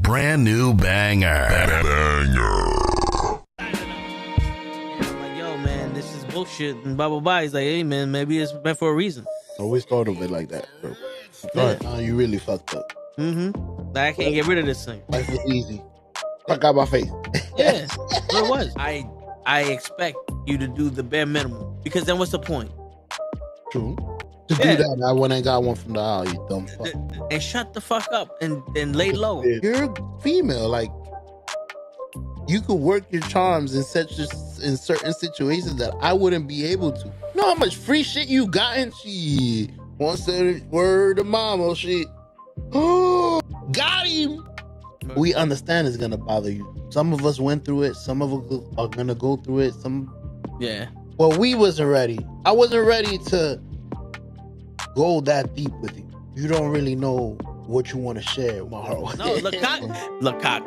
brand new banger. Bullshit and blah blah blah. He's like, hey man, maybe it's meant for a reason. Always thought of it like that, bro. You really fucked up. Like, I can't get rid of this thing. Life was easy. Fuck out my face. Yeah, it was. I expect you to do the bare minimum, because then what's the point? True. To do that, I went and got one from the aisle, you dumb fuck. And shut the fuck up and lay low. You're female, like you could work your charms in certain situations that I wouldn't be able to. You know how much free shit you gotten? She wants to word to mama shit. Oh, got him. We understand it's gonna bother you. Some of us went through it. Some of us are gonna go through it. Well, we wasn't ready. I wasn't ready to go that deep with you. You don't really know what you want to share, Maharo. No, look cock.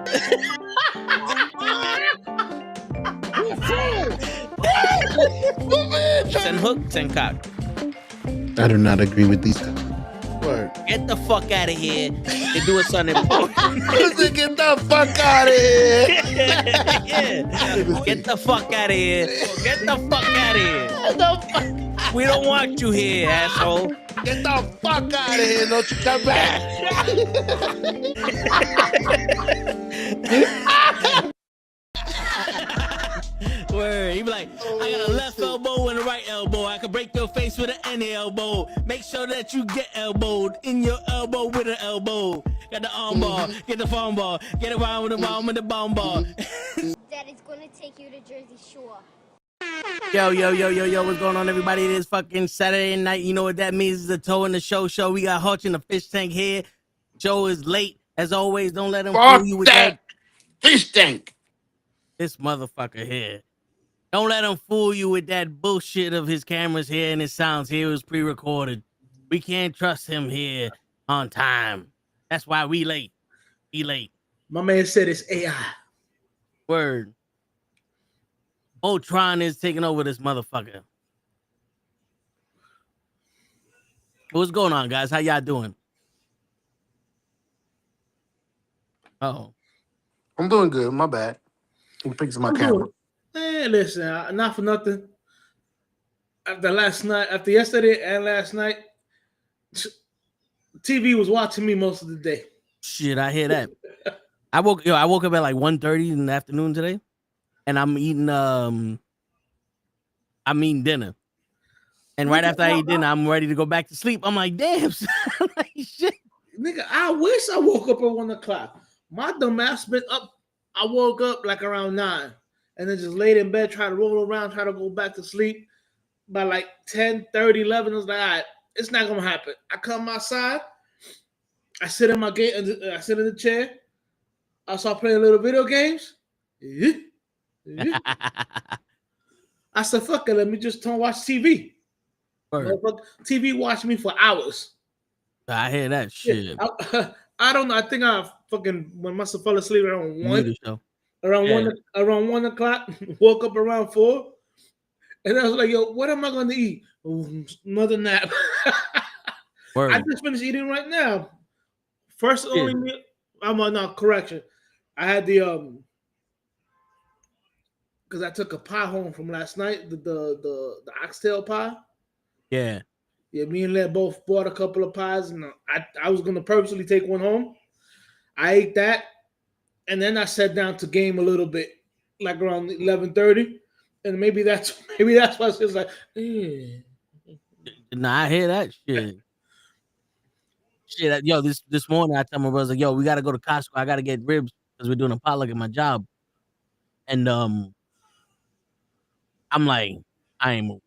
Send hook, send cock. I do not agree with these guys. Word. Get the fuck out of here and do something important. Get the fuck out of here. Yeah. Get the fuck out of here. Get the fuck out of here. We don't want you here, asshole. Get the fuck out of here. Don't you come back. Word. He be like, I got a left elbow and a right elbow. I can break your face with any elbow. Make sure that you get elbowed in your elbow with an elbow. Got the arm ball, get the phone ball, get around with the bomb with the bomb ball. Daddy's gonna take you to Jersey Shore. Yo, what's going on, everybody? It is fucking Saturday night. You know what that means? It's a toe in the show. We got Hutch in the fish tank here. Joe is late. As always, don't let him fool you with that fish tank. This motherfucker here. Don't let him fool you with that bullshit of his cameras here and his sounds here. It was pre-recorded. We can't trust him here on time. That's why we late. He late. My man said it's AI. Word. Ultron is taking over this motherfucker. What's going on, guys? How y'all doing? Oh, I'm doing good. My bad. I'm fixing my camera. Man, listen, not for nothing. After yesterday and last night, TV was watching me most of the day. Shit, I hear that. I woke up at like 1:30 in the afternoon today, and I'm eating dinner. And right after I eat dinner, I'm ready to go back to sleep. I'm like, damn, son. Like, shit. Nigga, I wish I woke up at 1 o'clock. My dumb ass been up. I woke up like around 9. And then just laid in bed, try to roll around, try to go back to sleep. By like 10:30, 11, I was like, all right, it's not going to happen. I come outside. I sit in my gate. I sit in the chair. I start playing little video games. I said, fuck it, let me just watch TV. TV watched me for hours. I hear that shit. Yeah, I don't know. I think I must have fell asleep around 1. Around 1 o'clock, woke up around 4, and I was like, "Yo, what am I going to eat? Another nap." I just finished eating right now. First only meal. I'm on correction. I had the because I took a pie home from last night, the oxtail pie. Yeah. Me and Led both bought a couple of pies, and I was going to purposely take one home. I ate that. And then I sat down to game a little bit, like around 11:30, and maybe that's why it's just like. Nah, I hear that shit. Yo, this morning I tell my brother, yo, we gotta go to Costco. I gotta get ribs because we're doing a potluck at my job, and I'm like, I ain't moving.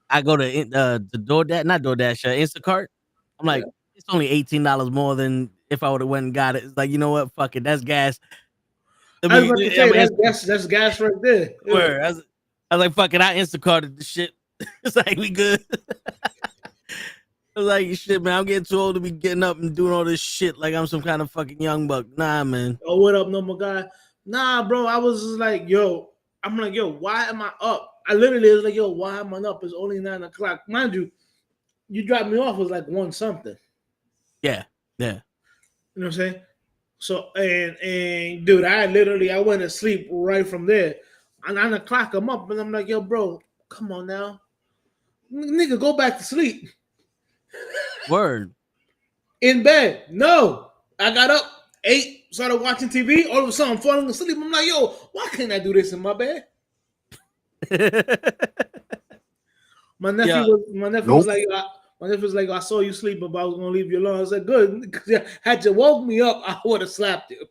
I go to the DoorDash, not DoorDash, Instacart. I'm like, it's only $18 more than if I would have went and got it. It's like, you know what? Fuck it. That's gas. I was about to say, that's gas right there. I was like, fuck it. I Instacarted the shit. It's like, we good. I was like, shit, man. I'm getting too old to be getting up and doing all this shit like I'm some kind of fucking young buck. Nah, man. Oh, what up, normal guy? Nah, bro. I was just like, yo. I'm like, yo, why am I up? I literally was like, yo, why am I up? It's only 9 o'clock. Mind you, you dropped me off. It was like 1 something. Yeah. You know what I'm saying? So and dude, I went to sleep right from there. At 9 o'clock, I'm up and I'm like, yo, bro, come on now, nigga, go back to sleep. Word. In bed, no. I got up, ate, started watching TV. All of a sudden, I'm falling asleep. I'm like, yo, why can't I do this in my bed? My nephew was like, I saw you sleep, but I was gonna leave you alone. I said, good, because had you woke me up, I would have slapped you.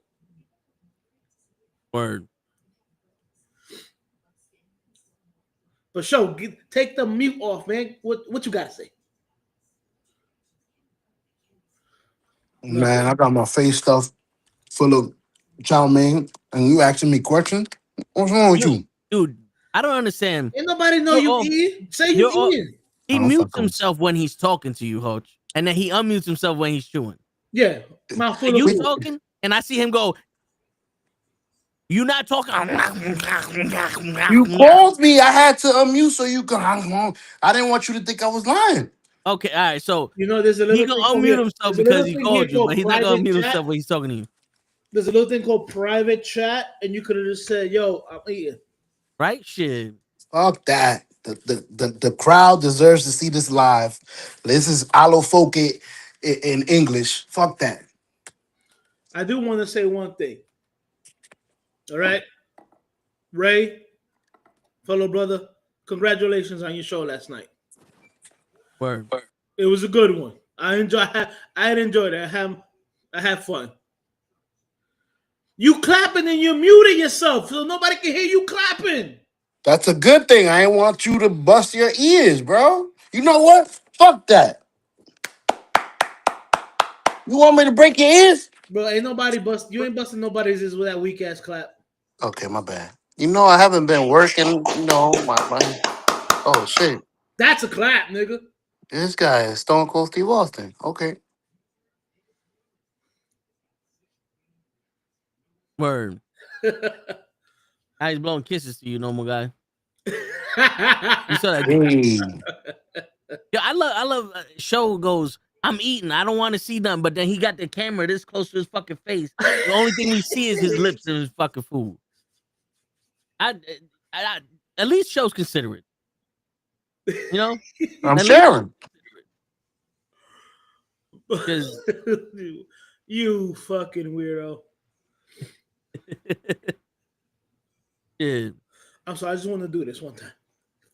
Word. But show, take the mute off, man. What you gotta say? Man, I got my face stuffed full of chow mein, and you asking me questions? What's wrong with you? Dude, I don't understand. Ain't nobody know you eating. Say you eating. He Oh, mutes fuck him. himself when he's talking to you, Hoach, and then he unmutes himself when he's chewing. Yeah, mouth full You of food. talking, and I see him go. You not talking. You called me. I had to unmute so you can. I didn't want you to think I was lying. Okay, all right. So You know, there's a little he can thing called unmute here- himself there's a because little he thing called here you, but he's not gonna private unmute chat. himself when he's talking to you. There's a little thing called private chat, and you could have just said, "Yo, I'm eating." Right? Shit. Fuck that. The crowd deserves to see this live. This is Alofoke in English. Fuck that. I do want to say one thing. All right, Ray, fellow brother, congratulations on your show last night. Word. It was a good one. I enjoyed it. I had fun. You clapping and you're muting yourself, so nobody can hear you clapping. That's a good thing. I ain't want you to bust your ears, bro. You know what? Fuck that. You want me to break your ears? Bro, ain't nobody bust. You ain't busting nobody's ears with that weak ass clap. Okay, my bad. You know I haven't been working. You know my. Oh shit. That's a clap, nigga. This guy is Stone Cold Steve Austin. Okay. Word. Now he's blowing kisses to you, normal guy. You saw that? Hey. Yeah, I love. Show goes. I'm eating. I don't want to see nothing. But then he got the camera this close to his fucking face. The only thing we see is his lips and his fucking food. I at least Show's considerate. You know, I'm At sharing. because you fucking weirdo. yeah. I'm sorry. I just want to do this one time.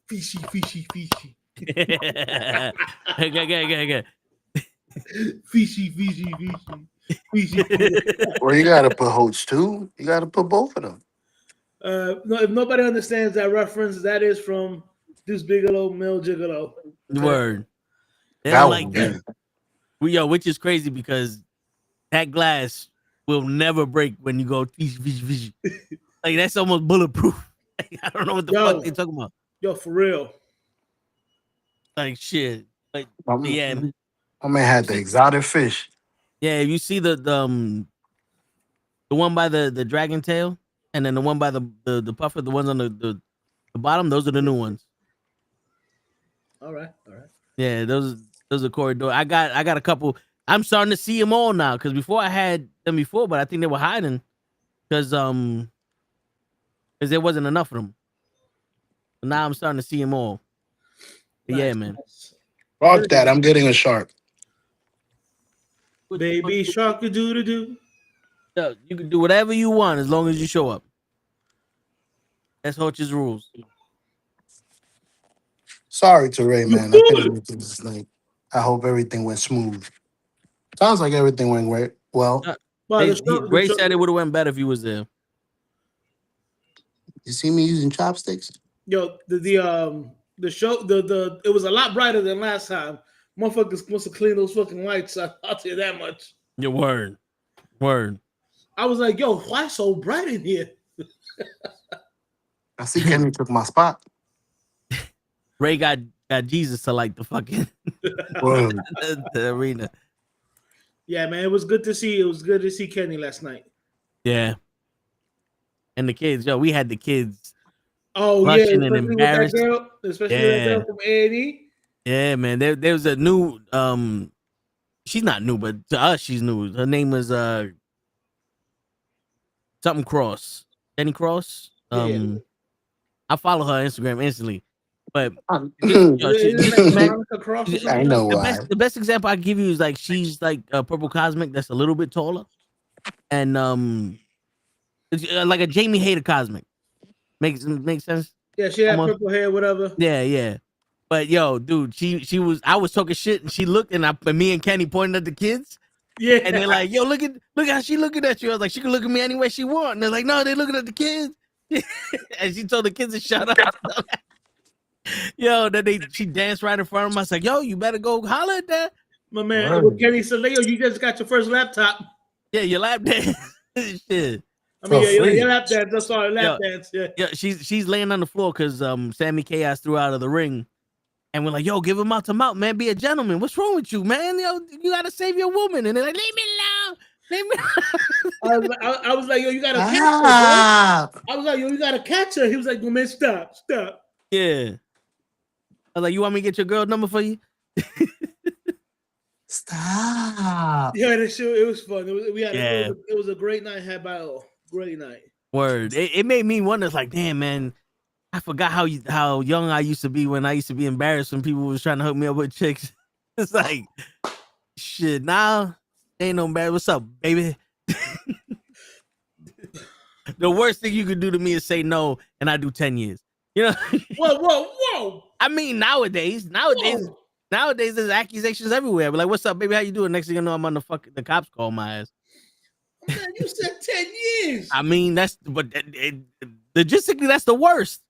Fishy. Okay. Fishy. Or you gotta put Hoach too. You gotta put both of them. No, if nobody understands that reference, that is from Deuce Bigelow, Mel Gigolo. Word. They That don't was like good. that. Which is crazy because that glass will never break when you go fishy. Like that's almost bulletproof. I don't know what the fuck they talking about. Yo, for real. Like shit. Like My yeah, man. man had the exotic fish. Yeah, if you see the one by the dragon tail, and then the one by the puffer, the ones on the bottom, those are the new ones. All right. Yeah, those are corridor. I got a couple. I'm starting to see them all now because before I had them before, but I think they were hiding because there wasn't enough of them. But now I'm starting to see them all. But yeah, man. Fuck that. I'm getting a shark. Baby shark do. Yeah, you can do whatever you want as long as you show up. That's Hoach's rules. Sorry to Ray, man. I couldn't make it this night. I hope everything went smooth. Sounds like everything went great. Well, Ray said it would have went better if he was there. you see me using chopsticks? Yo, the show, it was a lot brighter than last time. Motherfuckers must have cleaned those fucking lights. I'll tell you that much. Your word. I was like, yo, why so bright in here? I see Kenny took my spot. Ray got Jesus to like the fucking Whoa. the arena. Yeah, man, it was good to see. It was good to see Kenny last night. Yeah. And the kids, we had the kids. Oh blushing yeah, and embarrassed. Especially that girl from A&E. Yeah, man. There was a new she's not new, but to us she's new. Her name was something Cross. Jenny Cross. Yeah. I follow her Instagram instantly. But I Isn't that man, Veronica Cross or something? know why. the best example I give you is like she's like a Purple Cosmic that's a little bit taller, and it's, like a Jamie Hader Cosmic. Makes sense. Yeah, she had Almost. purple hair, whatever. Yeah. But yo, dude, she was. I was talking shit, and she looked, and me and Kenny pointed at the kids, Yeah. and they're like, "Yo, look how she looking at you." I was like, "She can look at me any way she want." And they're like, "No, they're looking at the kids." And she told the kids to shut up. Yo, then she danced right in front of him. I was like, "Yo, you better go holler at that." My man, Word. Kenny said, "Yo, you just got your first laptop." Yeah, your lap dance. Shit. I mean, For free. your lap dance. That's all, lap dance. Yeah. Yeah, she's laying on the floor because Sammy Chaos threw out of the ring, and we're like, "Yo, give him out, man. Be a gentleman. What's wrong with you, man? Yo, you gotta save your woman." And they're like, "Leave me alone. Leave me alone." I was like, "Yo, you gotta catch her." Ah, Bro. I was like, "Yo, you gotta catch her." He was like, "No, man, stop." Yeah. I was like, "You want me to get your girl number for you?" stop. Yeah, that shit, it was fun. Yeah. It was a great night had by all. Great night. Word. It made me wonder. It's like, damn, man, I forgot how young I used to be when I used to be embarrassed when people was trying to hook me up with chicks. It's like, shit. Now ain't no embarrassed. What's up, baby? The worst thing you could do to me is say no, and I do 10 years. You know? Whoa! I mean, nowadays, there's accusations everywhere. But like, what's up, baby? How you doing? Next thing you know, I'm on the cops call my ass. Man, you said 10 years. I mean, logistically, that's the worst.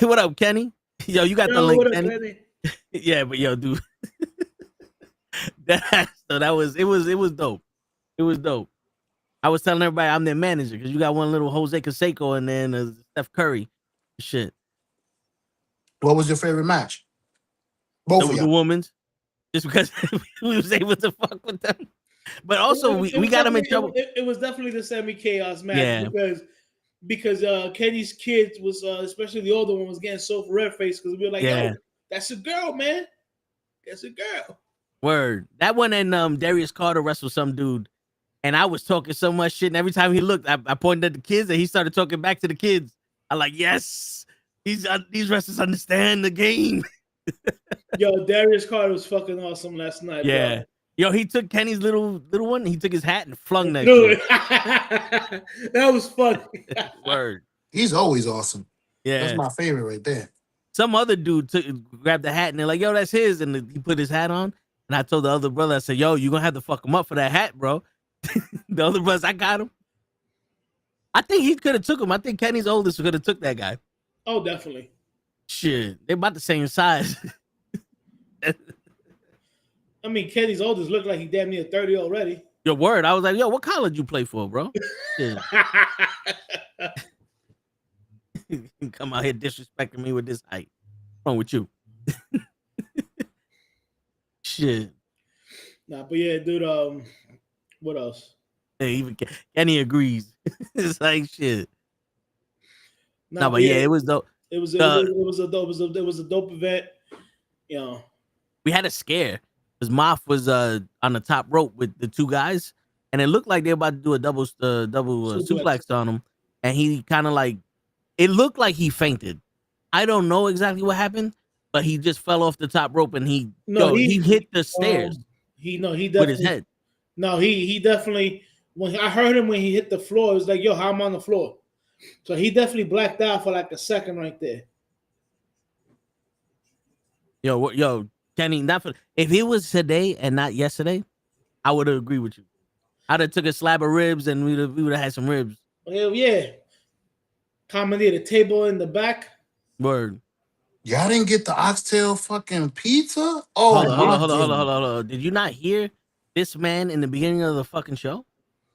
What up, Kenny? Yo, you got the link, what up, Kenny? Yeah, but yo, dude. It was dope. It was dope. I was telling everybody I'm their manager because you got one little Jose Canseco and then Steph Curry. Shit. What was your favorite match? Both of The you. women's. Just because we was able to fuck with them. But also, we got him in trouble. It was definitely the semi-chaos match Yeah. because Kenny's kids was, especially the older one, was getting so red-faced because we were like, Yeah. yo, that's a girl, man. That's a girl. Word. That one and Darius Carter wrestled some dude. And I was talking so much shit. And every time he looked, I pointed at the kids and he started talking back to the kids. I'm like, yes, these wrestlers understand the game. Yo, Darius Carter was fucking awesome last night. Yeah. Bro. Yo, he took Kenny's little one. He took his hat and flung that Dude, shit. that was funny. Word. He's always awesome. Yeah. That's my favorite right there. Some other dude grabbed the hat and they're like, yo, that's his. And he put his hat on. And I told the other brother, I said, yo, you're going to have to fuck him up for that hat, bro. The other brother, I got him. I think he could have took him. I think Kenny's oldest could have took that guy. Oh, definitely. Shit. They're about the same size. I mean, Kenny's oldest looked like he damn near 30 already. Your word. I was like, yo, what college you play for, bro? Yeah. Come out here disrespecting me with this height. What's wrong with you? Shit. Nah, but yeah, dude. What else? Hey, even Kenny agrees. It's like shit. No, but yeah, it was dope. It was a dope event. You know, we had a scare because Moth was on the top rope with the two guys, and it looked like they were about to do a double suplex on him, and he kind of like it looked like he fainted. I don't know exactly what happened, but he just fell off the top rope and he hit the stairs. He definitely with his head. No, he definitely. When I heard him when he hit the floor, it was like, yo, how I'm on the floor. So he definitely blacked out for like a second right there. Yo, Kenny, if it was today and not yesterday, I would have agreed with you. I'd have took a slab of ribs and we would have had some ribs. Hell yeah. Commandeered a table in the back. Word. Y'all didn't get the oxtail fucking pizza? Oh, hold on. Did you not hear this man in the beginning of the fucking show?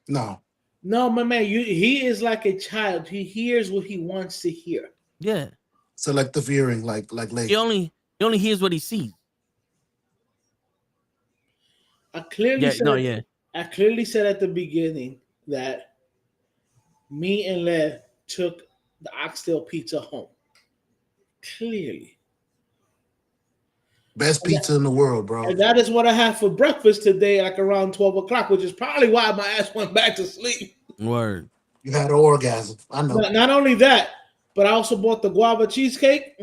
No, my man. He is like a child. He hears what he wants to hear. Yeah. Selective hearing, like He only hears what he sees. I clearly said at the beginning that me and Lev took the oxtail pizza home. Clearly. Best pizza in the world, bro. And that is what I had for breakfast today, like around 12 o'clock, which is probably why my ass went back to sleep. Word. You had an orgasm. I know. Not only that, but I also bought the guava cheesecake.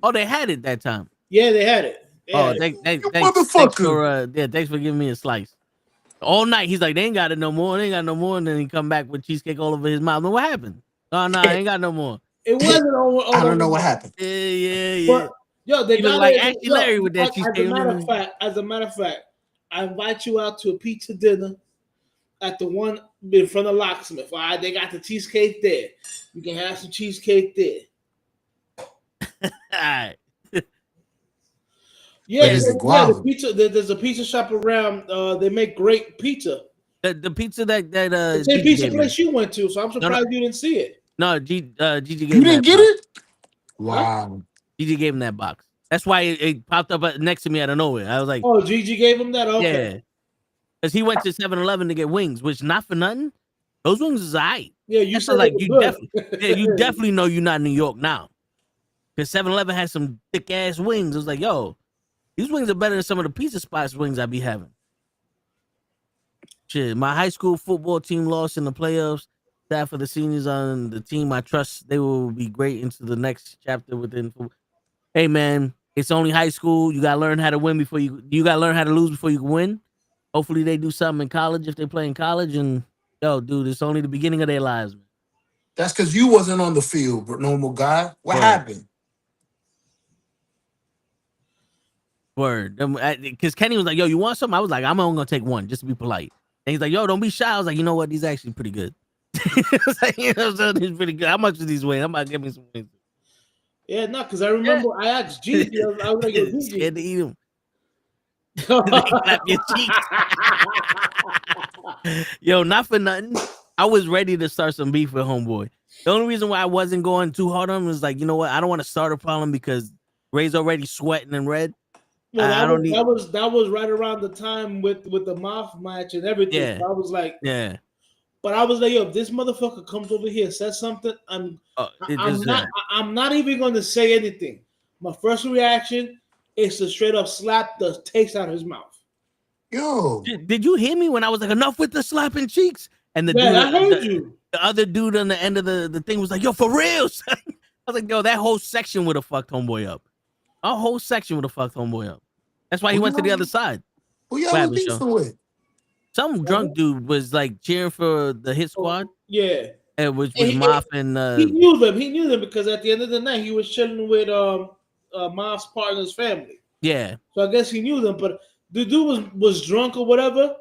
Oh, they had it that time. Yeah, they had it. Oh, Yeah. You thanks motherfucker. thanks for giving me a slice. All night he's like, they ain't got it no more. They ain't got no more. And then he come back with cheesecake all over his mouth. No, what happened? Oh no, I ain't got no more. It wasn't I don't know what happened. Yeah. But yo, they He look got like it. Ashley Larry with that As cheesecake. a matter of fact, I invite you out to a pizza dinner at the one in front of Locksmith. All right, they got the cheesecake there. You can have some cheesecake there. All right. Yeah, But is it the guava? pizza. There's a pizza shop around. They make great pizza. The pizza that The same Gigi pizza gave me. place you went to, so I'm surprised you didn't see it. No, Gigi gave You him didn't that get box. it? Wow. Gigi gave him that box. That's why it popped up next to me out of nowhere. I was like, Oh, Gigi gave him that. Okay. yeah. Because he went to 7-Eleven to get wings, which not for nothing. Those wings is alright. Yeah, you That's said like it you was definitely, you definitely know you're not in New York now. Because 7-Eleven has some thick ass wings. It was like, yo, these wings are better than some of the pizza spots wings I be having. Shit, my high school football team lost in the playoffs. That for the seniors on the team, I trust they will be great into the next chapter within. Hey man, it's only high school. You gotta learn how to win before you gotta learn how to lose before you can win. Hopefully they do something in college if they play in college. And yo, dude, it's only the beginning of their lives, man. That's because you wasn't on the field, but normal guy. What Word. happened? Word. Because Kenny was like, yo, you want something? I was like, I'm only gonna take one just to be polite. And he's like, yo, don't be shy. I was like, you know what? These are actually pretty good. I was like, you know, so he's pretty good. How much are these wings? I'm about to give me some wings. Yeah, no, because I remember I asked Gigi. I was like, yo, Gigi. Scared to eat them. They clap your cheeks. Yo, not for nothing. I was ready to start some beef with homeboy. The only reason why I wasn't going too hard on him was like, you know what? I don't want to start a problem because Ray's already sweating and red. Well, I don't need. that was right around the time with the Moth match and everything. Yeah. So I was like, Yeah. But I was like, yo, if this motherfucker comes over here and says something, I'm not even going to say anything. My first reaction is to straight up slap the taste out of his mouth. Yo. Did you hear me when I was like, enough with the slapping cheeks? And the I heard you. The other dude on the end of the thing was like, yo, for real, son. I was like, yo, that whole section would have fucked homeboy up. Our whole section would have fucked homeboy up. That's why he went to the other side. Who y'all was beefing with? Some drunk dude was like cheering for the hit squad. Yeah. Which was Moff and he knew them. He knew them because at the end of the night he was chilling with Moff's partner's family. Yeah. So I guess he knew them, but the dude was drunk or whatever.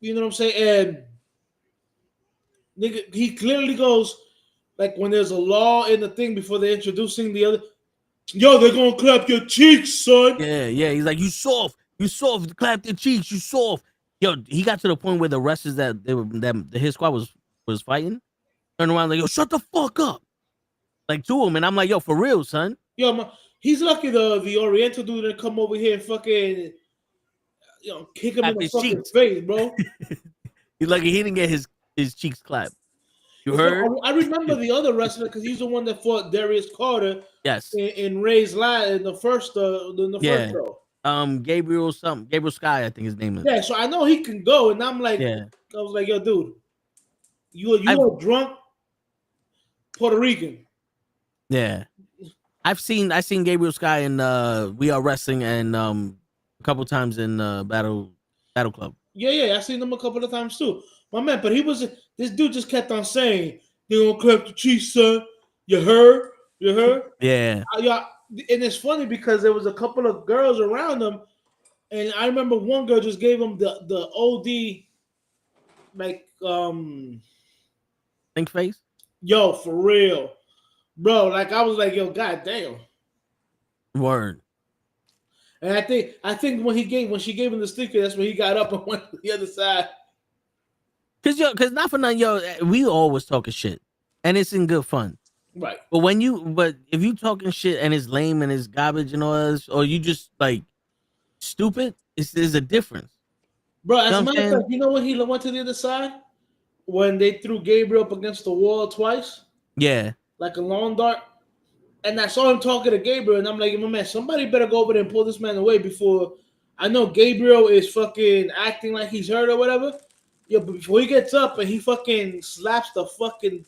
You know what I'm saying? And nigga, he clearly goes like when there's a law in the thing before they're introducing the other. Yo, they're gonna clap your cheeks, son. Yeah. He's like, you soft, clap their cheeks, you soft. Yo, he got to the point where the wrestlers that his squad was fighting turned around like, yo, shut the fuck up, like to him, and I'm like, yo, for real, son. Yo, he's lucky the Oriental dude didn't come over here and fucking, kick him in the fucking face, bro. He's lucky he didn't get his cheeks clapped. You heard? I remember the other wrestler because he's the one that fought Darius Carter. Yes. In Ray's line in the first first show. Gabriel Sky, I think his name is. Yeah, so I know he can go, and I'm like, yeah. I was like, yo, dude, you are drunk Puerto Rican. Yeah, I've seen Gabriel Sky in We Are Wrestling and a couple times in Battle Club. Yeah, I seen him a couple of times too, my man. But this dude just kept on saying, "They gonna clap the cheeks, son. You heard? Yeah. And it's funny because there was a couple of girls around him, and I remember one girl just gave him the OD, like think face. Yo, for real, bro. Like I was like, yo, goddamn. Word. And I think when she gave him the sticker, that's when he got up and went to the other side. Cause not for nothing, we always talking shit, and it's in good fun. Right. But if you talking shit and it's lame and it's garbage and all this, or you just like stupid, there's a difference. Bro, as a matter of fact, you know when he went to the other side? When they threw Gabriel up against the wall twice? Yeah. Like a lawn dart. And I saw him talking to Gabriel, and I'm like, my man, somebody better go over there and pull this man away before. I know Gabriel is fucking acting like he's hurt or whatever, Yeah, but before he gets up and he fucking slaps the fucking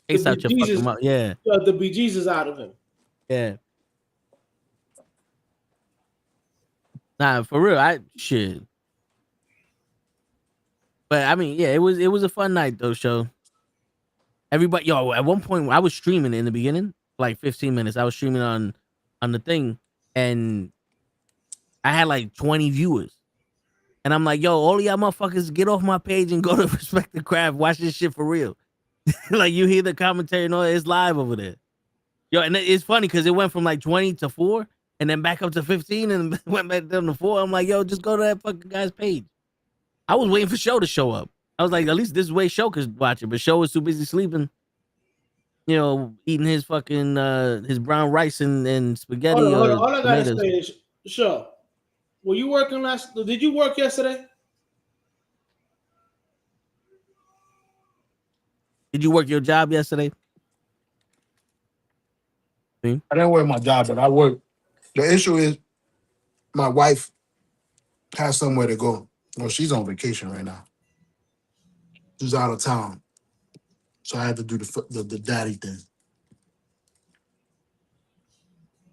Takes out your bejesus, fucking mouth. Yeah. the bejesus out of him. Yeah. Nah, for real. Shit. But I mean, yeah, it was a fun night though, show. Everybody, yo, at one point I was streaming in the beginning, like 15 minutes. I was streaming on the thing, and I had like 20 viewers. And I'm like, yo, all of y'all motherfuckers get off my page and go to Respect the Craft. Watch this shit for real. Like, you hear the commentary and all that, it's live over there. Yo, and it's funny because it went from like 20 to 4 and then back up to 15 and went back down to 4. I'm like, yo, just go to that fucking guy's page. I was waiting for Show to show up. I was like, at least this way Show could watch it. But Show was too busy sleeping, you know, eating his fucking his brown rice and spaghetti. Hold on. All I gotta tomatoes. say is, Show, were you working did you work yesterday? Did you work your job yesterday? I didn't work my job, but I worked. The issue is my wife has somewhere to go. Well, she's on vacation right now. She's out of town. So I had to do the daddy thing.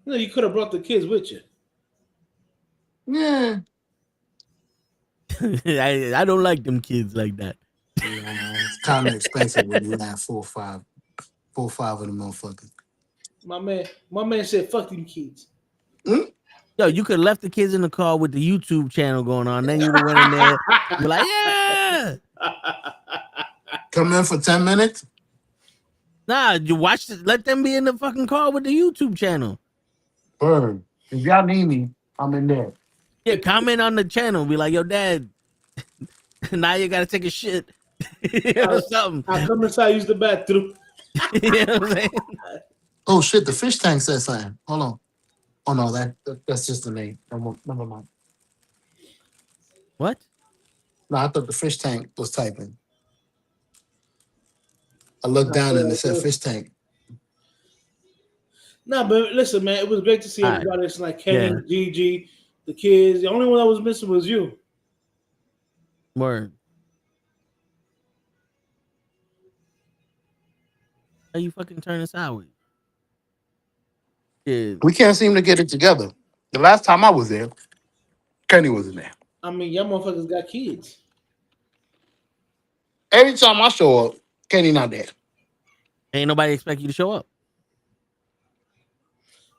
No, you could have brought the kids with you. Yeah. I don't like them kids like that. Yeah, it's kind of expensive when you have 4 or 5 of them motherfuckers. My man said, fuck them kids. Yo, you could have left the kids in the car with the YouTube channel going on. Then you would have went in there. You're like, yeah. Come in for 10 minutes? Nah, you watch it. Let them be in the fucking car with the YouTube channel. Bird. If y'all need me, I'm in there. Yeah, comment on the channel. Be like, yo, dad, now you got to take a shit. You know, something. I come inside, use the bathroom. You know what I'm saying? Oh, shit, the fish tank said something. Hold on. Oh, no, that's just the name. Never mind. What? No, I thought the fish tank was typing. I looked down and it said fish tank. No, but listen, man, it was great to see All everybody. It's like Kenny, Gigi, the kids. The only one that was missing was you. Word. How you fucking turning sideways? Yeah. We can't seem to get it together. The last time I was there, Kenny wasn't there. I mean, y'all motherfuckers got kids. Every time I show up, Kenny not there. Ain't nobody expect you to show up.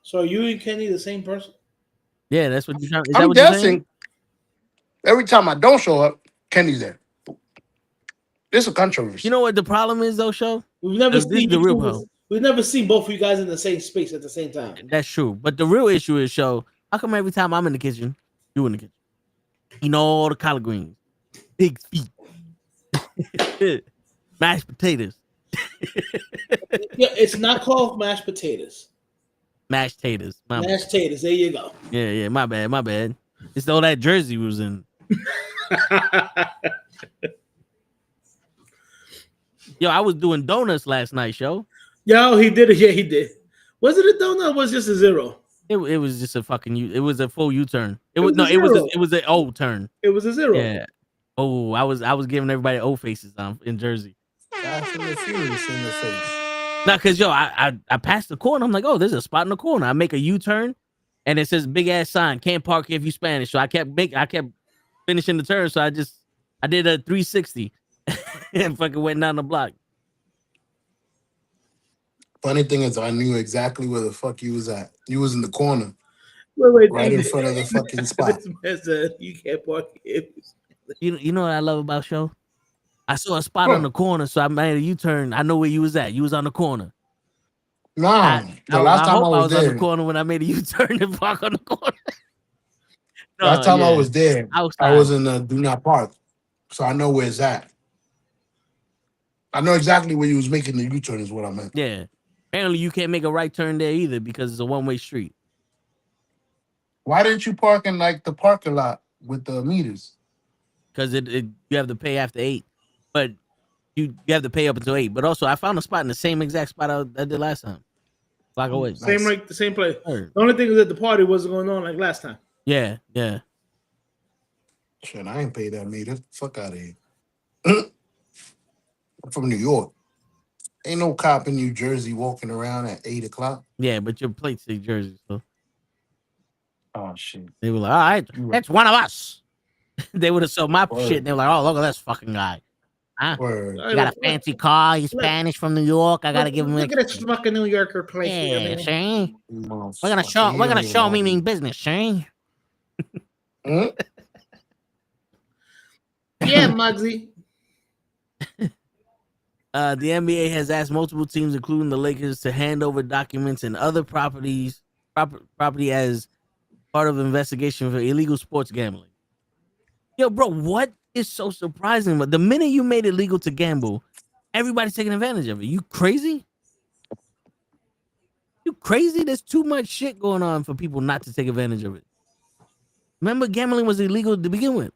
So are you and Kenny the same person? Yeah, that's what you're trying. Is I'm that what you're guessing saying? every time I don't show up, Kenny's there. This is a controversy. You know what the problem is, though, Show? We've never This is seen the real problem. We've never seen both of you guys in the same space at the same time. That's true. But the real issue is, Show, how come every time I'm in the kitchen, you in the kitchen? Eating all the collard greens, pig feet, mashed potatoes. Yeah, it's not called mashed potatoes. Mashed taters. Mashed taters. There you go. Yeah, my bad. It's all that Jersey was in. Yo, I was doing donuts last night, Show. Yo, he did it. Yeah, he did. Was it a donut or was it just a zero? It was just a fucking it was a full U-turn. It was was a zero. it was an O turn. It was a zero. Yeah. Oh, I was giving everybody O faces in Jersey. Fast and the Furious in the face. Nah, cause yo, I passed the corner. I'm like, oh, there's a spot in the corner. I make a U-turn, and it says big ass sign, can't park here if you Spanish. So I kept finishing the turn. So I did a 360 and fucking went down the block. Funny thing is, I knew exactly where the fuck you was at. You was in the corner, Wait, right in front of the fucking spot. This man said you can't park here. You know what I love about Show? I saw a spot on the corner, so I made a U-turn. I know where you was at. You was on the corner. Nah, the last time I was on there, the corner when I made a U-turn and park on the corner. last time I was there, I was in the do not park, so I know where it's at. I know exactly where you was making the U-turn is what I meant. Yeah. Apparently, you can't make a right turn there either because it's a one-way street. Why didn't you park in like the parking lot with the meters? Because you have to pay after 8, but you have to pay up until 8. But also, I found a spot in the same exact spot I did last time. Block away. The same place. The only thing is that the party wasn't going on like last time. Yeah. Shit, I ain't paid that meter. Fuck out of here. I'm from New York. Ain't no cop in New Jersey walking around at 8:00. Yeah, but your plate say Jersey, so Oh shit! they were like, all right, You right. that's one of us. They would have sold my Word. shit. And they were like, oh, look at this fucking guy. Huh? Word. He got a fancy car. He's Spanish from New York. I gotta give him. Look at this fucking New Yorker place. Yeah, see? We're gonna Motherfucker, show me mean business, see? Hmm? Yeah, Muggsy. The NBA has asked multiple teams, including the Lakers, to hand over documents and other property as part of investigation for illegal sports gambling. Yo, bro, what is so surprising? But the minute you made it legal to gamble, everybody's taking advantage of it. You crazy? You crazy? There's too much shit going on for people not to take advantage of it. Remember, gambling was illegal to begin with.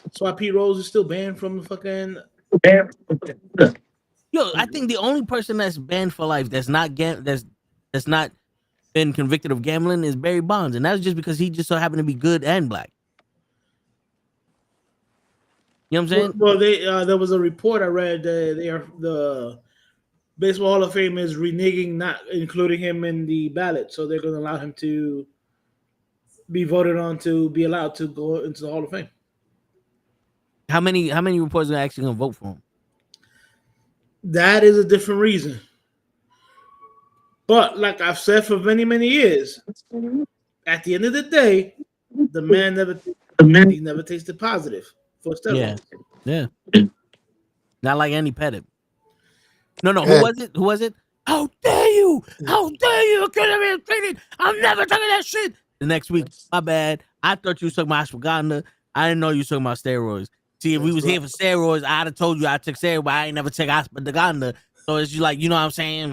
That's why Pete Rose is still banned from the fucking. Yo, I think the only person that's banned for life that's not been convicted of gambling is Barry Bonds, and that's just because he just so happened to be good and black. You know what I'm saying? Well, there was a report I read that the Baseball Hall of Fame is reneging, not including him in the ballot, so they're going to allow him to be voted on to be allowed to go into the Hall of Fame. How many reporters are actually gonna vote for him? That is a different reason. But like I've said for many, many years, at the end of the day, the man never tasted positive for steroids. Yeah. Not like Andy Pettit. No. Yeah. Who was it? How dare you? How dare you? I'm never taking that shit. The next week, my bad. I thought you was talking about ashwagandha. I didn't know you was talking about steroids. See, if we was here for steroids, I'd have told you I took steroids, but I ain't never take ashwagandha. So it's just like, you know what I'm saying?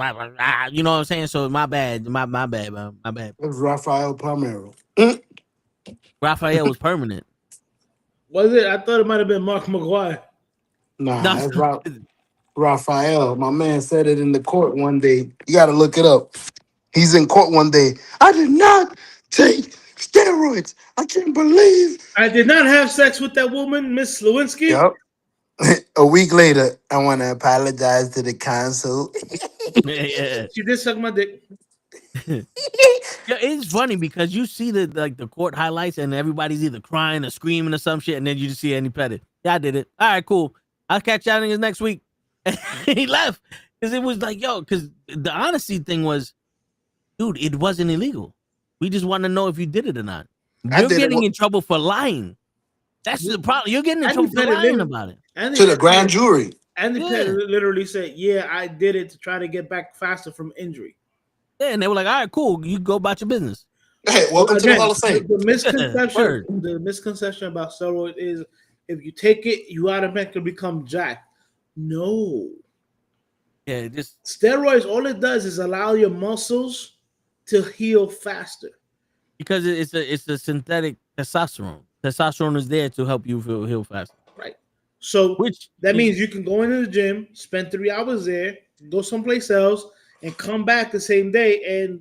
You know what I'm saying? So my bad. My bad, man. My bad. It was Rafael Palmeiro. Raphael was permanent. Was it? I thought it might have been Mark McGuire. Nah, No. that's Rafael. My man said it in the court one day. You got to look it up. He's in court one day. I did not take steroids. I can't believe. I did not have sex with that woman, Miss Lewinsky. Yep. A week later, I want to apologize to the council. Yeah. She did suck my dick. Yeah, it's funny because you see the court highlights and everybody's either crying or screaming or some shit, and then you just see Andy Pettit. Yeah, I did it. All right, cool. I'll catch y'all niggas next week. He left because it was like, yo, because the honesty thing was, dude, it wasn't illegal. We just want to know if you did it or not. You're getting in trouble for lying. That's the problem. You're getting in trouble for lying about it. To the grand jury. Andy Pettit literally said, yeah, I did it to try to get back faster from injury. Yeah, and they were like, all right, cool. You go about your business. Hey, welcome to the Hall of Fame. The misconception about steroids is if you take it, you automatically become jacked. No. Yeah, just steroids, all it does is allow your muscles to heal faster. Because it's a synthetic testosterone. Testosterone is there to help you heal faster. Right. So that means you can go into the gym, spend 3 hours there, go someplace else, and come back the same day. And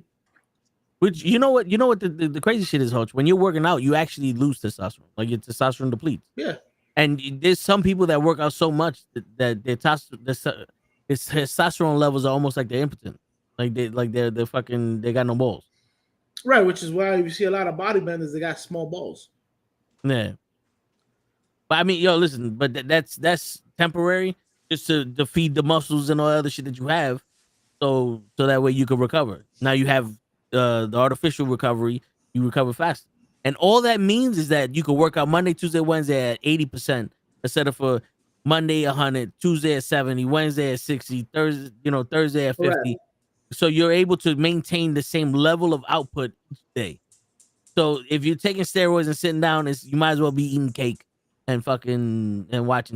which you know what the crazy shit is, Hodge. When you're working out, you actually lose testosterone. Like your testosterone depletes. Yeah. And there's some people that work out so much that their testosterone levels are almost like they're impotent. They're fucking they got no balls. Right, which is why you see a lot of bodybuilders, they got small balls. Yeah. But I mean, yo, listen, but that's temporary, just to feed the muscles and all the other shit that you have, so that way you can recover. Now you have the artificial recovery, you recover faster. And all that means is that you can work out Monday, Tuesday, Wednesday at 80% instead of for Monday 100, Tuesday at 70, Wednesday at 60, Thursday at 50. Right. So you're able to maintain the same level of output each day. So if you're taking steroids and sitting down, you might as well be eating cake and watching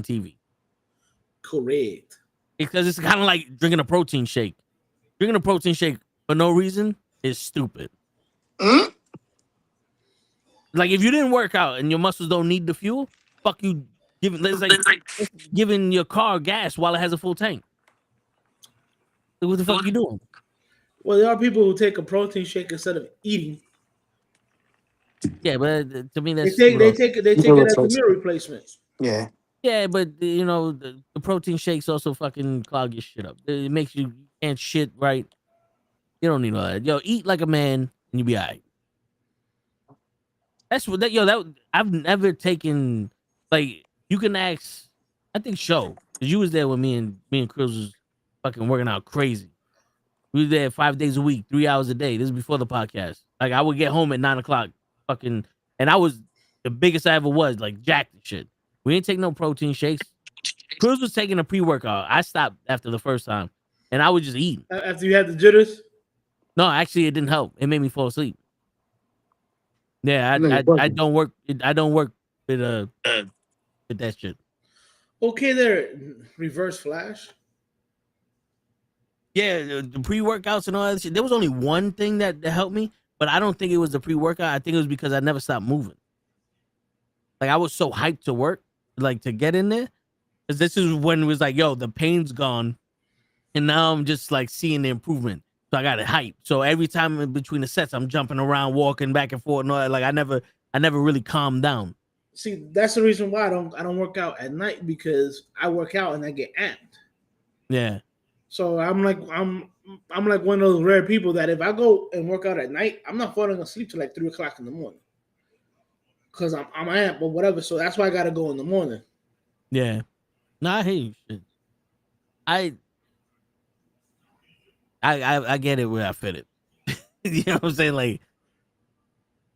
TV. Correct. Because it's kind of like drinking a protein shake. Drinking a protein shake for no reason is stupid. Mm? Like if you didn't work out and your muscles don't need the fuel, fuck you. Giving your car gas while it has a full tank. What the fuck are you doing? Well, there are people who take a protein shake instead of eating. Yeah, but to me They that's take gross. they take it as a meal replacement. Yeah. Yeah, but you know the protein shakes also fucking clog your shit up. It makes you can't shit right. You don't need all that. Yo, eat like a man and you be alright. That's what that yo that I've never taken like you can ask. I think show because you was there when me and Chris was fucking working out crazy. We were there 5 days a week, 3 hours a day. This is before the podcast. Like I would get home at 9 o'clock, fucking, and I was the biggest I ever was, like jacked and shit. We didn't take no protein shakes. Cruz was taking a pre-workout. I stopped after the first time, and I was just eating. After you had the jitters? No, actually, it didn't help. It made me fall asleep. Yeah, I don't work. I don't work with that shit. Okay, there, reverse flash. Yeah, the pre-workouts and all that shit. There was only one thing that helped me, but I don't think it was the pre-workout. I think it was because I never stopped moving. Like I was so hyped to work, like to get in there. Because this is when it was like, yo, the pain's gone. And now I'm just like seeing the improvement. So I got it hyped. So every time in between the sets, I'm jumping around, walking back and forth and all that. Like I never really calmed down. See, that's the reason why I don't work out at night, because I work out and I get amped. Yeah. So I'm like one of those rare people that if I go and work out at night, I'm not falling asleep till like 3 o'clock in the morning. Cause I'm amped or whatever. So that's why I gotta go in the morning. Yeah. No, I hate you. Shit. I get it where I fit it. You know what I'm saying? Like,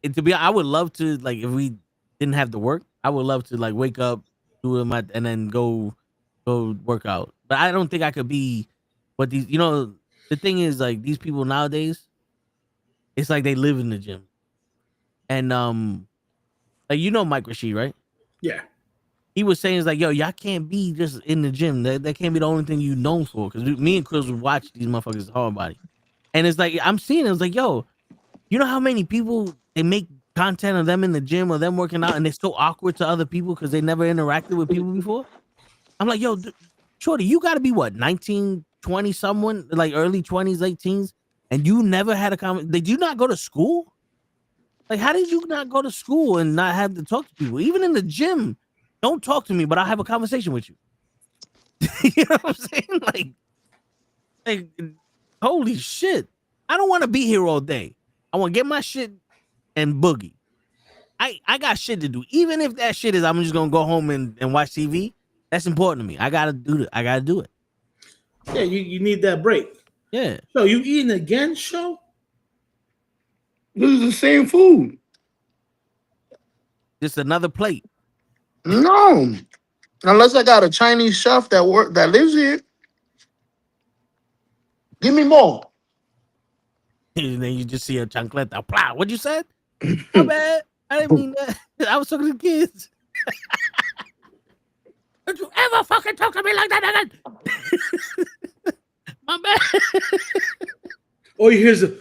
I would love to, like, if we didn't have to work, I would love to like wake up, do it, and then go work out. But I don't think I could be what these. You know, the thing is, like, these people nowadays, it's like they live in the gym, and like Mike Rashid, right? Yeah. He was saying, it's like, yo, y'all can't be just in the gym. That can't be the only thing you known for. Because me and Chris would watch these motherfuckers hard body. And it's like, I'm seeing it. It's like, yo, you know how many people, they make content of them in the gym or them working out and they're so awkward to other people because they never interacted with people before? I'm like, yo, shorty, you got to be what, 19, 20 someone, like early 20s, late teens, and you never had a comment. Did you not go to school? Like, how did you not go to school and not have to talk to people? Even in the gym. Don't talk to me, but I'll have a conversation with you. You know what I'm saying? Like, holy shit. I don't want to be here all day. I want to get my shit and boogie. I got shit to do. Even if that shit is I'm just going to go home and watch TV, that's important to me. I got to do it. I got to do it. Yeah, you need that break. Yeah. So you eating again, show? This is the same food. Just another plate. No, unless I got a Chinese chef that lives here. Give me more. And then you just see a chancleta. Plah, what you said? My bad. I didn't mean that. I was talking to the kids. Don't you ever fucking talk to me like that again? My bad. Oh, here's a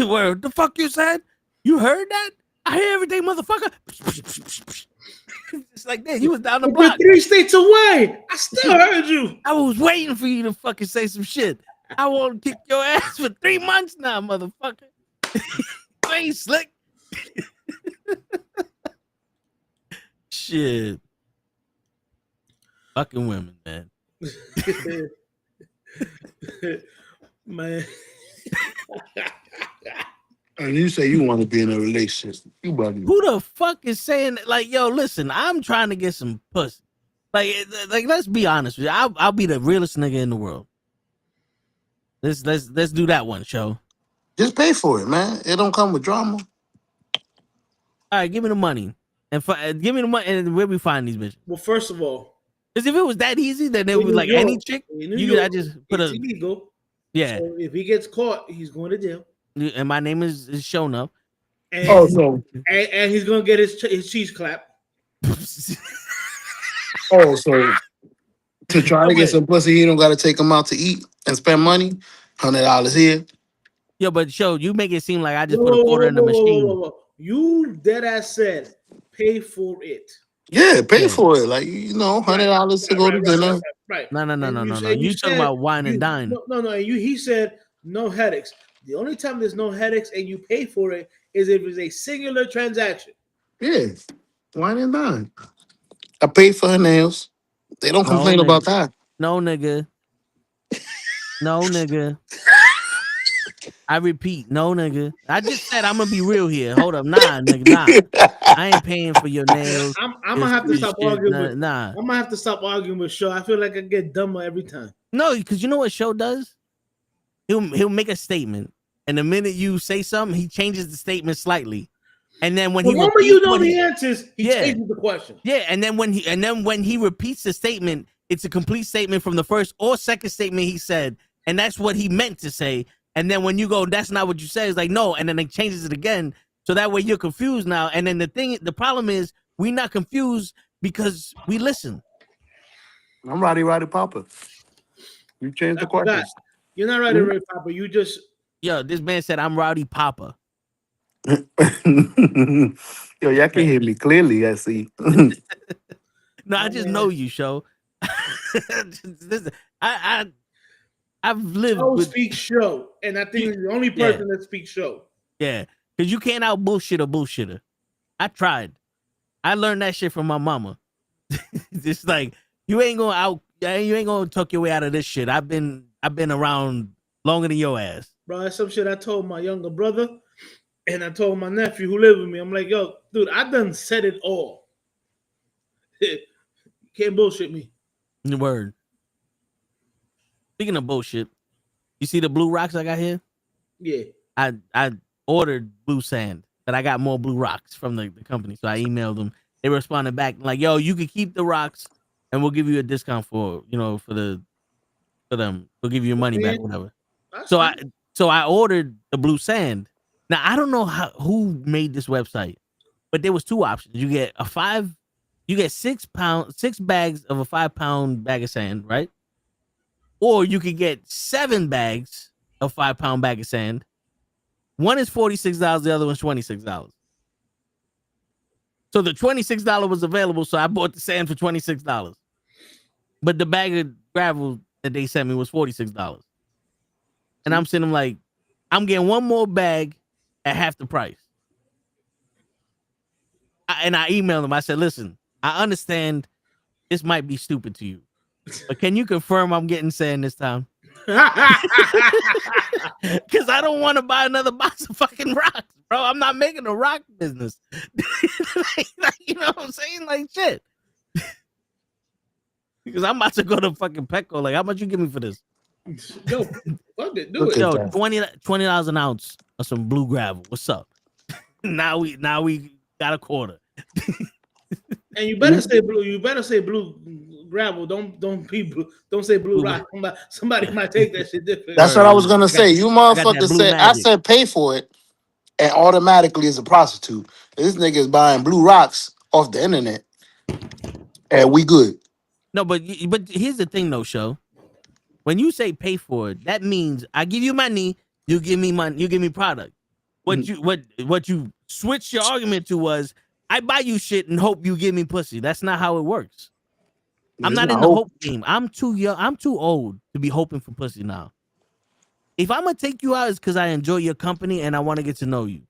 Word, the fuck you said? You heard that? I hear everything, motherfucker. It's like that. You was down the block. 3 states away. I still heard you. I was waiting for you to fucking say some shit. I won't kick your ass for 3 months now, motherfucker. You ain't slick. Shit. Fucking women, man. Man. And you say you want to be in a relationship. You buddy. Who the fuck is saying that? Like, yo, listen, I'm trying to get some pussy. Like let's be honest with you. I'll be the realest nigga in the world. Let's do that one, show. Just pay for it, man. It don't come with drama. All right, give me the money. And give me the money, and where we find these bitches? Well, first of all, because if it was that easy, then it would be like any chick. I just put it's illegal. Yeah. So if he gets caught, he's going to jail. And my name is shown up. And, and he's going to get his cheese clap. Oh, so to try to get some pussy, he don't got to take him out to eat and spend money. $100 here. Yo, but show you make it seem like I just put a quarter in the machine. You dead ass said pay for it. Yeah, pay for it. Like, $100 to go to dinner. Right. No. You talking about wine and dine. No. He said no headaches. The only time there's no headaches and you pay for it is if it's a singular transaction. Yeah, wine and dine. I paid for her nails. They don't No, complain nigga. about that. No, nigga. No, nigga. I repeat, no, nigga. I just said I'm gonna be real here. Hold up, nah, nigga, nah. I ain't paying for your nails. I'm gonna have to stop arguing with. Nah. I'm gonna have to stop arguing with Shaw. I feel like I get dumber every time. No, because you know what Show does? He'll make a statement, and the minute you say something, he changes the statement slightly, and then when The he moment repeats you know what the answers, he Yeah. changes the question. yeah, and then when he repeats the statement, it's a complete statement from the first or second statement he said, and that's what he meant to say. And then when you go, that's not what you said. It's like no, and then he changes it again, so that way you're confused now. And then the problem is we not confused because we listen. I'm Roddy Papa. You changed I the forgot. questions. You're not right, Ray Papa. You just Yo, this man said I'm Rowdy Papa. Yo, y'all can hear me clearly. I see. No, I just know you, Show. Listen, I've lived Joe with speaks show, and I think he's the only person that speaks show. yeah, because you can't out bullshit a bullshitter. I tried. I learned that shit from my mama. It's like you ain't gonna tuck your way out of this shit. I've been around longer than your ass. Bro, that's some shit I told my younger brother, and I told my nephew who lived with me. I'm like, yo, dude, I done said it all. Can't bullshit me. The word. Speaking of bullshit, you see the blue rocks I got here? Yeah. I ordered blue sand, but I got more blue rocks from the company. So I emailed them. They responded back like, yo, you can keep the rocks and we'll give you a discount for them. We'll give you your money back, whatever. So I ordered the blue sand. Now I don't know who made this website, but there was two options. You get 6 bags of a 5-pound bag of sand, right? Or you could get 7 bags of 5-pound bag of sand. One is $46, the other one's $26. So the $26 was available, so I bought the sand for $26. But the bag of gravel that they sent me was $46. And I'm sitting like, I'm getting one more bag at half the price. And I emailed them. I said, listen, I understand this might be stupid to you, but can you confirm I'm getting sand this time? Because I don't want to buy another box of fucking rocks, bro. I'm not making a rock business. You know what I'm saying? Like, shit. Because I'm about to go to fucking Petco. Like, how much you give me for this? Yo, fuck it, do it. Yo, $20 an ounce of some blue gravel. What's up? now we got a quarter. And you better say blue. You better say blue gravel. Don't be blue. Don't say blue rock. Somebody might take that shit different. That's what I was gonna say. You motherfucker said magic. I said pay for it, and automatically is a prostitute. This nigga is buying blue rocks off the internet, and we good. No, but here's the thing, though, Show. When you say pay for it, that means I give you money, you give me money, you give me product. What you switched your argument to was I buy you shit and hope you give me pussy. That's not how it works. I'm not in the hope game. I'm too young. I'm too old to be hoping for pussy now. If I'm gonna take you out, it's because I enjoy your company and I want to get to know you.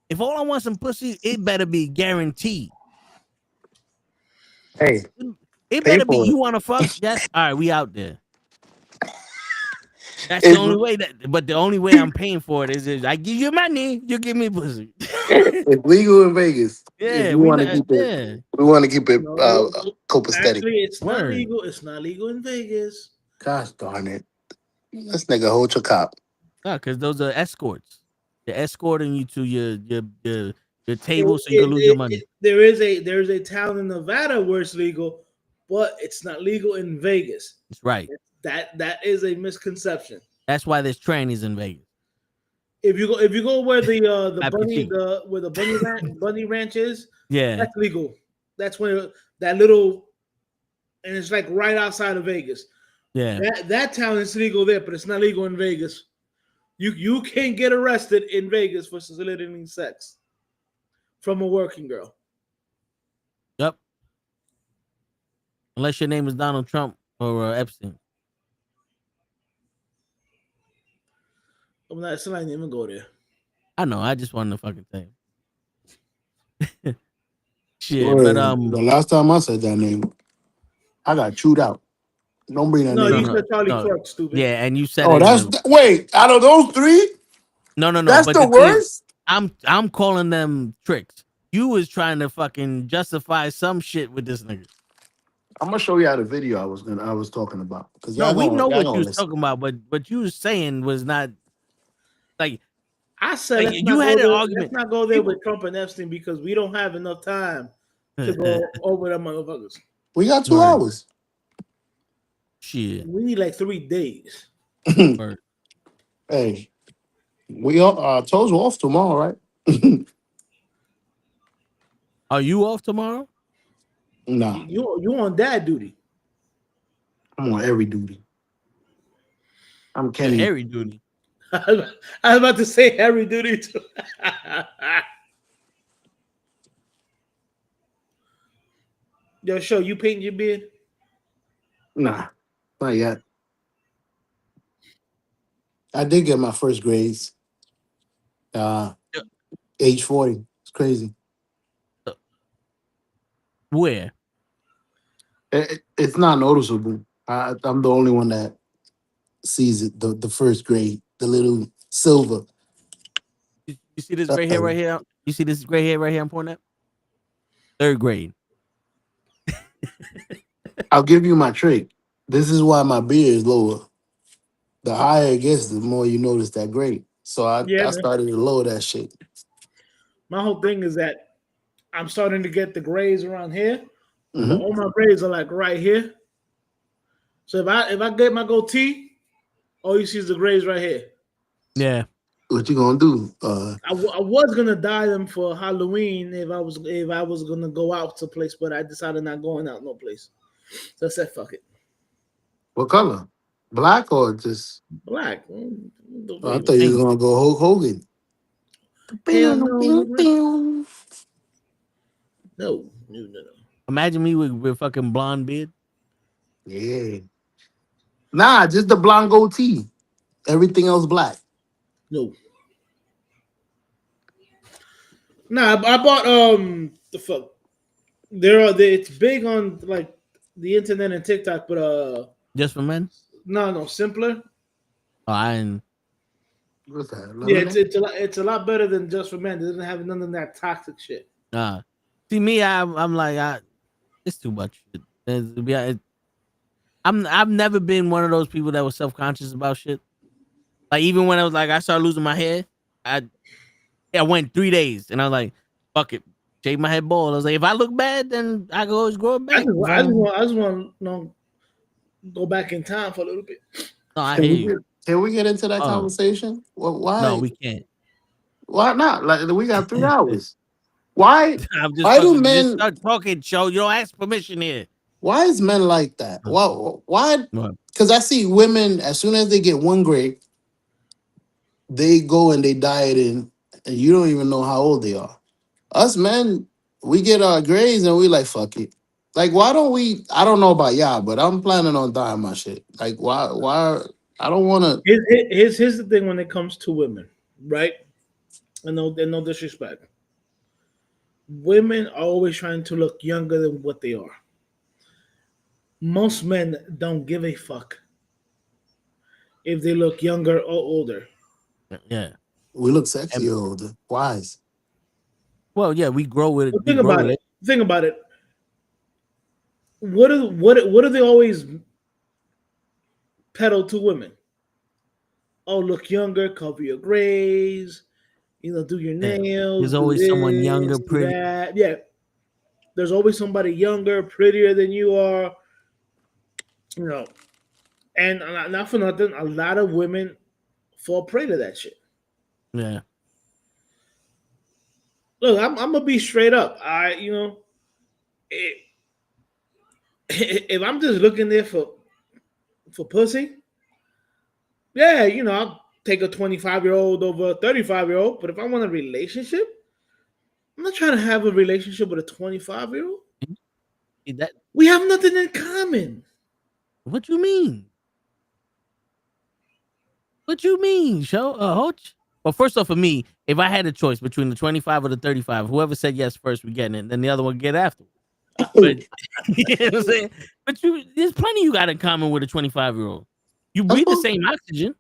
If all I want some pussy, it better be guaranteed. Hey, it better be you want to fuck. Yes, all right, we out there. That's the only way but the only way I'm paying for it is I give you money, you give me pussy. It's legal in Vegas. Yeah, we want to keep it. We want to keep it copacetic. Actually, it's not legal. It's not legal in Vegas. Gosh darn it! This nigga hold your cop. No, because those are escorts. They're escorting you to your table so you can lose your money. There is a town in Nevada where it's legal, but it's not legal in Vegas. That's right. That is a misconception. That's why there's trannies in Vegas. If you go where the bunny ranch is, yeah, that's legal. That's where that little, and it's like right outside of Vegas. Yeah, that town is legal there, but it's not legal in Vegas. You can't get arrested in Vegas for soliciting sex from a working girl. Yep. Unless your name is Donald Trump or Epstein. I'm not. Somebody didn't even go there. I know. I just wanted to fucking tell you. Shit, Word. but The last time I said that name, I got chewed out. Don't bring that No, name you up. said Charlie no. Clark, stupid. Yeah, and you said Oh, it in that's a wait. Out of those three, no. that's But the the thing is, worst. I'm calling them tricks. You was trying to fucking justify some shit with this nigga. I'm gonna show you how the video I was talking about because No, we know y'all what you gonna was listen. talking about, but what you was saying was not like I said let's you not had go an there. argument. Let's not go there with Trump and Epstein because we don't have enough time to go over them motherfuckers. We got 2 Word. hours. Shit. We need like 3 days. Word. Hey, we all toes are off tomorrow, right? Are you off tomorrow? Nah, You on dad duty? I'm on every duty. I'm You're Kenny. hairy duty. I was about to say Harry duty too. Yo, show you painting your beard? Nah, not yet. I did get my first grades. Age 40. It's crazy. Where? It's not noticeable. I'm the only one that sees it. The first grade, the little silver. You see this gray hair right here? You see this gray hair right here I'm pointing at? 3rd grade. I'll give you my trick. This is why my beard is lower. The higher it gets, the more you notice that grade. So I Yeah, man. started to lower that shit. My whole thing is that I'm starting to get the grays around here, but Mhm. all my grays are like right here. So if I get my goatee, all you see is the grays right here. Yeah. What you gonna do? I was gonna dye them for Halloween if I was gonna go out to place, but I decided not going out no place. So I said fuck it, What color? Black or just? black. Oh, I thought you was gonna go Hulk Hogan. Hell no, no. Imagine me with fucking blonde beard. Yeah. Nah, just the blonde goatee. Everything else black. No. Nah, I bought the fuck. It's big on like the internet and TikTok, but Just for men? no, simpler. Oh, I ain't. What's that? Yeah, it's a lot better than Just for Men. It doesn't have none of that toxic shit. See me, I'm like it's too much. I've never been one of those people that was self-conscious about shit. Like even when I was like I started losing my hair, I went 3 days and I was like, fuck it, shave my head bald. I was like, if I look bad, then I can always grow it I back. just want to go back in time for a little bit. No, I hear you. Can we get into that Oh. conversation? Why? No, we can't. Why not? Like we got 3 hours. Why? I'm just Why do fucking men? just start talking, show. You don't ask permission here. Why is men like that? Why? What? Because I see women as soon as they get 1 grade, they go and they dye it in, and you don't even know how old they are. Us men, we get our grades and we like fuck it. Like why don't we? I don't know about y'all, but I'm planning on dyeing my shit. Like why? I don't want to. Here's the thing when it comes to women, right? And no disrespect. Women are always trying to look younger than what they are. Most men don't give a fuck if they look younger or older. Yeah. We look sexy or older. Wise. Well, yeah, we grow with it. But think about it. What do they always peddle to women? Oh, look younger, cover your grays, do your nails. There's always someone younger, pretty. That. Yeah. There's always somebody younger, prettier than you are. And not for nothing, a lot of women fall prey to that shit. Yeah. Look, I'm gonna be straight up. If I'm just looking there for pussy, yeah, I'll take a 25-year-old over a 35-year-old. But if I want a relationship, I'm not trying to have a relationship with a 25-year-old. We have nothing in common. What you mean? What you mean, Hoach? Well, first off, for me, if I had a choice between the 25 or the 35, whoever said yes first, we getting it. Then the other one get after. But you know what I'm saying? But there's plenty you got in common with a 25-year-old. You breathe the same oxygen.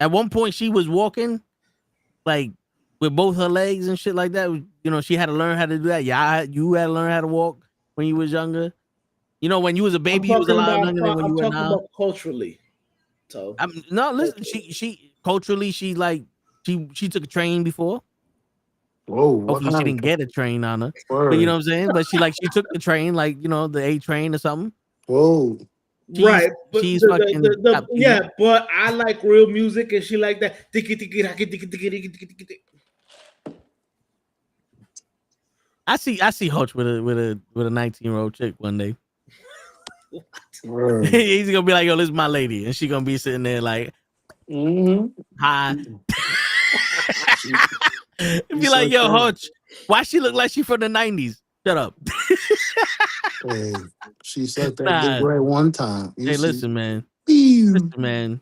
At one point, she was walking like with both her legs and shit like that. You know, she had to learn how to do that. Yeah, you had to learn how to walk when you was younger. You know, when you was a baby, you was a lot younger than when you were now. I'm talking about culturally. So no, listen. She culturally, she took a train before. Whoa! Hopefully, she didn't get a train on her. But you know what I'm saying. But she took the train, like, you know, the A train or something. Whoa! Right, but yeah, but I like real music, and she like that. I see Hutch with a 19-year-old chick one day. He's gonna be like, "Yo, this is my lady," and she gonna be sitting there like, "Hi." Be like, "Yo, Hutch, why she look like she from the 90s?" Shut up. Hey, she said that big red one time. Listen, man. Listen, man.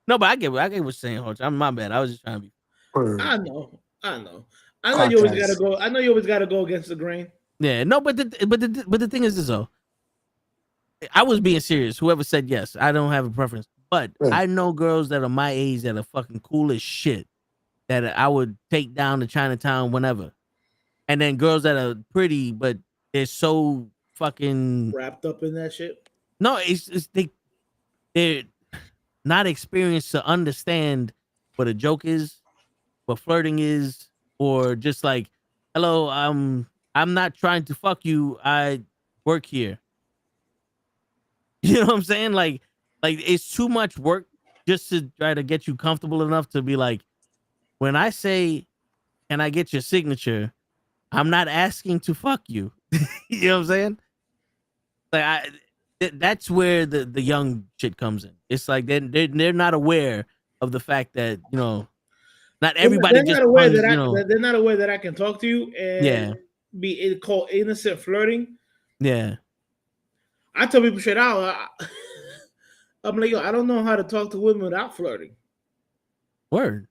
No, but I get what you're saying, Hutch. I'm my bad. I was just trying to be. I know. You always gotta go. I know you always gotta go against the grain. Yeah, no, but the thing is this though. I was being serious. Whoever said yes, I don't have a preference, but I know girls that are my age that are fucking cool as shit that I would take down to Chinatown whenever, and then girls that are pretty but they're so fucking wrapped up in that shit. No, they're not experienced to understand what a joke is, what flirting is, or just like, hello, I'm not trying to fuck you. I work here. You know what I'm saying? Like it's too much work just to try to get you comfortable enough to be like, when I say, can I get your signature? I'm not asking to fuck you. You know what I'm saying? Like that's where the young shit comes in. It's like they're not aware of the fact that, you know, not everybody they're not aware they're not aware that I can talk to you and be called innocent flirting. Yeah. I tell people straight out, I'm like, yo, I don't know how to talk to women without flirting. Word.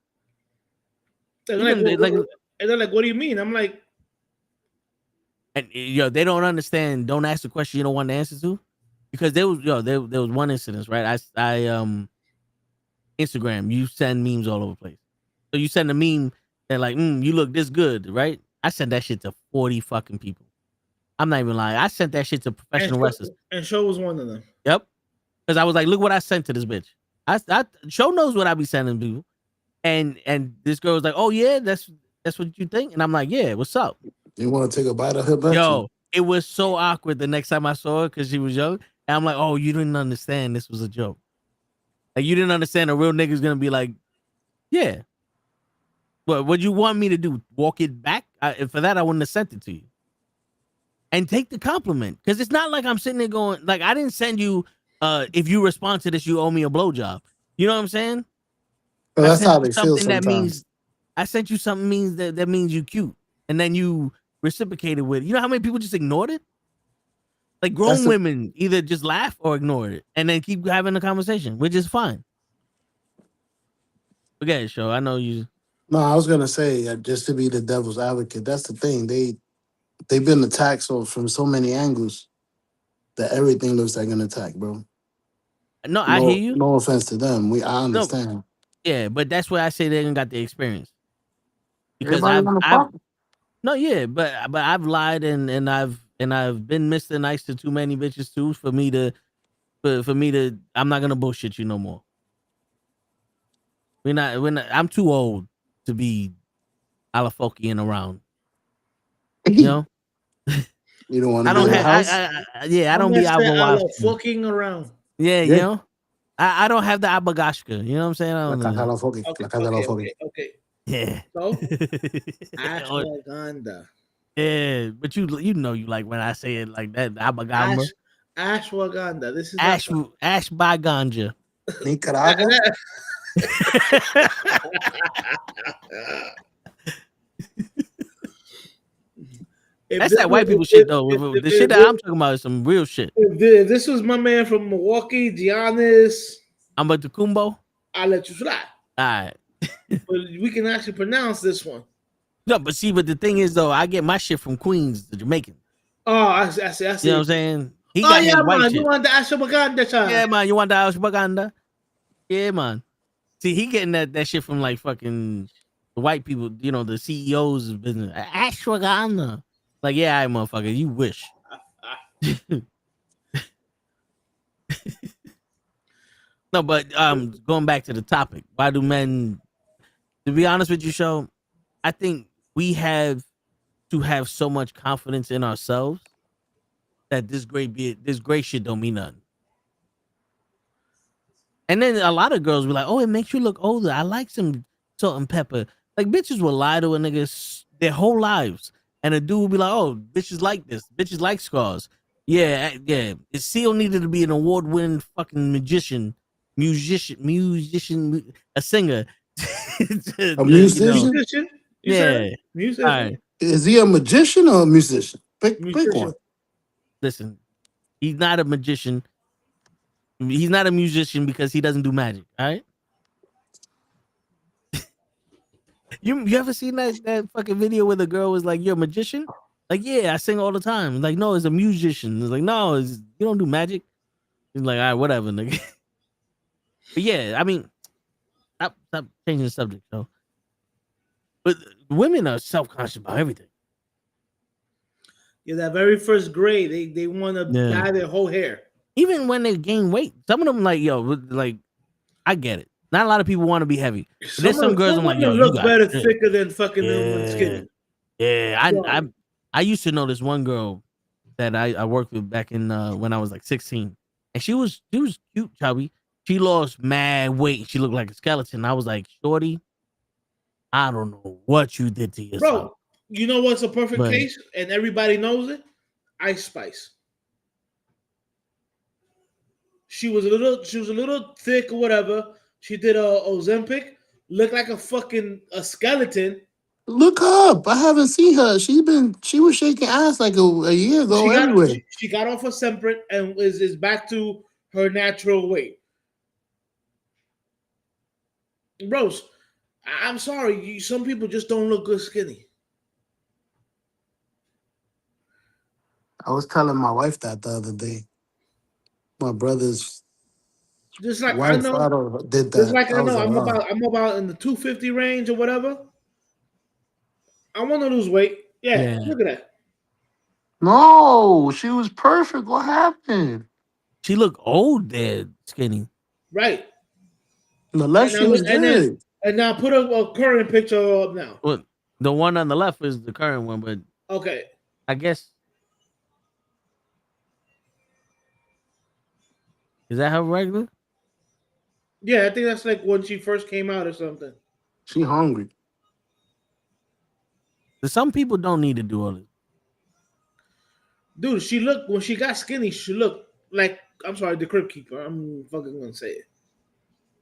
And they're like, what do you mean? I'm like, and they don't understand. Don't ask the question you don't want the answer to, because there was one incident, right? I Instagram, you send memes all over the place. So you send a meme that like, you look this good, right? I sent that shit to 40 fucking people. I'm not even lying. I sent that shit to professional wrestlers. And Show was one of them. Yep. Because I was like, look what I sent to this bitch. Show knows what I be sending people. And this girl was like, oh yeah, that's what you think? And I'm like, yeah, what's up? You want to take a bite of her butt? Yo, it was so awkward the next time I saw her because she was young. And I'm like, oh, you didn't understand this was a joke. Like, you didn't understand a real nigga's gonna be like, yeah. But what you want me to do? Walk it back? For that, I wouldn't have sent it to you. And take the compliment. Because it's not like I'm sitting there going, like, I didn't send you, if you respond to this, you owe me a blowjob. You know what I'm saying? Well, that's how they feel sometimes. I sent you something that means you cute. And then you reciprocated with it. You know how many people just ignored it? Like, grown women either just laugh or ignore it. And then keep having a conversation, which is fine. Forget it, Show. I know you. No, I was going to say, just to be the devil's advocate, that's the thing. They've been attacked from so many angles that everything looks like an attack, bro. No, I hear you. No offense to them. I understand. No, yeah, but that's where I say they ain't got the experience. Because but I've lied and I've been Mr. Nice to too many bitches too for me to I'm not gonna bullshit you no more. We're not I'm too old to be alafokiing around. You know? You don't want to be in the house? I don't be out fucking around. Yeah, you know? I don't have the abagashka. You know what I'm saying? I don't Okay. Yeah. So ashwagandha. Yeah, but you know you like when I say it like that. Abagamba. Ashwagandha. This is ash by ganja. Nicaragua. That's that white people shit though. The shit that I'm talking about is some real shit. If this was my man from Milwaukee, Giannis. I'm about to Kumbo. I'll let you slide. All right. But we can actually pronounce this one. No, but see, but the thing is though, I get my shit from Queens, the Jamaican. Oh, I see. You know what I'm saying? He Oh got yeah, his white man. shit. You want the ashwagandha, child? Yeah, man. You want the ashwagandha? Yeah, man. See, he getting that shit from like fucking the white people, you know, the CEOs of business. Ashwagandha. Like, yeah, I motherfucker, you wish. No, but going back to the topic, why do men? To be honest with you, Show, I think we have to have so much confidence in ourselves that this great shit don't mean nothing. And then a lot of girls be like, "Oh, it makes you look older. I like some salt and pepper." Like bitches will lie to a nigga their whole lives, and a dude will be like, "Oh, bitches like this. Bitches like scars." Yeah, yeah. If Seal needed to be an award-winning fucking musician, a singer, A musician? Musician? You Yeah. said musician? All right. Is he a magician or a musician? Pick Musician. one. Listen, he's not a magician. He's not a musician because he doesn't do magic. All right. You ever seen that fucking video where the girl was like, "You're a magician"? Like, yeah, I sing all the time. Like, no, it's a musician. It's like, no, you don't do magic. He's like, all right, whatever, nigga. But yeah, I mean, stop changing the subject, though. But women are self-conscious about everything. Yeah, that very first grade, they want to Yeah. dye their whole hair. Even when they gain weight, some of them like, yo, like, I get it. Not a lot of people want to be heavy. But there's some girls I'm like, yo, look you better got thicker than fucking them when skinny. Yeah, I used to know this one girl that I worked with back in when I was like 16, and she was cute, chubby. She lost mad weight. She looked like a skeleton. I was like, shorty, I don't know what you did to yourself. Bro, you know what's a perfect But- case, and everybody knows it? Ice Spice. She was a little thick or whatever. She did a Ozempic, looked like a skeleton. Look up. I haven't seen her. She was shaking ass like a year ago anyway. She got off of Semprit and is back to her natural weight. Bros, I'm sorry. Some people just don't look good skinny. I was telling my wife that the other day. My brother's Just like wife I know, did that. just like I was know, like, I'm about in the 250 range or whatever. I want to lose weight. Yeah, look at that. no, she was perfect. What happened? She looked old there, skinny. Right. The left she was good. And now put a current picture up now. Well, the one on the left is the current one, but Okay. I guess is that her regular? Yeah, I think that's like when she first came out or something. She hungry. Some people don't need to do all this. Dude, when she got skinny, she looked like, I'm sorry, the crib keeper. I'm fucking gonna say it.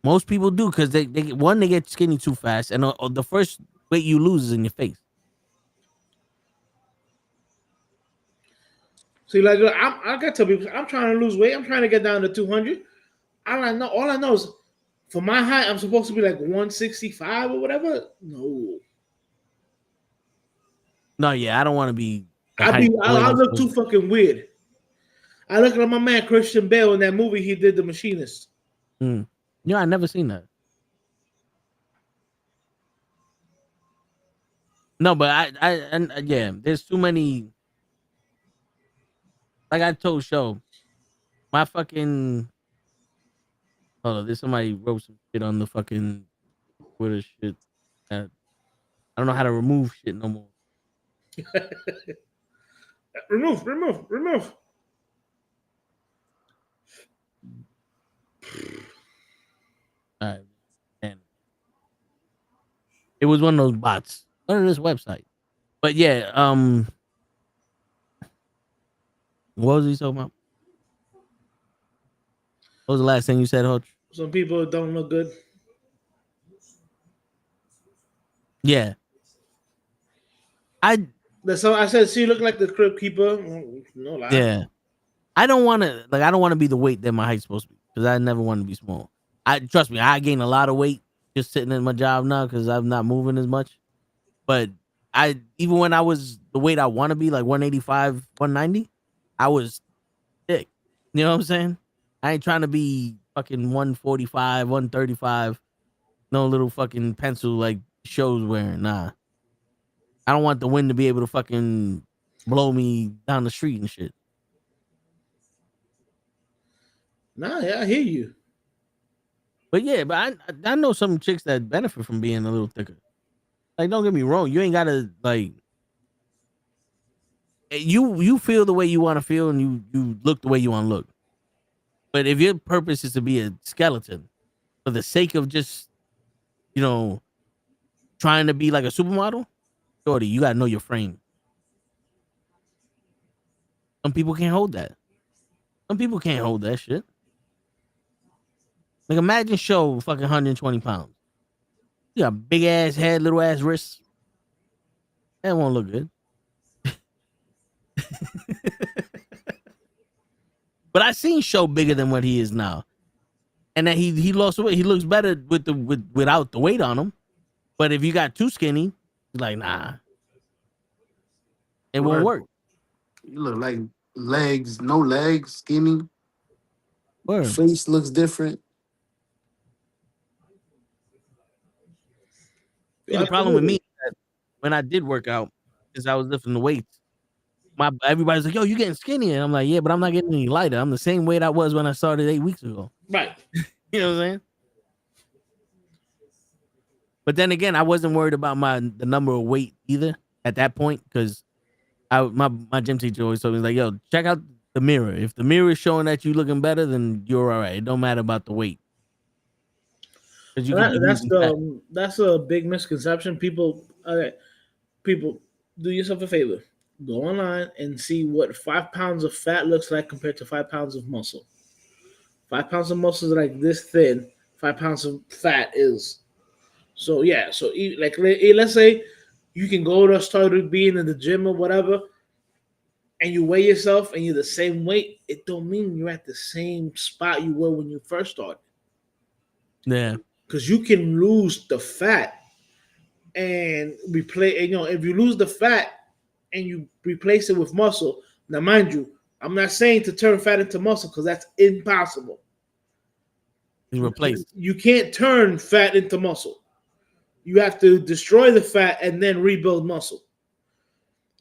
Most people do because they get skinny too fast, and the first weight you lose is in your face. See, like I got to tell people, I'm trying to lose weight. I'm trying to get down to 200. All I know is for my height, I'm supposed to be like 165 or whatever. No. No, yeah, I don't want to be. I look too fucking weird. I look like my man Christian Bale in that movie he did, The Machinist. Yeah, I never seen that. No, but yeah, there's too many. Like I told Show, my fucking. Hold on, there's somebody wrote some shit on the fucking Twitter shit. I don't know how to remove shit no more. Remove. All right, and it was one of those bots. Go to this website. But yeah, what was he talking about? What was the last thing you said, Hodge? Some people don't look good. Yeah. I said she looked like the crib keeper. No lie. Yeah. I don't want to be the weight that my height's supposed to be because I never want to be small. trust me, I gained a lot of weight just sitting at my job now because I'm not moving as much. But even when I was the weight I want to be, like 185, 190, I was thick. You know what I'm saying? I ain't trying to be fucking 145, 135. No little fucking pencil like shows wearing. Nah. I don't want the wind to be able to fucking blow me down the street and shit. Nah, yeah, I hear you. But yeah, but I know some chicks that benefit from being a little thicker. Like, don't get me wrong, you ain't gotta like you feel the way you want to feel and you look the way you want to look. But if your purpose is to be a skeleton for the sake of just, trying to be like a supermodel, shorty, you gotta know your frame. Some people can't hold that. Some people can't hold that shit. Like, imagine show fucking 120 pounds. You got big ass head, little ass wrists. That won't look good. But I seen Show bigger than what he is now, and that he lost weight. He looks better without the weight on him. But if you got too skinny, he's like, nah, it won't work. You look like no legs, skinny. Word. Face looks different. The problem with me is that when I did work out, is I was lifting the weights. Everybody's like, yo, you getting skinny. And I'm like, yeah, but I'm not getting any lighter. I'm the same weight I was when I started 8 weeks ago. Right. You know what I'm saying? But then again, I wasn't worried about the number of weight either at that point, because my gym teacher always told me, like, yo, check out the mirror. If the mirror is showing that you looking better, then you're all right. It don't matter about the weight. That's a big misconception. People, do yourself a favor. Go online and see what 5 pounds of fat looks like compared to 5 pounds of muscle. 5 pounds of muscle is like this thin. 5 pounds of fat is. So yeah. So like, let's say you can go to start being in the gym or whatever, and you weigh yourself and you're the same weight. It don't mean you're at the same spot you were when you first started. Yeah. Because you can lose the fat and replace. If you lose the fat and you replace it with muscle. Now, mind you, I'm not saying to turn fat into muscle because that's impossible. You replace. You can't turn fat into muscle. You have to destroy the fat and then rebuild muscle.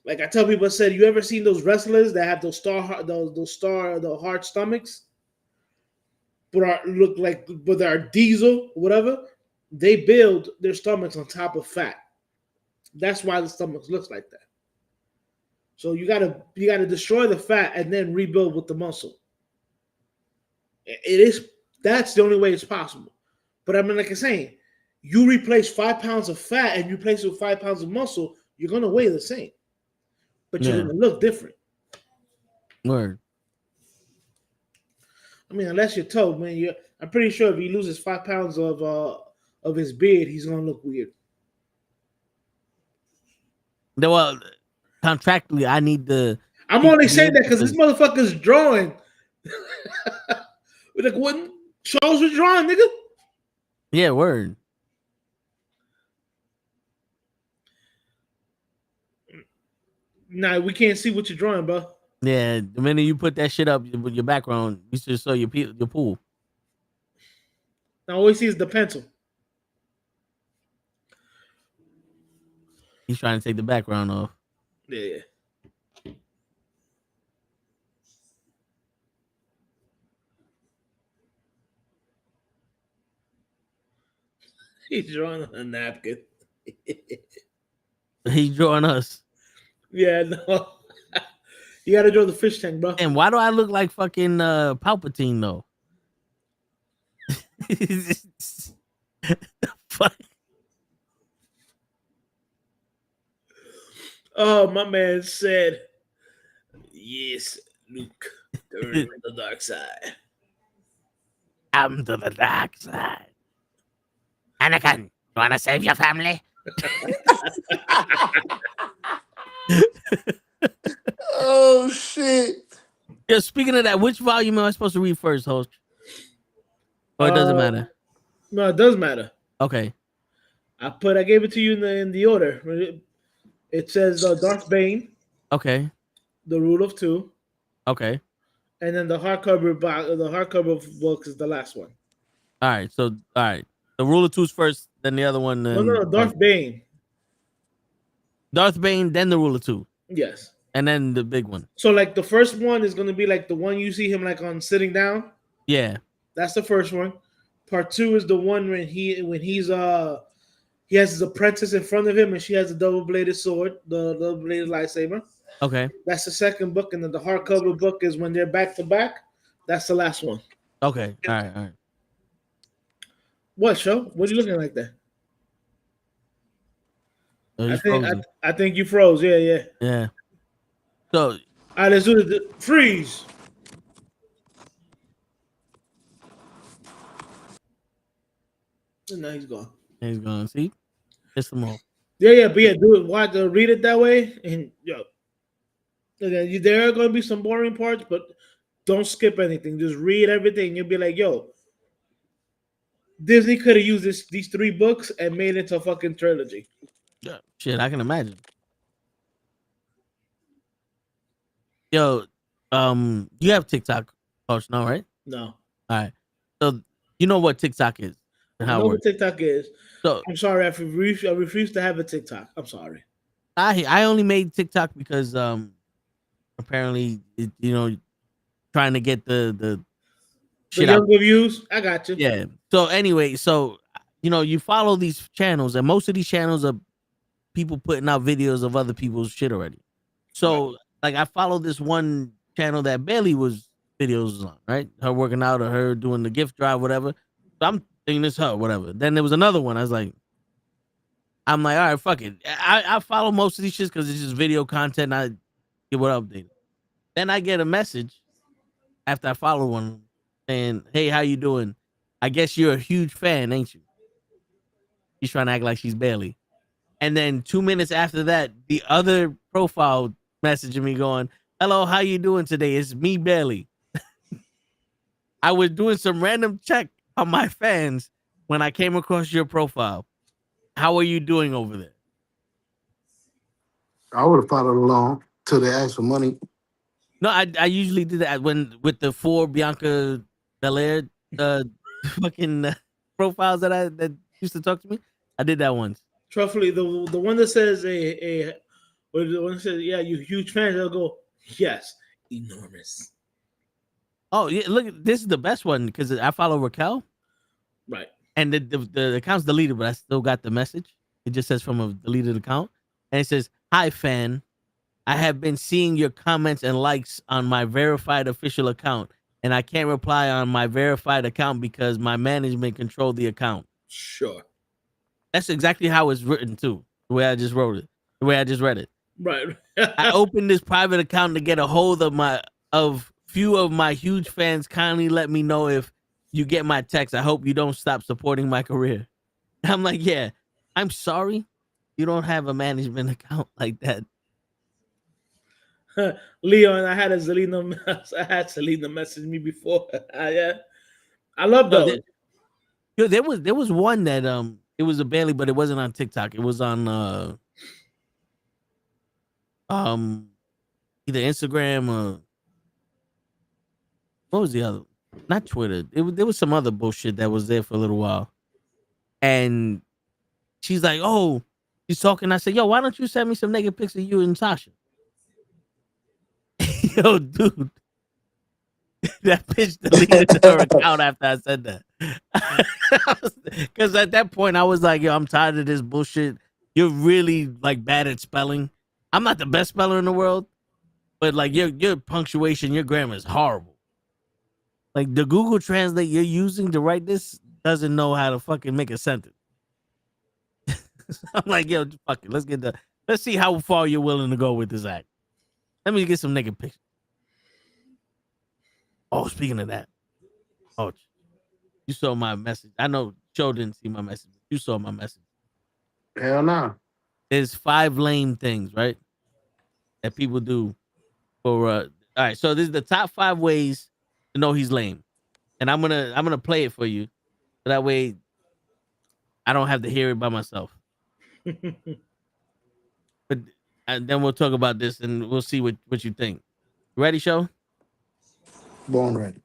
Like I tell people, I said, you ever seen those wrestlers that have those hard stomachs, but are diesel or whatever? They build their stomachs on top of fat. That's why the stomach looks like that. So you gotta destroy the fat and then rebuild with the muscle. That's the only way it's possible. But I mean, like I'm saying, you replace 5 pounds of fat and you replace it with 5 pounds of muscle, you're gonna weigh the same, but you're gonna look different. Word. I mean, unless you're told, man, I'm pretty sure if he loses 5 pounds of his beard, he's gonna look weird. Well, contractually, I need the. I'm only saying that because this motherfucker's drawing. Like, what shows were drawing, nigga? Yeah, word. Nah, we can't see what you're drawing, bro. Yeah, the minute you put that shit up with your background, you should show your pool. Now all we see is the pencil. He's trying to take the background off. Yeah. He's drawing on a napkin. He's drawing us. Yeah, no. You gotta draw the fish tank, bro. And why do I look like fucking Palpatine though? Fuck. Oh, my man said, yes, Luke, turn to the dark side. I'm to the dark side. Anakin, you wanna save your family? Oh shit! Yeah, speaking of that, which volume am I supposed to read first, host? Or it doesn't matter. No, it does matter. Okay. I gave it to you in the order. It says Darth Bane, Okay. the Rule of Two, Okay. and then the hardcover book is the last one. All right. So all right. The rule of two's first, then the other one, No, no, then no, Darth Bane. Darth Bane, then the rule of two, Yes. and then the big one. So like the first one is gonna be like the one you see him like on sitting down. Yeah. That's the first one. Part two is the one when he has his apprentice in front of him and she has a double bladed sword, the double bladed lightsaber. Okay. That's the second book, and then the hardcover book is when they're back to back. That's the last one. Okay. All right. All right. What show? What are you looking like that? Oh, I he's think frozen. I think you froze. Yeah, yeah. Yeah. So All right, let's do the freeze. And now he's gone. he's going to see. Piss him off. Yeah, yeah, but yeah, do it. Why to read it that way? And yo, okay, there are gonna be some boring parts, but don't skip anything. Just read everything. You'll be like, yo, Disney could have used these three books and made it into a fucking trilogy. Yeah. Shit, I can imagine. Yo, you have TikTok, Coach, no, right? No, All right. So you know what TikTok is and I how know it what works. TikTok is. So I'm sorry, I refuse to have a TikTok. I'm sorry. I only made TikTok because apparently trying to get the The shit out. younger views, I got you. Yeah. So anyway, so you follow these channels, and most of these channels are people putting out videos of other people's shit already. So like I followed this one channel that Bailey was videos on, right? Her working out or her doing the gift drive, whatever. So I'm thinking it's her, whatever. Then there was another one. I'm like, all right, fuck it. I follow most of these shits because it's just video content. And I get what updated. Then I get a message after I follow one saying, "Hey, how you doing? I guess you're a huge fan, ain't you?" She's trying to act like she's Bailey. And then 2 minutes after that, the other profile messaging me going, "Hello, how you doing today? It's me, Bailey." I was doing some random check on my fans when I came across your profile. How are you doing over there? I would have followed along till they asked for money. No, I usually do that when with the 4 Bianca Belair fucking profiles that used to talk to me. I did that once. Truthfully, the one that says or the one that says, yeah, you huge fans, they'll go, yes, enormous. Oh yeah, look, this is the best one because I follow Raquel. Right. And the account's deleted, but I still got the message. It just says from a deleted account. And it says, "Hi, fan. I have been seeing your comments and likes on my verified official account, and I can't reply on my verified account because my management controlled the account." Sure. That's exactly how it's written, too. The way I just wrote it. The way I just read it. Right. I opened this private account to get a hold of few of my huge fans. Kindly let me know if you get my text. I hope you don't stop supporting my career. I'm like, yeah, I'm sorry. You don't have a management account like that. Leon, I had Selena message me before. Yeah. I love No, those. there was one that it was a Bailey, but it wasn't on TikTok. It was on either Instagram or what was the other? Not Twitter. There was some other bullshit that was there for a little while. And she's like, "Oh," she's talking. I said, "Yo, why don't you send me some naked pics of you and Sasha?" Yo, dude, that bitch deleted her account after I said that. Because at that point, I was like, "Yo, I'm tired of this bullshit. You're really like bad at spelling. I'm not the best speller in the world, but like your punctuation, your grammar is horrible. Like the Google Translate you're using to write this doesn't know how to fucking make a sentence." I'm like, "Yo, fuck it. Let's see how far you're willing to go with this act. Let me get some naked pictures." Oh, speaking of that, oh, you saw my message. I know Joe didn't see my message. But you saw my message. Hell no. There's 5 lame things, right, that people do for. All right, so this is the top 5 ways to know he's lame, and I'm gonna play it for you, so that way I don't have to hear it by myself. But then we'll talk about this and we'll see what you think. Ready, show? Born ready.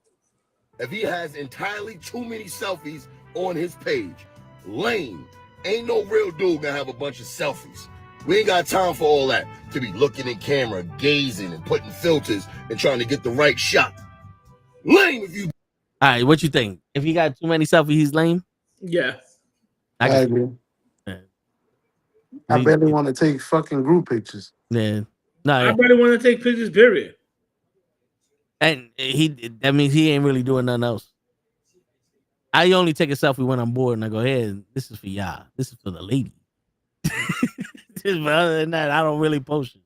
If he has entirely too many selfies on his page, lame. Ain't no real dude gonna have a bunch of selfies. We ain't got time for all that, to be looking in camera, gazing and putting filters and trying to get the right shot. Lame if you... All right, what you think? If he got too many selfies, he's lame? Yeah. I agree. Yeah. I barely want to take fucking group pictures. Yeah. No, I barely want to take pictures, period. And that means he ain't really doing nothing else. I only take a selfie when I'm bored and I go, hey, this is for y'all. This is for the lady. But other than that, I don't really post it.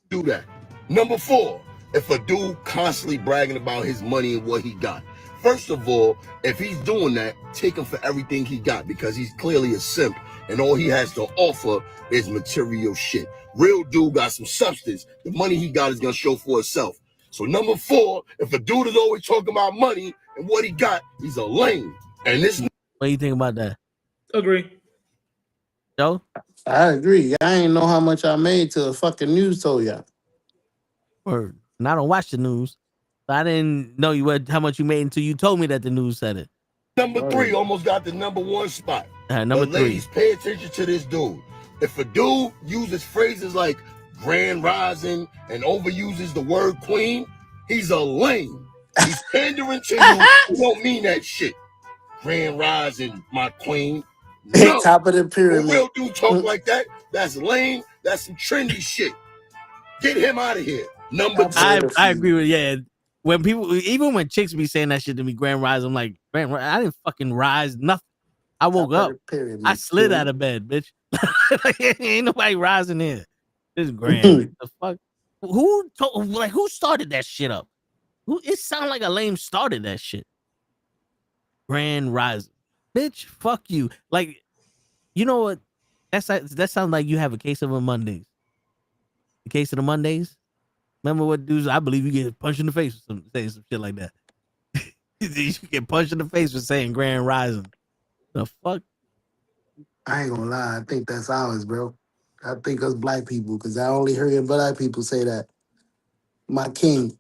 Do that. Number 4, if a dude constantly bragging about his money and what he got. First of all, if he's doing that, take him for everything he got, because he's clearly a simp and all he has to offer is material shit. Real dude got some substance. The money he got is going to show for itself. So number 4, if a dude is always talking about money and what he got, he's a lame. And this... What do you think about that? Agree. Joe? I agree. I ain't know how much I made till the fucking news told y'all. Word. And I don't watch the news. So I didn't know how much you made until you told me that the news said it. Number 3 almost got the number 1 spot. Number 3. Ladies, pay attention to this dude. If a dude uses phrases like grand rising and overuses the word queen, he's a lame. He's pandering to you. You don't mean that shit. Grand rising, my queen. No. Top of the pyramid. When real dude talk like that, that's lame. That's some trendy shit. Get him out of here. Number 2. I agree with when people, even when chicks be saying that shit to me, grand rise, I'm like, I didn't fucking rise nothing. I woke up. I slid out of bed, bitch. Ain't nobody rising here. This is grand. The fuck? Who started that shit up? It sounded like a lame started that shit. Grand rising. Bitch, fuck you. Like, you know what? That sounds like you have a case of a Mondays. The case of the Mondays? Remember what dudes? I believe you get punched in the face for saying some shit like that. You get punched in the face for saying grand rising. The fuck? I ain't gonna lie. I think that's ours, bro. I think us black people, because I only heard black people say that. My king.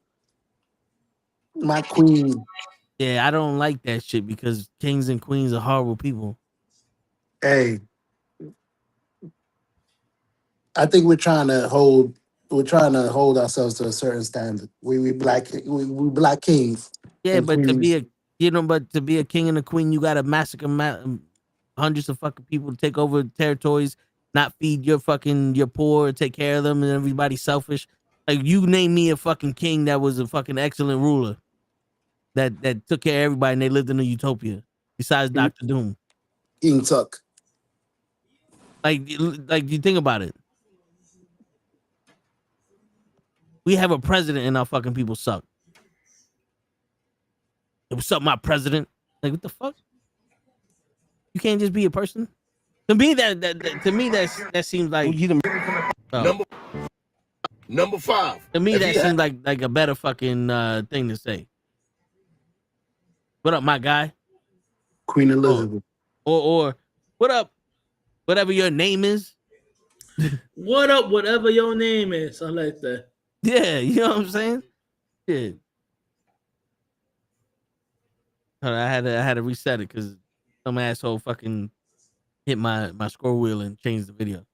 My queen. Yeah, I don't like that shit because kings and queens are horrible people. Hey. I think we're trying to hold ourselves to a certain standard. We black kings. Yeah, but to be a king and a queen, you gotta massacre hundreds of fucking people to take over territories, not feed your poor, take care of them, and everybody's selfish. Like, you name me a fucking king that was a fucking excellent ruler that took care of everybody and they lived in a utopia. Besides Dr. Doom. King Tuck. Like you think about it. We have a president and our fucking people suck. What's up, my president? Like, what the fuck? You can't just be a person. To me, that seems like Number 5. To me, that seems like a better fucking thing to say. What up, my guy? Queen Elizabeth. Or what up? Whatever your name is. What up? Whatever your name is. I like that. Yeah, you know what I'm saying? Yeah. I had to reset it because some asshole fucking hit my scroll wheel and changed the video.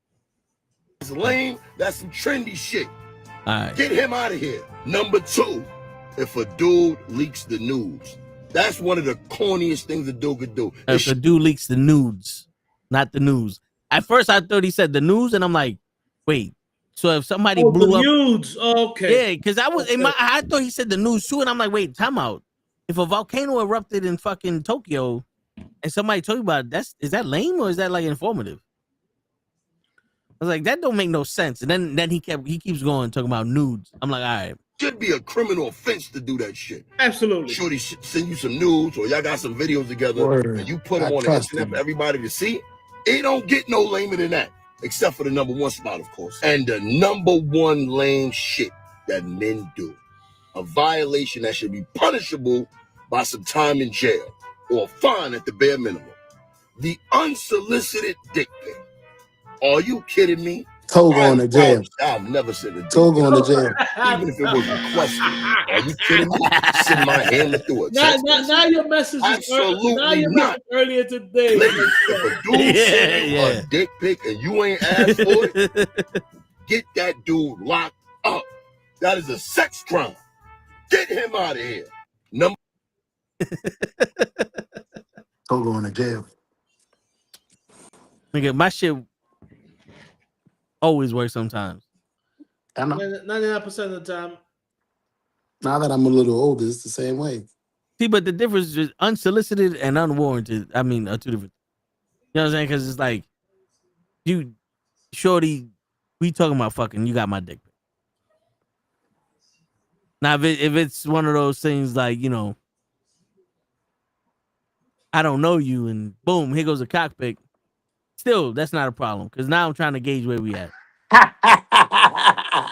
It's lame. That's some trendy shit. All right. Get him out of here. Number 2, if a dude leaks the news. That's one of the corniest things a dude could do. If a dude leaks the nudes, not the news. At first, I thought he said the news, and I'm like, wait. So if somebody blew up, nudes, okay, yeah, because I thought he said the news too, and I'm like, wait, time out. If a volcano erupted in fucking Tokyo, and somebody told you about it, is that lame or is that like informative? I was like, that don't make no sense. And then he keeps going talking about nudes. I'm like, all right. Should be a criminal offense to do that shit. Absolutely. Shorty send you some nudes or y'all got some videos together and you put them on the internet for everybody to see. It don't get no lamer than that, except for the number 1 spot, of course. And the number 1 lame shit that men do, a violation that should be punishable by some time in jail or a fine at the bare minimum. The unsolicited dick pic. Are you kidding me? Toe going to jail. I've never sent a dick Toe pic. going to jail. Even if it was requested. Are you kidding me? Send my hammer through a text message? Now your message is Absolutely not. earlier today. Ladies, if a dude send you a dick pic and you ain't asked for it, get that dude locked up. That is a sex crime. Get him out of here. Toe going to jail. Nigga, my shit always works sometimes. I know. 99% of the time. Now that I'm a little older, it's the same way. See, but the difference is unsolicited and unwarranted. I mean, are two different. You know what I'm saying? Because it's like, you, shorty, we talking about fucking, you got my dick pic. Now, if it's one of those things like, you know, I don't know you, and boom, here goes a cock pic. Still, that's not a problem, because now I'm trying to gauge where we at.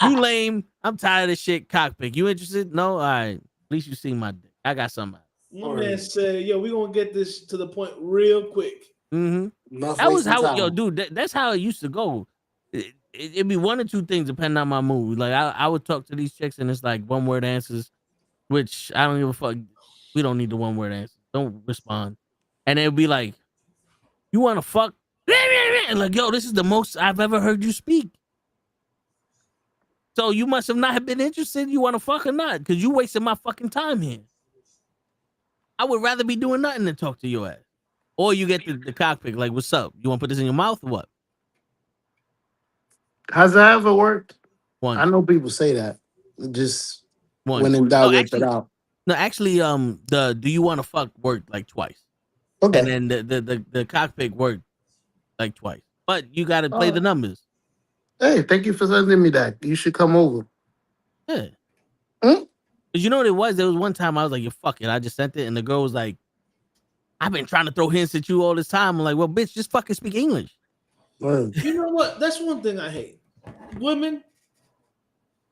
You lame. I'm tired of this shit. Cock pic. You interested? No? All right. At least you seen my dick. I got something. My man said, yo, we going to get this to the point real quick. Mm-hmm. That was how, yo, dude, that's how it used to go. It'd be one or two things depending on my mood. Like, I would talk to these chicks, and it's like one-word answers, which I don't give a fuck. We don't need the one-word answer. Don't respond. And it'd be like, you want to fuck? And like, yo, this is the most I've ever heard you speak. So you must have not have been interested. You want to fuck or not? Because you wasted my fucking time here. I would rather be doing nothing than talk to your ass. Or you get the cockpit, like, what's up? You want to put this in your mouth or what? Has that ever worked? Once. I know people say that. Just Once. when in doubt, work it out. No, actually, the do you want to fuck worked like twice. Okay. And then the cockpit worked like twice. But you got to play the numbers. Hey, thank you for sending me that. You should come over. Yeah. Because you know what it was? There was one time I was like, you fuck it. I just sent it. And the girl was like, I've been trying to throw hints at you all this time. I'm like, well, bitch, just fucking speak English. Word. You know what? That's one thing I hate. Women,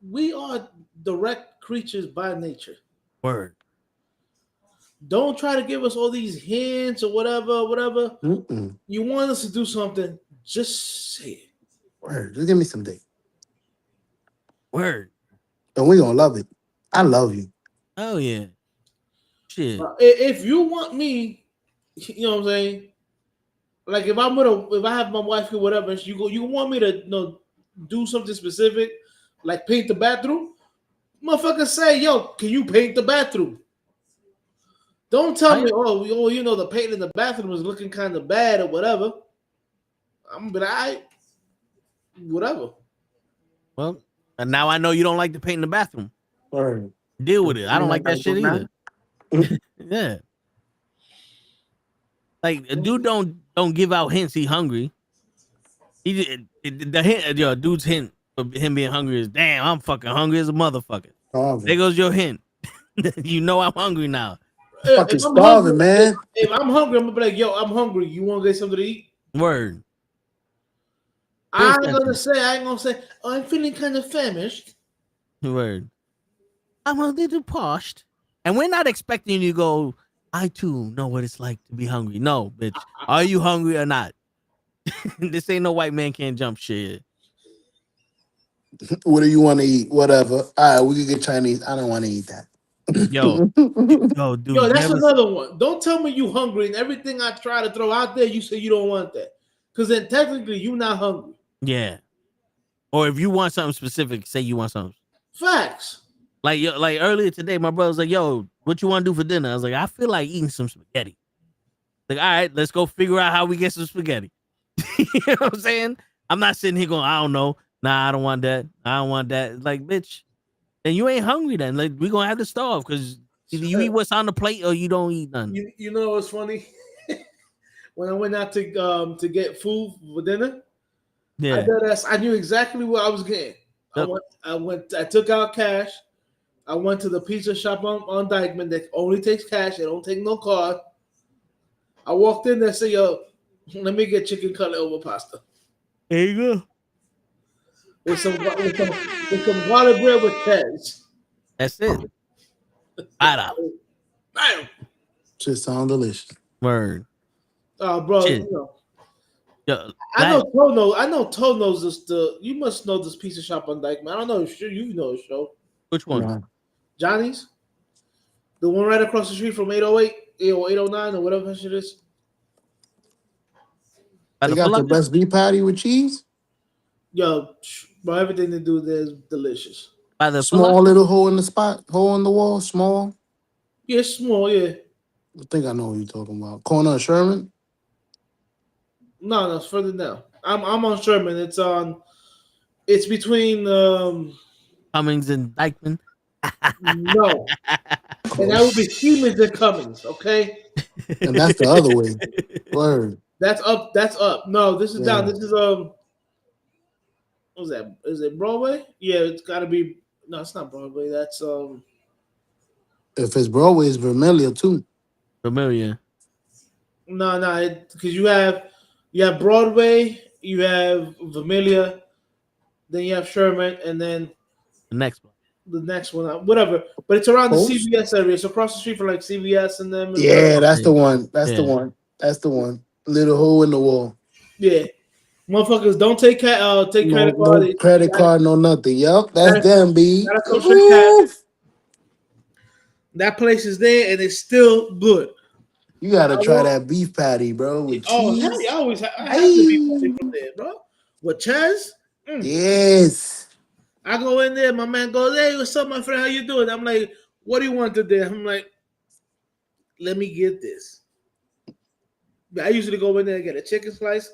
we are direct creatures by nature. Word. Don't try to give us all these hints or whatever. You want us to do something, just say it. Word. Just give me some dick. Word. And we gonna love it. I love you. Oh, yeah. Shit. If you want me, you know what I'm saying? Like if I have my wife or whatever, you want me to do something specific, like paint the bathroom? Motherfucker say, yo, can you paint the bathroom? Don't tell me, the paint in the bathroom is looking kind of bad or whatever. I'm gonna be like, all right, whatever. Well, and now I know you don't like the paint in the bathroom. Word. Deal with it. I don't like that shit either. Yeah. Like a dude don't give out hints he hungry. The hint, dude's hint for him being hungry is, damn, I'm fucking hungry as a motherfucker. There goes your hint. You know I'm hungry now. Fucking starving, man. If I'm hungry, I'm gonna be like, yo, I'm hungry. You want to get something to eat? Word. I ain't gonna say, oh, I'm feeling kind of famished. Word. I'm a little parched. And we're not expecting you to go, I too know what it's like to be hungry. No, bitch. Are you hungry or not? This ain't no white man can't jump shit. What do you want to eat? Whatever. All right, we can get Chinese. I don't want to eat that. Yo, dude. Yo, that's another one. Don't tell me you hungry and everything I try to throw out there, you say you don't want that. Because then technically you're not hungry. Yeah. Or if you want something specific, say you want something. Facts. Like earlier today, my brother was like, yo, what you want to do for dinner? I was like, I feel like eating some spaghetti. Like, all right, let's go figure out how we get some spaghetti. You know what I'm saying? I'm not sitting here going, I don't know. Nah, I don't want that. I don't want that. Like, bitch, then you ain't hungry then. Like, we going to have to starve because either you eat what's on the plate or you don't eat nothing. You know what's funny? When I went out to get food for dinner, yeah, I knew exactly what I was getting. Yep. I took out cash. I went to the pizza shop on Dykeman that only takes cash. They don't take no card. I walked in there and said, yo, let me get chicken cutlet over pasta. There you go. With some garlic bread with cheese. That's it. Right out. Just sound delicious. Word. Oh, bro, Shit. you know. Yo, I know Tono. I know Tono's is the. You must know this pizza shop on Dykeman. I don't know if you know the show. Which one? Nah. Johnny's, the one right across the street from 808 or 809 or whatever that shit is. By They the got Foot the Locker? best beef patty with cheese. Yo, bro, everything they do there is delicious. By the Foot Small Locker? little hole in the spot, hole in the wall, small. Yeah, it's small. Yeah, I think I know what you're talking about. Corner of Sherman. no, it's further down. I'm on Sherman. It's on. It's between Cummings and Dykeman. no, and that would be Siemens and Cummings. Okay, And that's the other way. Word. that's up. That's up. No, this is down. Yeah. This is What's that? Is it Broadway? Yeah, it's got to be. No, it's not Broadway. That's If it's Broadway, it's Vermilion too. Familiar. no, because you have Broadway, you have Vermilion, then you have Sherman, and then The next one. the next one, whatever. But it's around Post? the CVS area. It's across the street from like CVS and them. Yeah, that's the one. That's the Yeah. one. That's the one. Little hole in the wall. Yeah. Motherfuckers don't take take No, credit card. no credit card, no nothing. Yup, that's Gotta- them, B. gotta come straight cash. Oof. That place is there and it's still good. You gotta try that beef patty, bro, with Oh, cheese. hell yeah, I have to be patty from there, bro. With Chaz, Yes. I go in there, my man goes, "Hey, what's up, my friend? How you doing?" I'm like, "What do you want today?" I'm like, "Let me get this." I usually go in there and get a chicken slice,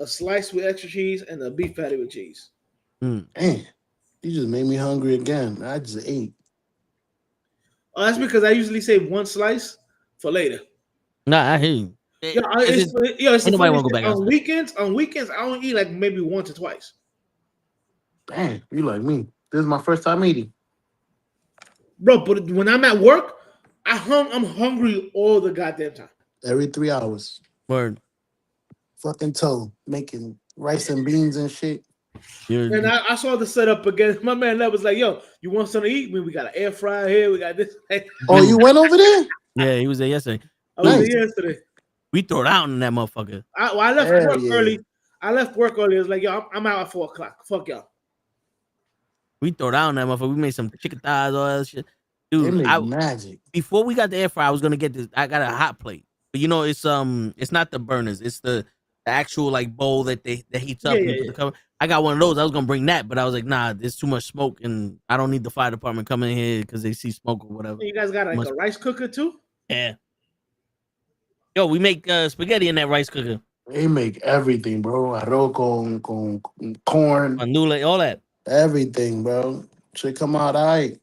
a slice with extra cheese, and a beef patty with cheese. Man, you just made me hungry again. I just ate. Oh, that's because I usually save one slice for later. Nah, I hear you. Yeah, It's just- it's the nobody funny wanna go shit. back on outside. weekends. On weekends, I only eat like maybe once or twice. Damn, you like me. This is my first time eating. Bro, but when I'm at work, I'm hungry all the goddamn time. Every 3 hours. Word. Fucking toe. Making rice and beans and shit. And I saw the setup again. My man that was like, "Yo, you want something to eat? We got an air fryer here. We got this." Oh, you went over there? Yeah, he was there yesterday. I was Nice. there yesterday. We throw down in that motherfucker. I left Hell work yeah. early. I left work early. I was like, "Yo, I'm out at 4:00. Fuck y'all." We throw down that motherfucker. We made some chicken thighs, all that shit. They Dude, make magic. before we got the air fryer, I was gonna get this. I got a hot plate, but you know, it's not the burners. It's the actual like bowl that heats up Yeah, and yeah, put yeah. the cover. I got one of those. I was gonna bring that, but I was like, nah, there's too much smoke, and I don't need the fire department coming in here because they see smoke or whatever. You guys got like a rice cooker too? Yeah. Yo, we make spaghetti in that rice cooker, They make everything, bro. Arroz con corn. mandule, all that. Everything, bro. Should come out all right.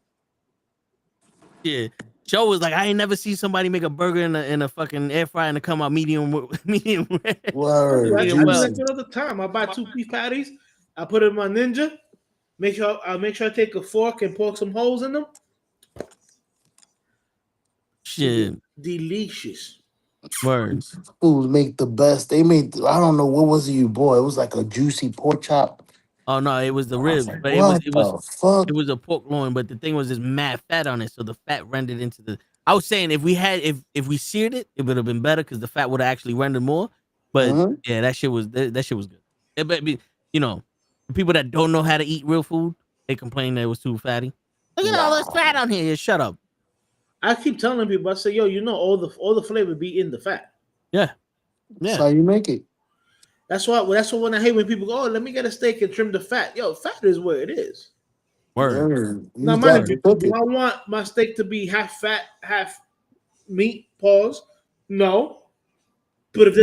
Yeah. Joe was like, I ain't never see somebody make a burger in a fucking air fryer and it come out medium rare. Word. I Yeah, do well. that shit all the time. I buy 2 beef patties. I put it in my Ninja. Make sure I take a fork and poke some holes in them. Shit. Delicious. Words. Fools make the best. They made, I don't know, what was it you bought? It was like a juicy pork chop. Oh no, it was the I was ribs, like, but what it was the fuck? it was a pork loin, but the thing was there's mad fat on it, so the fat rendered into the. I was saying if we seared it, it would have been better because the fat would have actually rendered more. But Mhm. yeah, that shit was good. But you know, the people that don't know how to eat real food, they complain that it was too fatty. Look at all this fat on here. Yeah, shut up. I keep telling people, I say, "Yo, you know, all the flavor be in the fat." Yeah, That's yeah. how you make it. That's why when I hate when people go, "Oh, let me get a steak and trim the fat." Yo, fat is where it is. Word. Word. Now, Use mind that you, to cook do it. I want my steak to be half fat, half meat? Pause. No. But if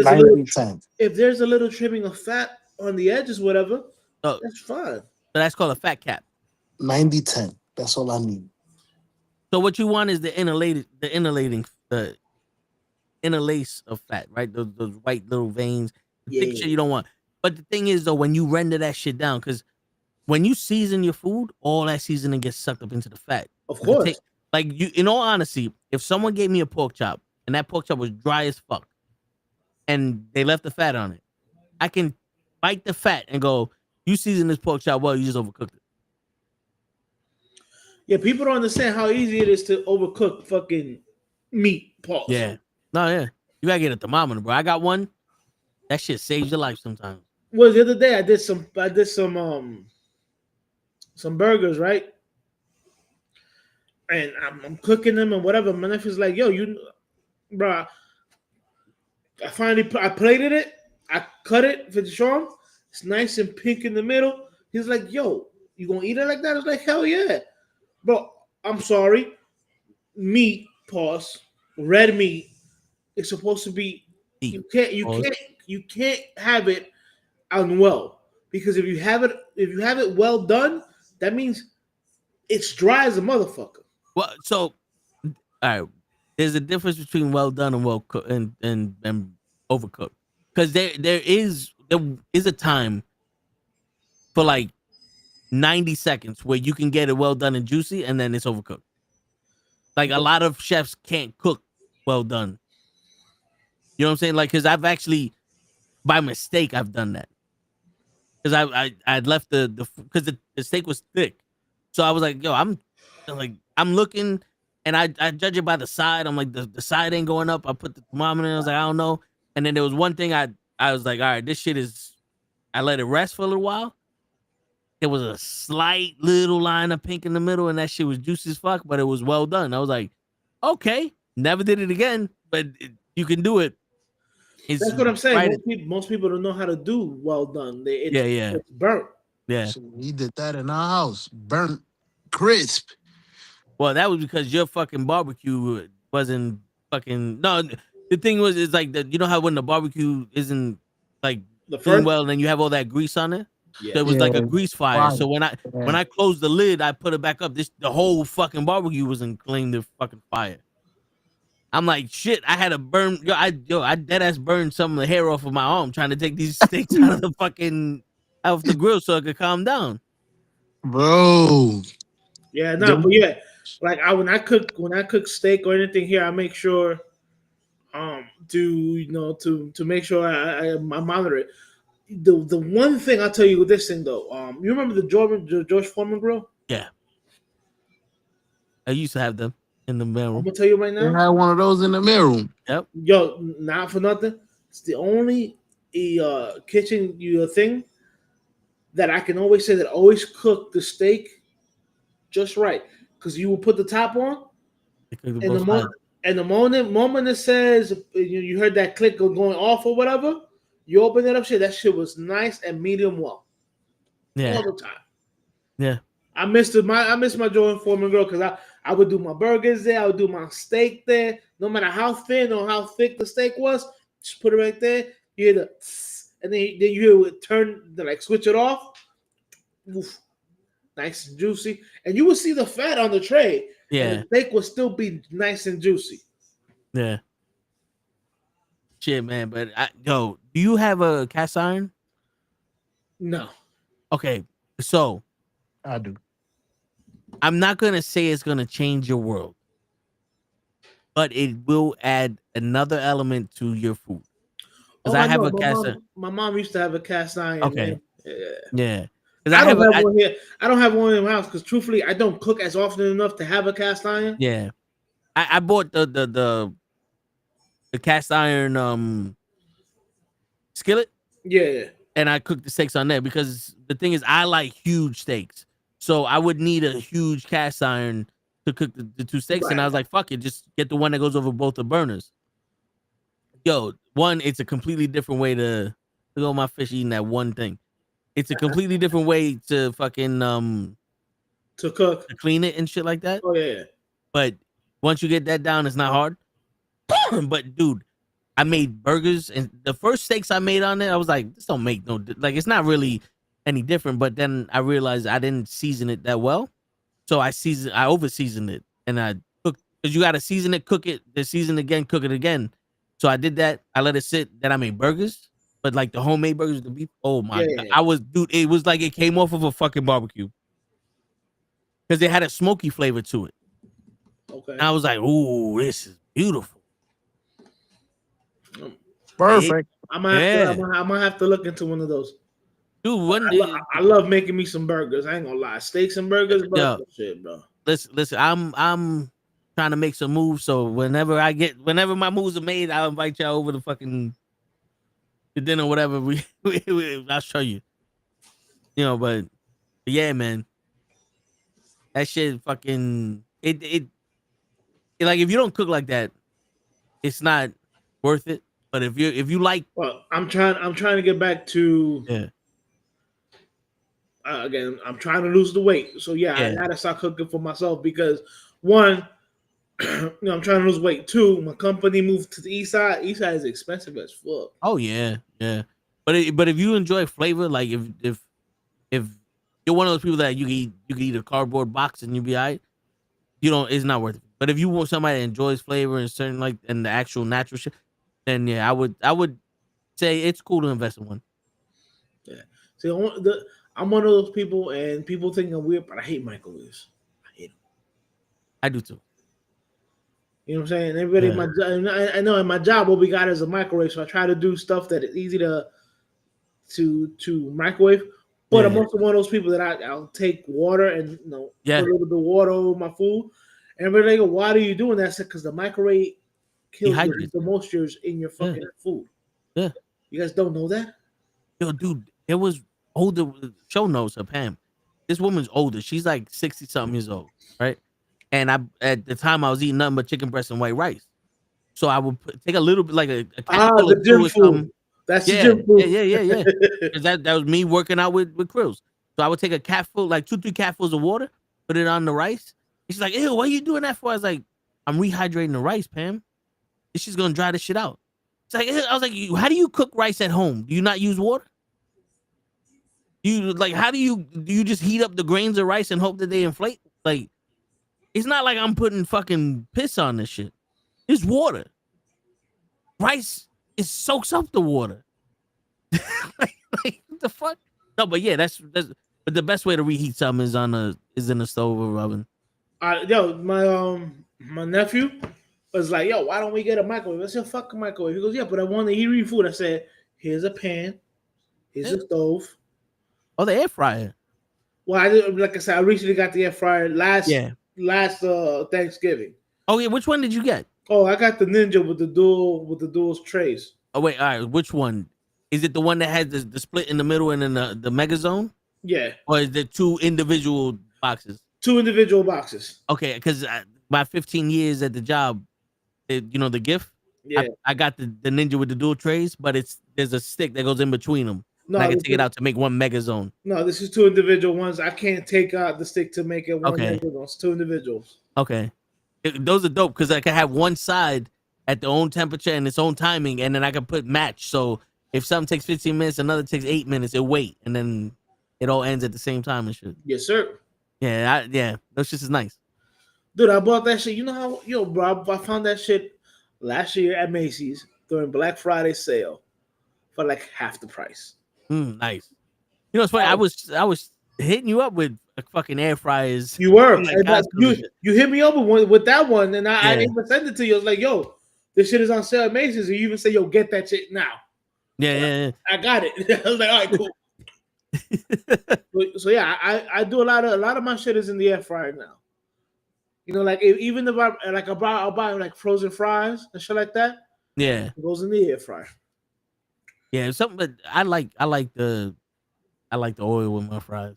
there's a little trimming of fat on the edges, whatever, So that's fine. that's called a fat cap. 90-10. That's all I need. So what you want is the interlace of fat, right? Those white little veins. The thick Yeah. shit you don't want. But the thing is though, when you render that shit down, because when you season your food, all that seasoning gets sucked up into the fat. Of It course. take- like you, in all honesty, if someone gave me a pork chop and that pork chop was dry as fuck, and they left the fat on it, I can bite the fat and go, "You season this pork chop well, you just overcooked it." Yeah, people don't understand how easy it is to overcook fucking meat. Pause. Yeah, no, yeah. You gotta get a thermometer, bro. I got one. That shit saves your life sometimes. Well, the other day I did some burgers, right? And I'm cooking them and whatever. My nephew's like, "Yo, bro." I plated it. I cut it for the show him. It's nice and pink in the middle. He's like, "Yo, you gonna eat it like that?" I was like, "Hell yeah, bro." I'm sorry. Meat, pause. Red meat is supposed to be. You can't have it unwell, because if you have it well done, that means it's dry as a motherfucker. Well, so all right, there's a difference between well done and well cooked and overcooked, because there is a time for like 90 seconds where you can get it well done and juicy, and then it's overcooked. Like a lot of chefs can't cook well done. You know what I'm saying? Like, because I've actually, by mistake, I've done that. Because I'd left because the steak was thick, so I was like, yo, I'm looking, and I judge it by the side. I'm like, the side ain't going up. I put the thermometer in. I was like, I don't know. And then there was one thing I was like, all right, this shit is. I let it rest for a little while. There was a slight little line of pink in the middle, and that shit was juicy as fuck, but it was well done. I was like, okay, never did it again, but you can do it. That's what I'm saying. Most people don't know how to do well done. It's burnt. Yeah. So we did that in our house. Burnt, crisp. Well, that was because your fucking barbecue wasn't fucking. No, the thing was, it's like you know how when the barbecue isn't like doing well, and then you have all that grease on it. Yeah. So it was like a grease fire. So when I closed the lid, I put it back up. The whole fucking barbecue was in the fucking fire. I'm like, shit, I had to burn. I dead ass burned some of the hair off of my arm trying to take these steaks out of the grill so it could calm down. Bro. Yeah, no, but yeah. Like when I cook steak or anything here, I make sure to make sure I monitor it. The one thing I'll tell you with this thing though, you remember the George Foreman grill? Yeah. I used to have them in the mail room. I'm gonna tell you right now. I had one of those in the mail room. Yep. Yo, not for nothing. It's the only kitchen thing that I can always say that always cook the steak just right. Because you will put the top on, and the moment it says you heard that click going off or whatever, you open it up, shit. That shit was nice and medium well. Yeah. All the time. Yeah. I missed my Jordan Foreman grill because I would do my burgers there, I would do my steak there. No matter how thin or how thick the steak was, just put it right there. You hear the and then you hear it turn, like switch it off. Oof. Nice and juicy, and you will see the fat on the tray. Yeah, the steak will still be nice and juicy. Yeah, shit, man. But do you have a cast iron? No. Okay, so I do. I'm not gonna say it's gonna change your world, but it will add another element to your food. Because I have a cast iron. My mom used to have a cast iron. Okay. Man. Yeah. I don't have one here. I don't have one in my house because truthfully, I don't cook as often enough to have a cast iron. Yeah, I bought the cast iron skillet. Yeah, and I cooked the steaks on there because the thing is, I like huge steaks, so I would need a huge cast iron to cook the two steaks. Right. And I was like, fuck it, just get the one that goes over both the burners. Yo, it's a completely different way to go my fish eating that one thing. It's a completely different way to fucking to cook, to clean it and shit like that. Oh yeah. But once you get that down, it's not hard. But dude, I made burgers, and the first steaks I made on it, I was like, this don't make it's not really any different. But then I realized I didn't season it that well, so I over seasoned it, and I cooked because you got to season it, cook it, then season again, cook it again. So I did that. I let it sit. Then I made burgers. But like the homemade burgers, the beef, oh my God. It was like it came off of a fucking barbecue. Because it had a smoky flavor to it. Okay. And I was like, ooh, this is beautiful. Perfect. I'm gonna have to look into one of those. Dude, I love making me some burgers. I ain't gonna lie. Steaks and burgers, bro. Shit, bro. Listen, trying to make some moves. So whenever my moves are made, I'll invite y'all over to fucking to dinner, whatever. I'll show you. You know, but yeah, man, that shit fucking it like if you don't cook like that, it's not worth it. But if you like, Well, I'm trying to get back to yeah, again. I'm trying to lose the weight, so yeah, I Yeah. gotta start cooking for myself because one, I'm trying to lose weight. Two, my company moved to the east side. East side is expensive as fuck. oh yeah, yeah. But if you enjoy flavor, like if you're one of those people that you can eat a cardboard box and you be alright, it's not worth it. But if you want somebody that enjoys flavor and certain like and the actual natural shit, then yeah, I would say it's cool to invest in one. Yeah. See, I'm one of those people, and people think I'm weird, but I hate microwaves. I hate them. I do too. You know what I'm saying? Everybody, I know in my job, what we got is a microwave, so I try to do stuff that is easy to microwave. But I'm also one of those people that I'll take water and put a little bit of water over my food, and everybody go, "Why are you doing that?" I said, "Because the microwave kills the moistures in your fucking food." Yeah, you guys don't know that? Yo, dude, it was older. Show knows her, Pam. This woman's older. She's like 60 something years old, right? And at the time I was eating nothing but chicken breast and white rice. So I would take a little bit like a capful the gym food. That's the gym food. Yeah. Because that was me working out with Krills. So I would take a capful, like 2-3 capfuls of water, put it on the rice. And she's like, "Ew, what are you doing that for?" I was like, "I'm rehydrating the rice, Pam. She's gonna dry this shit out." It's like, I was like, "How do you cook rice at home? Do you not use water? How do you just heat up the grains of rice and hope that they inflate? Like, it's not like I'm putting fucking piss on this shit. It's water. Rice soaks up the water." like what the fuck? No, but yeah, that's but the best way to reheat something is in a stove or oven. My nephew was like, "Yo, why don't we get a microwave?" I said, "Fuck a microwave." He goes, "Yeah, but I want to heat food." I said, "Here's a pan, here's a stove." Oh, the air fryer. Well, like I said, I recently got the air fryer last Thanksgiving. Oh yeah, which one did you get? Oh, I got the Ninja with the dual trays. Oh wait, all right. Which one? Is it the one that has the split in the middle and then the mega zone? Yeah. Or is it 2 individual boxes? 2 individual boxes. Okay, because my 15 years at the job, the gift. Yeah. I got the Ninja with the dual trays, but there's a stick that goes in between them. No, and I can take it out to make one mega zone. No, this is 2 individual ones. I can't take out the stick to make it one mega zone. It's 2 individuals. Okay. Those are dope because I can have one side at their own temperature and its own timing, and then I can put match. So if something takes 15 minutes, another takes 8 minutes, it'll wait, and then it all ends at the same time and shit. Yes, sir. Yeah, those shit is nice. Dude, I bought that shit. You know how, bro, I found that shit last year at Macy's during Black Friday sale for like half the price. Nice. You know, it's funny. I was hitting you up with fucking air fryers. You were. Like, you hit me up with that one, and I even sent it to you. I was like, "Yo, this shit is on sale at Macy's." And you even say, "Yo, get that shit now." Yeah. I got it. I was like, "All right, cool." So yeah, I do a lot of my shit is in the air fryer now. You know, like even if I'll buy like frozen fries and shit like that. Yeah, it goes in the air fryer. Yeah, something. But I like the oil with my fries.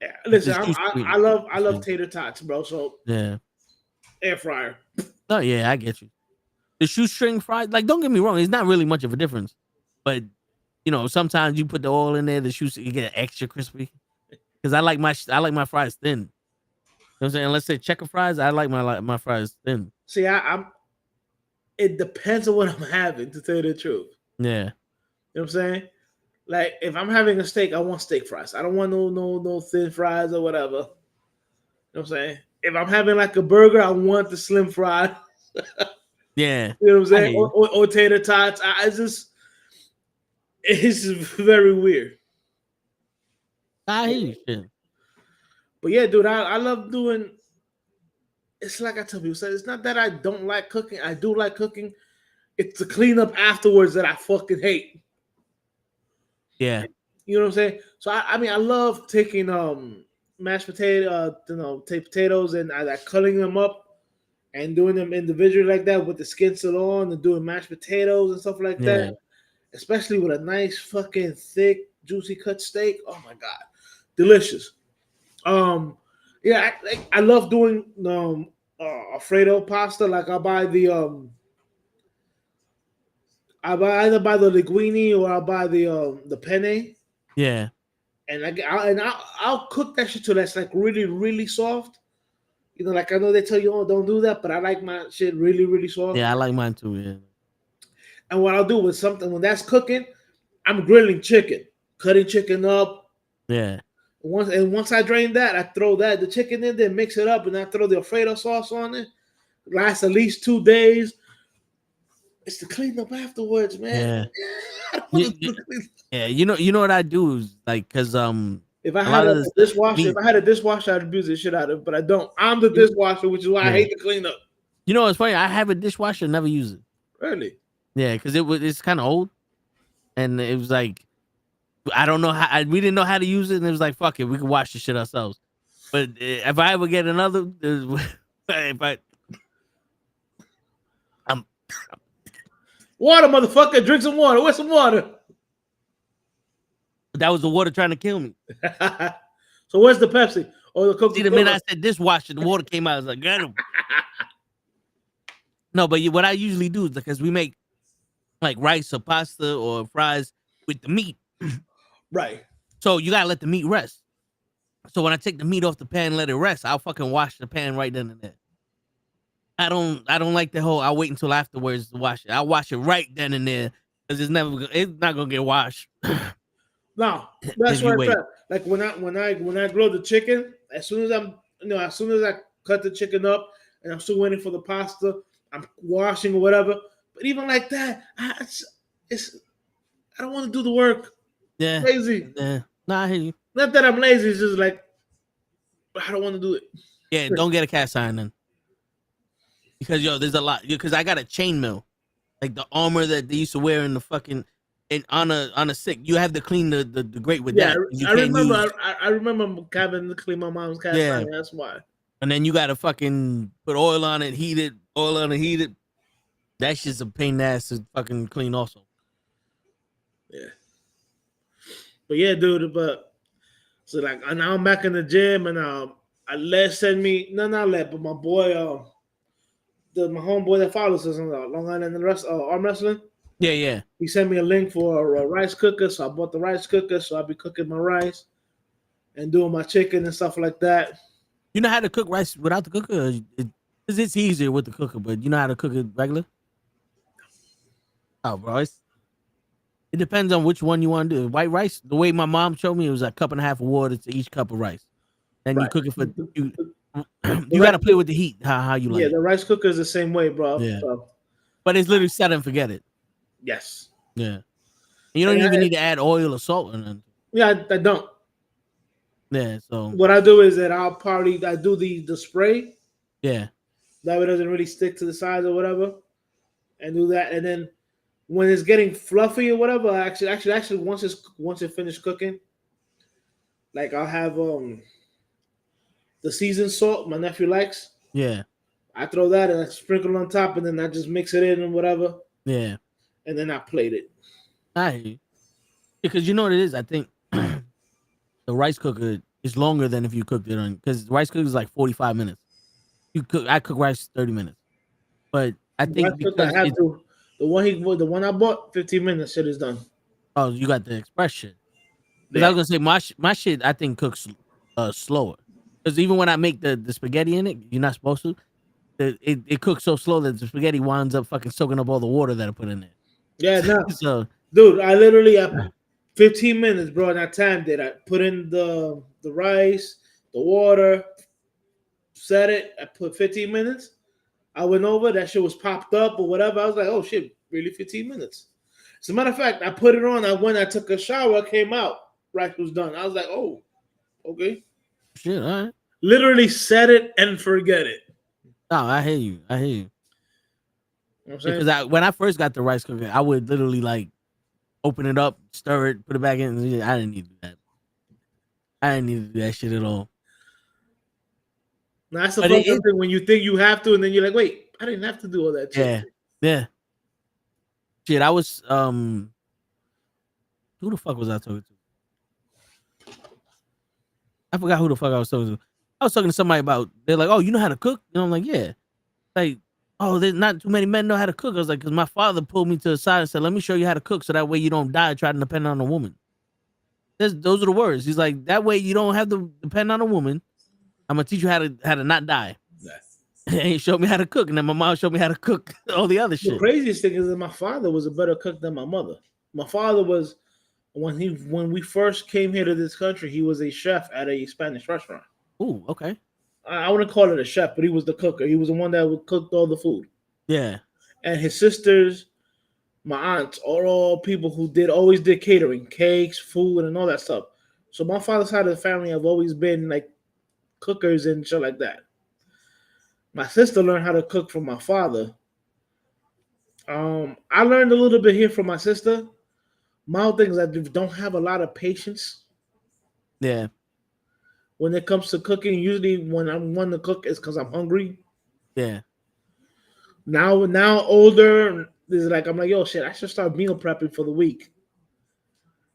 Yeah, listen, I love tater tots, bro. So yeah, air fryer. Oh yeah, I get you. The shoestring fries, like, don't get me wrong, it's not really much of a difference, but sometimes you put the oil in there, the shoestring, you get extra crispy. Because I like my fries thin. You know what I'm saying? Let's say checker fries, I like my fries thin. See, it depends on what I'm having, to tell you the truth. Yeah. You know what I'm saying? Like, if I'm having a steak, I want steak fries. I don't want no thin fries or whatever. You know what I'm saying? If I'm having like a burger, I want the slim fries. Yeah. You know what I'm saying? Or tater tots. It's very weird. I hear you. But yeah, dude, I love doing. It's like I tell people, it's not that I don't like cooking. I do like cooking. It's the cleanup afterwards that I fucking hate. Yeah. You know what I'm saying? So I love taking mashed potato, take potatoes and I like cutting them up and doing them individually like that with the skin still on, and doing mashed potatoes and stuff like Yeah. that, especially with a nice fucking thick, juicy cut steak. Oh my god, delicious. Yeah, I love doing Alfredo pasta. Like either buy the linguine or I buy the penne, Yeah. and I'll cook that shit till that's like really really soft. You know, like I know they tell you, oh, don't do that, but I like my shit really really soft. Yeah, I like mine too. Yeah. And what I'll do with something when that's cooking, I'm grilling chicken, cutting chicken up. Yeah. Once I drain that, I throw the chicken in there, mix it up, and I throw the Alfredo sauce on it. Lasts at least 2 days. It's the cleanup afterwards, man. I don't want to do the cleanup. Yeah, you know what I do is like, cause If I a had lot a of this dishwasher, I'd abuse the shit out of it, but I don't. I'm the dishwasher, which is why I hate the cleanup. You know, it's funny. I have a dishwasher, never use it. Really? Yeah, because it's kind of old, and it was like, I don't know how we didn't know how to use it, and it was like, fuck it, we can wash the shit ourselves. But if I ever get another, Water, motherfucker, drink some water. Where's some water? that was the water trying to kill me. So where's the Pepsi or the Coca-Cola? See, the minute I said dishwasher, the water came out. I was like, got him. No, but what I usually do is because we make like rice or pasta or fries with the meat. Right. So you gotta let the meat rest. So when I take the meat off the pan and let it rest, I'll fucking wash the pan right then and there. I don't like the whole I'll wait until afterwards to wash it. I'll wash it right then and there because it's not gonna get washed. No, that's If you right. wait. Like when I grill the chicken, as soon as I cut the chicken up and I'm still waiting for the pasta, I'm washing or whatever. But even like that, I don't want to do the work. Yeah. Lazy. Yeah. Nah, I hear you. Not that I'm lazy, it's just like I don't want to do it. Yeah, don't get a cast iron then. Because there's a lot. Because I got a chain mill, like the armor that they used to wear in the fucking on a sick. You have to clean the grate with that. You I remember. I remember having to clean my mom's cast iron. That's why. And then you got to fucking put oil on it, heat it. Oil on it, heat it. That shit's a pain in the ass to fucking clean also. Yeah. But yeah, dude. But so like now I'm back in the gym, and Les sent me not let, but my boy my homeboy that follows us on Long Island and the rest arm wrestling. Yeah. He sent me a link for a rice cooker, so I bought the rice cooker. So I'll be cooking my rice and doing my chicken and stuff like that. You know how to cook rice without the cooker? Because it's easier with the cooker, but you know how to cook it regular? Oh, bro, it depends on which one you want to do. White rice, the way my mom showed me, it was a cup and a half of water to each cup of rice. Then you cook it for you. You got to play with the heat, how you like. Yeah, it. the rice cooker is the same way, bro. Yeah. So. But it's literally set and forget it. Yes. Yeah. And you don't even need to add oil or salt or nothing. Yeah, I don't. Yeah, so what I do is that I do the spray. Yeah. That way it doesn't really stick to the sides or whatever. And do that. And then when it's getting fluffy or whatever, actually once it finished cooking, like I'll have the seasoned salt my nephew likes. Yeah. I throw that and I sprinkle on top, and then I just mix it in and whatever. Yeah. And then I plate it. I hear you. Because you know what it is? I think the rice cooker is longer than if you cooked it on, because rice cooker is like 45 minutes. I cook rice 30 minutes. But I think because the one I bought, 15 minutes, shit is done. Oh, you got the express shit. Because I was gonna say my shit I think cooks slower. Because even when I make the spaghetti in it, you're not supposed to. It cooks so slow that the spaghetti winds up fucking soaking up all the water that I put in there. Yeah, no. So, dude, I literally 15 minutes, bro, and I timed it. I put in the rice, the water, set it. I put 15 minutes. I went over, that shit was popped up or whatever. I was like, oh shit, really 15 minutes. As a matter of fact, I put it on. I took a shower, came out, rice was done. I was like, oh, okay. Shit, all right. Literally set it and forget it. Oh, I hear you. You know what I'm saying? Because when I first got the rice cooker, I would literally like open it up, stir it, put it back in. I didn't need to do that. I didn't need to do that shit at all. Now, that's the But fucked up thing when you think you have to, and then you're like, wait, I didn't have to do all that shit. Yeah. Shit, I was who the fuck was I talking to? I forgot who the fuck I was talking to. I was talking to somebody about, they're like, oh, you know how to cook? And I'm like, yeah. Like, oh, there's not too many men know how to cook. I was like, because my father pulled me to the side and said, let me show you how to cook so that way you don't die trying to depend on a woman. Those are the words. He's like, that way you don't have to depend on a woman. I'm gonna teach you how to not die. And he showed me how to cook, and then my mom showed me how to cook all the other The shit. craziest thing is that my father was a better cook than my mother. My father was, when we first came here to this country, he was a chef at a Spanish restaurant. Ooh, okay. I wouldn't call it a chef, but he was the cooker. He was the one that would cook all the food. Yeah. And his sisters, my aunts, are all people who always did catering, cakes, food, and all that stuff. So my father's side of the family have always been like cookers and shit like that. My sister learned how to cook from my father. I learned a little bit here from my sister. My whole thing is I don't have a lot of patience. Yeah. When it comes to cooking, usually when I'm wanting to cook, it's because I'm hungry. Yeah. Now older, is like I'm like, yo, shit, I should start meal prepping for the week,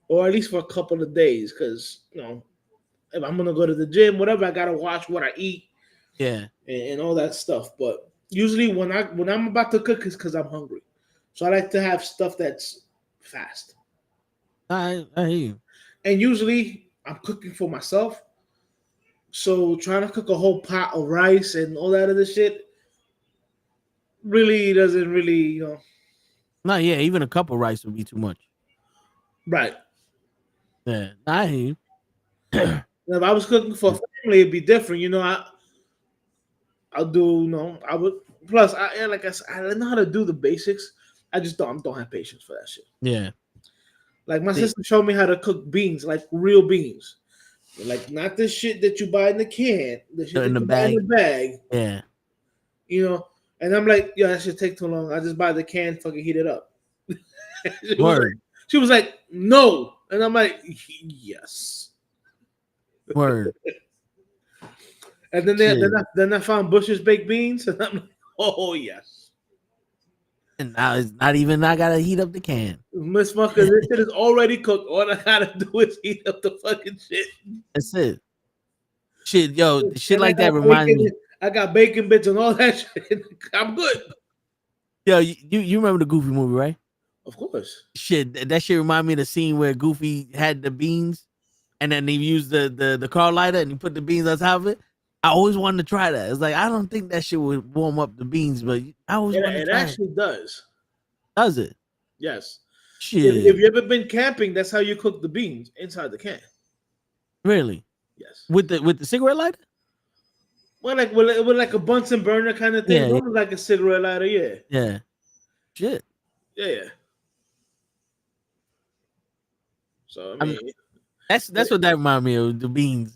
or at least for a couple of days, because if I'm gonna go to the gym, whatever, I gotta watch what I eat. Yeah. And all that stuff. But usually when I'm about to cook, it's because I'm hungry. So I like to have stuff that's fast. I hear you. And usually I'm cooking for myself. So trying to cook a whole pot of rice and all that other shit really doesn't really, No, yeah, even a cup of rice would be too much. right. Yeah. I hear you. Now, if I was cooking for family, it'd be different. I'll do, I would. Plus, like I said, I know how to do the basics. I just don't have patience for that shit. Yeah. Like my sister showed me how to cook beans, like real beans, like not the shit that you buy in the can, the shit In that the you buy in the bag. Yeah. And I'm like, yo, that should take too long. I just buy the can, fucking heat it up. Word. She was like, no, and I'm like, yes. Word. And then I found Bush's baked beans, and I'm like, oh yes. And now it's not even I gotta heat up the can. Miss Fucker, this shit is already cooked. All I gotta do is heat up the fucking shit. That's it. Shit, yo, shit And like that reminds me. I got bacon bits and all that shit. I'm good. Yo, you remember the Goofy movie, right? Of course. Shit, that shit remind me of the scene where Goofy had the beans, and then he used the car lighter and he put the beans on top of it. I always wanted to try that. It's like I don't think that shit would warm up the beans, but I always wanted to It try actually does. Does it? Yes. Shit. If you ever been camping, that's how you cook the beans inside the can. Really? Yes. With the cigarette lighter? Well, with like a Bunsen burner kind of thing. Yeah. Almost like a cigarette lighter, yeah. Yeah. Shit. Yeah. So I mean, that's what that reminded me of, the beans.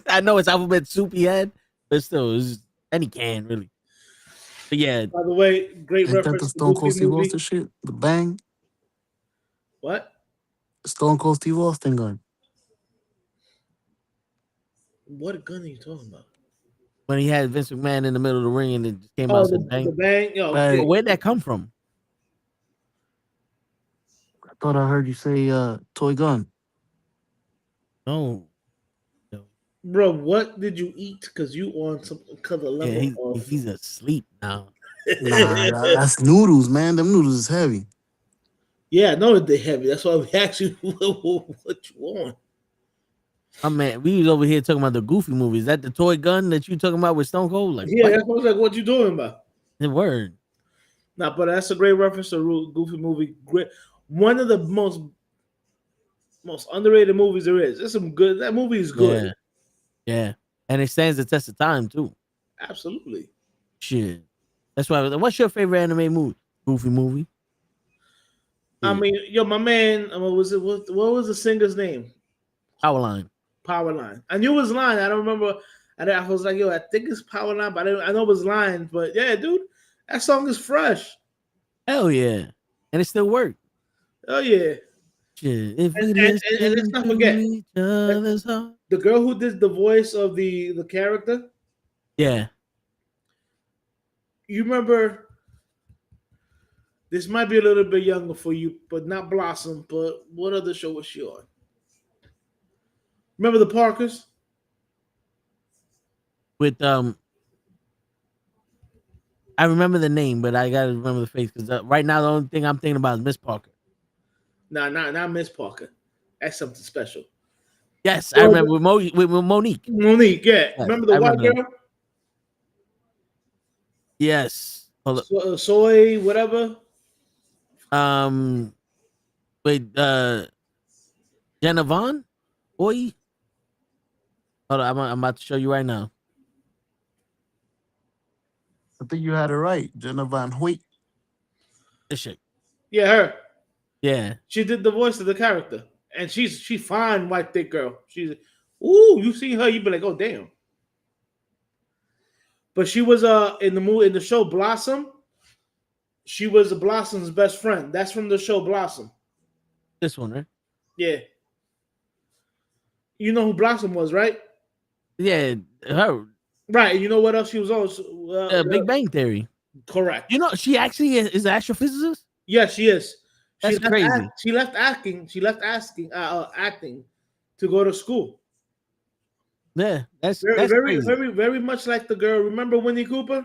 I know it's alphabet soup he had, but still, it's just any can really. But yeah. By the way, great Ain't that reference the to Stone Cold Goofy Steve movie. Austin shit? The bang? What? Stone Cold Steve Austin gun. What gun are you talking about? When he had Vince McMahon in the middle of the ring and it just came out Oh, and said bang. the bang. Yo, Bang. yeah. Where'd that come from? I thought I heard you say toy gun. No. Bro, what did you eat? Because you on some color level Yeah, of. he's asleep now. Nah, that's noodles, man. Them noodles is heavy. Yeah, I know that they're heavy. That's why we asked you what you want. Oh man, we was over here talking about the Goofy movie. Is that the toy gun that you talking about with Stone Cold? Like, Yeah, what? that's what I was like, what you doing about? The word. Nah, but that's a great reference to Goofy movie. Great, one of the most underrated movies there is. There's some good. That movie is good. Yeah. And it stands the test of time too. Absolutely. Shit. That's why. What's your favorite anime movie? Goofy movie. I mean, yo, my man, what was it? What was the singer's name? Powerline. Powerline. I knew it was Line. I don't remember. I was like, yo, I think it's Powerline, but I know it was Line. But yeah, dude, that song is fresh. Hell yeah. And it still worked. Oh yeah. Shit. If And we let's not forget each other's heart. the girl who did the voice of the character. Yeah. You remember? This might be a little bit younger for you, but not Blossom. But what other show was she on? Remember the Parkers? With I remember the name, but I gotta remember the face because right now the only thing I'm thinking about is Miss Parker. Nah, not Miss Parker. That's something special. Yes, I remember with Monique. Monique, yeah. Yes, remember the I white remember girl? Yes. Hold up. Soy, whatever. Wait, Jenna Vaughn? Boy. Hold on, I'm about to show you right now. I think you had it right. Jenna Van Hoyt. This shit. Yeah, her. Yeah. She did the voice of the character. And she fine white thick girl. She's ooh, you see her, you be like, oh damn. But she was in the show Blossom. She was Blossom's best friend. That's from the show Blossom. This one, right? Yeah. You know who Blossom was, right? Yeah, her. Right. You know what else she was on? Big Bang Theory. Correct. You know, she actually is an astrophysicist. Yes, she is. That's crazy. She left acting. She left acting to go to school. Yeah, that's Very, crazy. very much like the girl. Remember Winnie Cooper?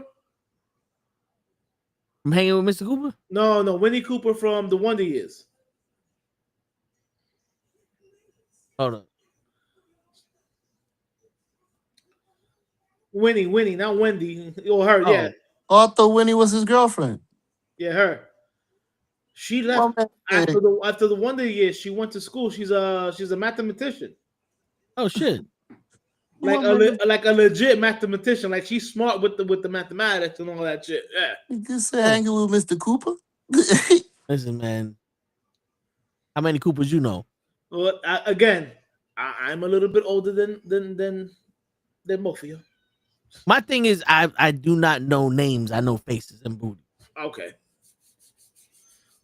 I'm hanging with Mr. Cooper. No, Winnie Cooper from the Wonder Years. Hold on. Winnie, not Wendy. Or her, Oh. yeah. Oh, I thought Winnie was his girlfriend. Yeah, her. She left after the Wonder Years. She went to school. She's a mathematician. Oh shit! Like a legit mathematician. Like she's smart with the mathematics and all that shit. Yeah. You just hanging with Mr. Cooper. Listen, man. How many Coopers you know? Well, I'm a little bit older than both of you. My thing is, I do not know names. I know faces and booty. Okay.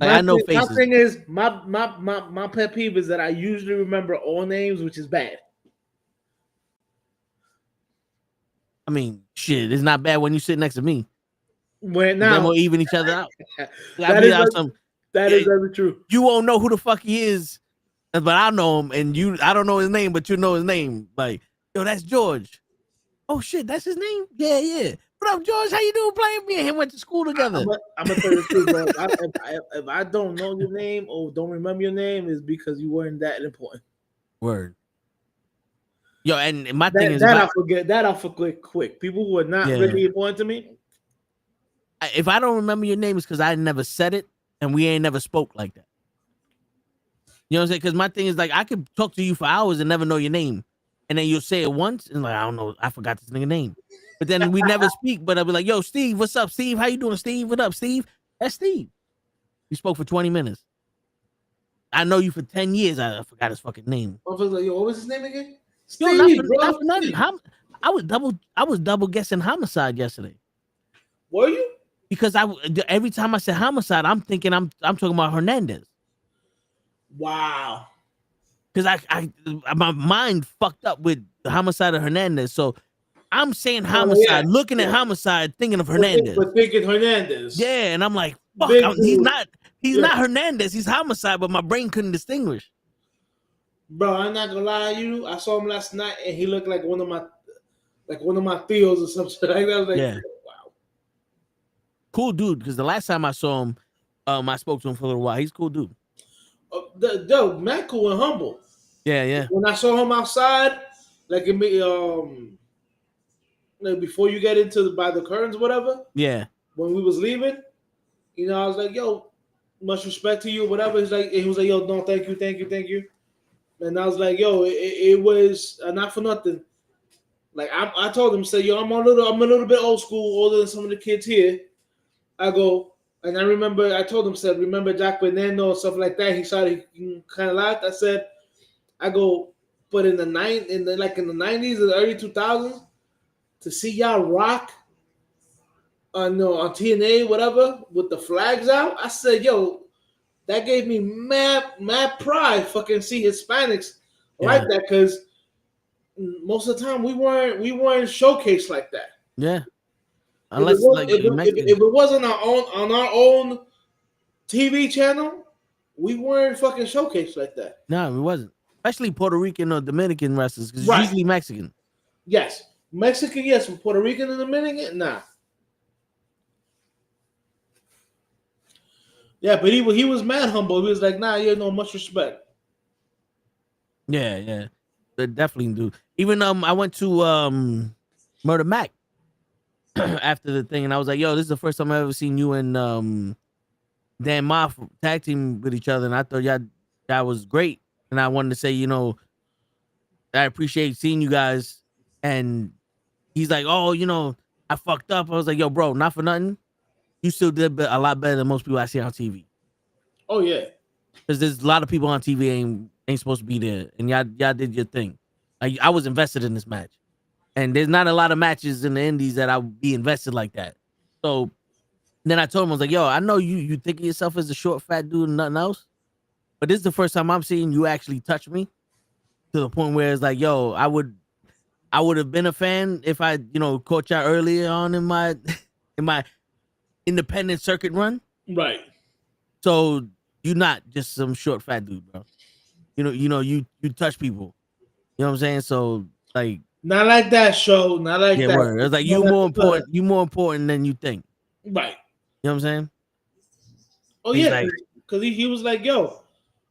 Like, I know faces. My thing is, my pet peeve is that I usually remember all names, which is bad. I mean, shit, it's not bad when you sit next to me. When Then now we'll even each other out. that is very true. You won't know who the fuck he is, but I know him, and I don't know his name, but you know his name. Like, yo, that's George. Oh shit, that's his name? Yeah. What up, George? How you doing? Playing me and him went to school together. I'm a tell you the truth, bro. If I don't know your name or don't remember your name, is because you weren't that important. Word. Yo, and my thing is I'll forget quick. People who are not really important to me. If I don't remember your name, it's because I never said it and we ain't never spoke like that. You know what I'm saying? Because my thing is like I could talk to you for hours and never know your name. And then you'll say it once and like, I don't know, I forgot this nigga name. But then we never speak, but I'll be like, yo, Steve, what's up, Steve? How you doing, Steve? What up, Steve? That's Steve. We spoke for 20 minutes. I know you for 10 years. I forgot his fucking name. I was like, yo, what was his name again? Yo, not for nothing. I was double guessing homicide yesterday. Were you? Because every time I said homicide, I'm thinking I'm talking about Hernandez. Wow. Because my mind fucked up with the homicide of Hernandez. So I'm saying homicide, looking at homicide, thinking of Hernandez. But thinking Hernandez. Yeah, and I'm like, fuck, he's not Hernandez, he's homicide, but my brain couldn't distinguish. Bro, I'm not gonna lie to you. I saw him last night and he looked like one of my Theos or something like that. I was like, yeah. Wow. Cool dude, because the last time I saw him, I spoke to him for a little while. He's a cool dude. Matt cool and humble. Yeah. When I saw him outside, like before you get into by the curtains, whatever. Yeah. When we was leaving, I was like, "Yo, much respect to you, whatever." He was like, "Yo, no, thank you." And I was like, "Yo, it was not for nothing." Like I told him, "Say, yo, I'm a little bit old school, older than some of the kids here." I go. And I remember I told him, said, remember Jack Veneno and stuff like that. He started, he kind of laughed. I said, but in the 90s or the early 2000s, to see y'all rock on TNA, whatever, with the flags out, I said, yo, that gave me mad pride fucking see Hispanics like that, because most of the time we weren't showcased like that. Yeah. If it, Unless was, like if, the it, if, Mexican. if it wasn't on our own TV channel, we weren't fucking showcased like that. No, it wasn't. Especially Puerto Rican or Dominican wrestlers, because it's Right. usually Mexican. Yes. Mexican, yes. From Puerto Rican and Dominican, nah. Yeah, but he was mad humble. He was like, nah, you know, much respect. Yeah. They definitely do. Even I went to Murder Mac after the thing, and I was like, yo, this is the first time I've ever seen you and Dan Moff tag team with each other, and I thought that was great. And I wanted to say, you know, I appreciate seeing you guys. And he's like, oh, you know, I fucked up. I was like, yo, bro, not for nothing. You still did a lot better than most people I see on TV. Oh yeah. Because there's a lot of people on TV ain't supposed to be there, and y'all did your thing. I was invested in this match, and there's not a lot of matches in the Indies that I would be invested like that. So then I told him, I was like, yo, I know you think of yourself as a short fat dude and nothing else, but this is the first time I'm seeing you actually touch me to the point where it's like, yo, I would have been a fan if I, you know, caught y'all earlier on in my in my independent circuit run. Right. So you're not just some short fat dude, bro. You touch people. You know what I'm saying? So like, not like that show. Not like yeah, that. word. It's like you more important. You more important than you think. Right. You know what I'm saying? Oh He's yeah, like, because he was like, yo.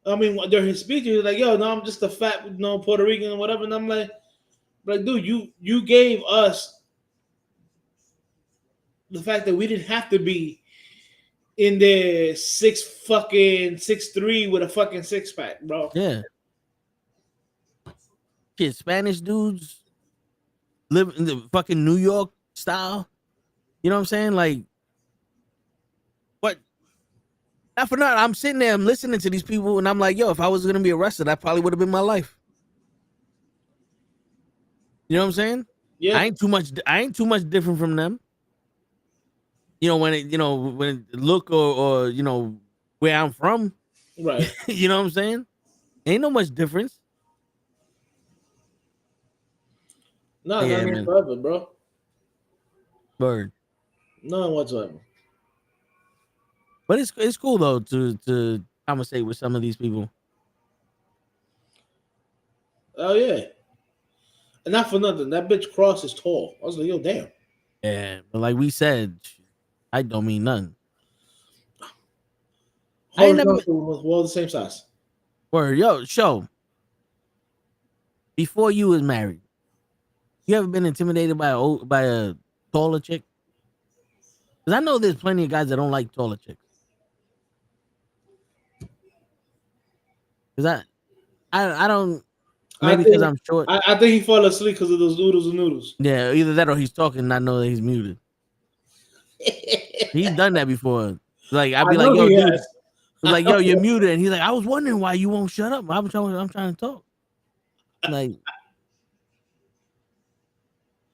I mean, during his speech, he was like, yo, no, I'm just a fat, you know, Puerto Rican or whatever. And I'm like, dude, you gave us the fact that we didn't have to be in the 6'3" with a fucking 6-pack, bro. yeah. Shit, Spanish dudes live in the fucking New York style. You know what I'm saying? Like, what? Not for nothing. I'm sitting there, I'm listening to these people, and I'm like, yo, if I was gonna be arrested, that probably would have been my life. You know what I'm saying? Yeah. I ain't too much different from them. You know, when it look or you know where I'm from. Right. You know what I'm saying? Ain't no much difference. No, Yeah, not man. whatsoever, bro. Bird. None whatsoever. But it's cool though to conversate with some of these people. Oh yeah. And not for nothing, that bitch Cross is tall. I was like, yo, damn. Yeah, but like we said, I don't mean nothing. I ain't never been, Horizontal was all the same size. word, yo, show. Before you was married, you ever been intimidated by a taller chick? Because I know there's plenty of guys that don't like taller chicks. Because I don't, maybe because I'm short. I think he fell asleep because of those oodles and noodles. Yeah, either that or he's talking and I know that he's muted. He's done that before. Like I'd be like, yo, dude. It's like, yo, you're muted. And he's like, I was wondering why you won't shut up. I'm trying to talk. Like,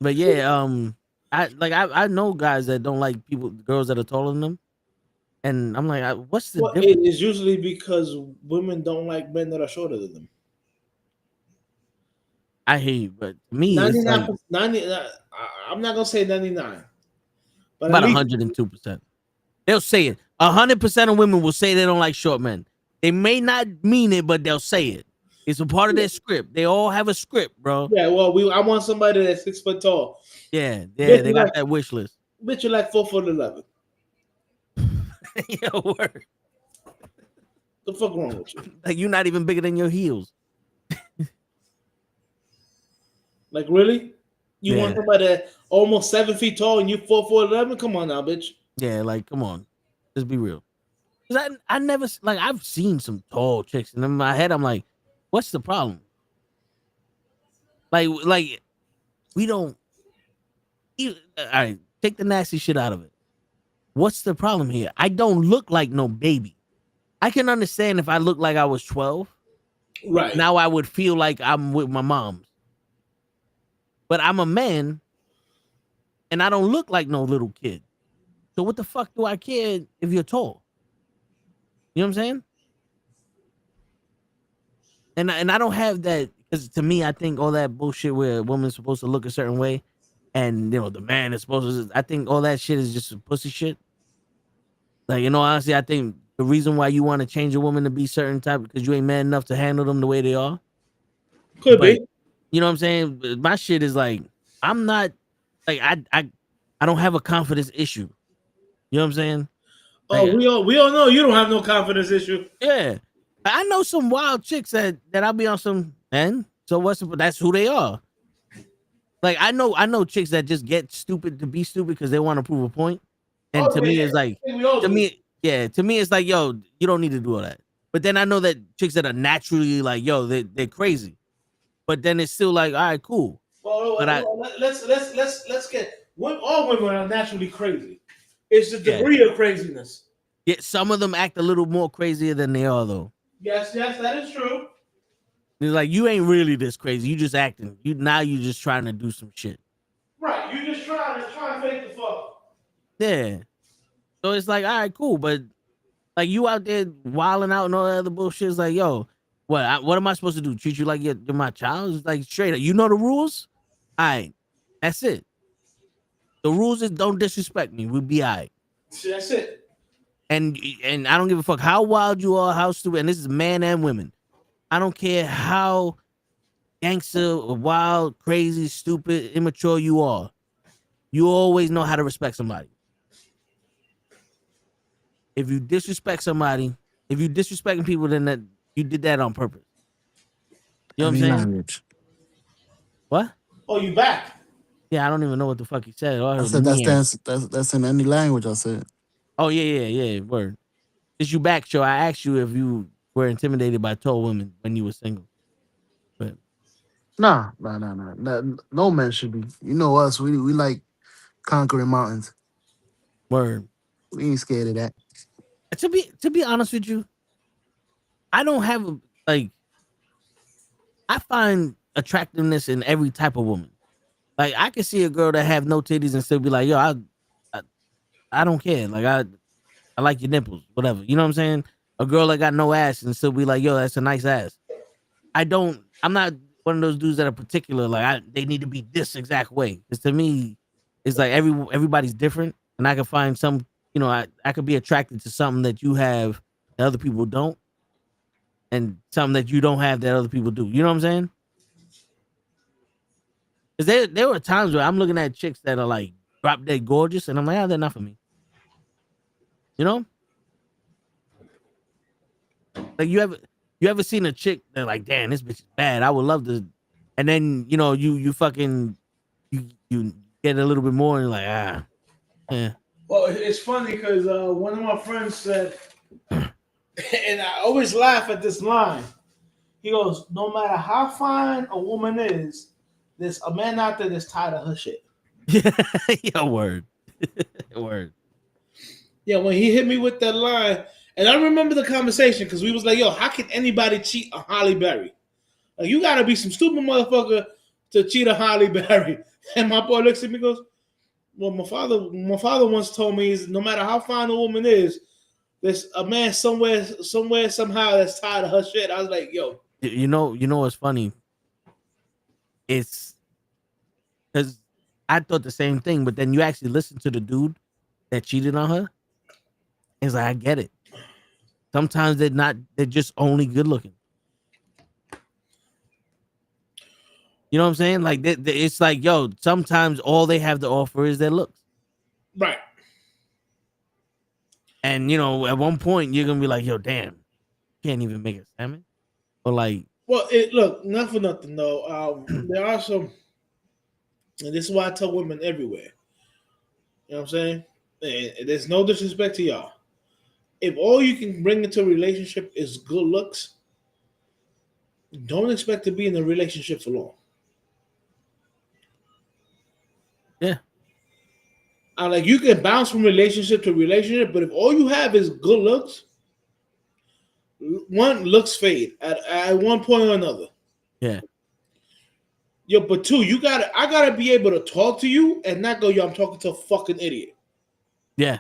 but yeah, I know guys that don't like girls that are taller than them. And I'm like, what's the difference? It is usually because women don't like men that are shorter than them. I hear you, but to me, 99, it's like 90, I'm not gonna say 99, but about 102%. They'll say it. 100% of women will say they don't like short men. They may not mean it, but they'll say it. It's a part of their script. They all have a script, bro. Yeah, well, I want somebody that's 6 foot tall. Yeah, they got that wish list. Bitch, you're like 4'11". Yo, word. The fuck wrong with you? Like you're not even bigger than your heels. Like really? You want somebody that almost 7 feet tall and you 4'11"? Come on now, bitch. Yeah, like come on, just be real. Cause I never like I've seen some tall chicks, and in my head I'm like, what's the problem? Like we don't. All right, take the nasty shit out of it. What's the problem here? I don't look like no baby. I can understand if I look like I was 12. Right. Now I would feel like I'm with my mom's. But I'm a man, and I don't look like no little kid. So what the fuck do I care if you're tall? You know what I'm saying? And I don't have that, because to me, I think all that bullshit where a woman's supposed to look a certain way, and the man is supposed to. I think all that shit is just pussy shit. Like, honestly, I think the reason why you want to change a woman to be certain type because you ain't man enough to handle them the way they are. Could But be. you know what I'm saying? My shit is like, I'm not like I don't have a confidence issue. You know what I'm saying? Oh, Like, we all know you don't have no confidence issue. yeah. I know some wild chicks that I'll be on some, and so what's that's who they are. Like, I know chicks that just get stupid to be stupid because they want to prove a point. And to me, it's like, I think we all to do. me, it's like, yo, you don't need to do all that. But then I know that chicks that are naturally like, yo, they're crazy. But then it's still like, all right, cool. Well, But let's get. All women are naturally crazy. It's the Yeah. degree of craziness. Some of them act a little more crazier than they are, though. Yes, that is true. It's like, you ain't really this crazy. You just acting. You just trying to do some shit. Right, you just trying to fake the fuck. Yeah. So it's like, all right, cool. But like, you out there wilding out and all that other bullshit. It's like, yo, what am I supposed to do? Treat you like you're my child? It's like, straight up. You know the rules? All right. That's it. The rules is don't disrespect me. We'll be all right. That's it. And I don't give a fuck how wild you are, how stupid. And this is man and women. I don't care how gangster or wild, crazy, stupid, immature you are. You always know how to respect somebody. If you disrespect somebody, if you disrespecting people, then that you did that on purpose. You know what I'm saying? Language. What? Oh, you back? Yeah, I don't even know what the fuck he said. All I I heard said was, "Man." that's in any language. I said. Oh yeah. Word. Is you back, show? I asked you if you were intimidated by tall women when you were single. But Nah. No man should be. You know us. We like conquering mountains. word. We ain't scared of that. To be honest with you, I don't have like. I find attractiveness in every type of woman. Like, I can see a girl that have no titties and still be like, yo, I don't care. Like, I like your nipples, whatever. You know what I'm saying? A girl that got no ass and still be like, yo, that's a nice ass. I'm not one of those dudes that are particular. Like, they need to be this exact way. Because to me, it's like everybody's different. And I can find some, I could be attracted to something that you have that other people don't. And something that you don't have that other people do. You know what I'm saying? Because there were times where I'm looking at chicks that are like drop dead gorgeous, and I'm like, they're not for me. You know? Like, you ever seen a chick that like, damn, this bitch is bad. I would love to, and then you fucking you get a little bit more, and you're like, yeah. Well, it's funny because one of my friends said, and I always laugh at this line. He goes, no matter how fine a woman is, there's a man out there that's tired of her shit. Yeah, word. Word. Yeah, when he hit me with that line, and I remember the conversation because we was like, yo, how can anybody cheat on Holly Berry? Like, you gotta be some stupid motherfucker to cheat on Holly Berry. And my boy looks at me and goes, well, my father once told me is no matter how fine a woman is, there's a man somewhere, somehow that's tired of her shit. I was like, yo. You know what's funny? It's because I thought the same thing, but then you actually listen to the dude that cheated on her. It's like, I get it. Sometimes they're just only good looking. You know what I'm saying? Like, it's like, yo, sometimes all they have to offer is their looks. Right. And, at one point, you're going to be like, yo, damn, can't even make a salmon. Or like, well, look, not for nothing, though. There are some, and this is why I tell women everywhere. You know what I'm saying? And there's no disrespect to y'all. If all you can bring into a relationship is good looks, don't expect to be in a relationship for long. yeah. Like, you can bounce from relationship to relationship, but if all you have is good looks, one, looks fade at one point or another. Yeah. Yo, but two, I gotta be able to talk to you and not go, yo, I'm talking to a fucking idiot. Yeah.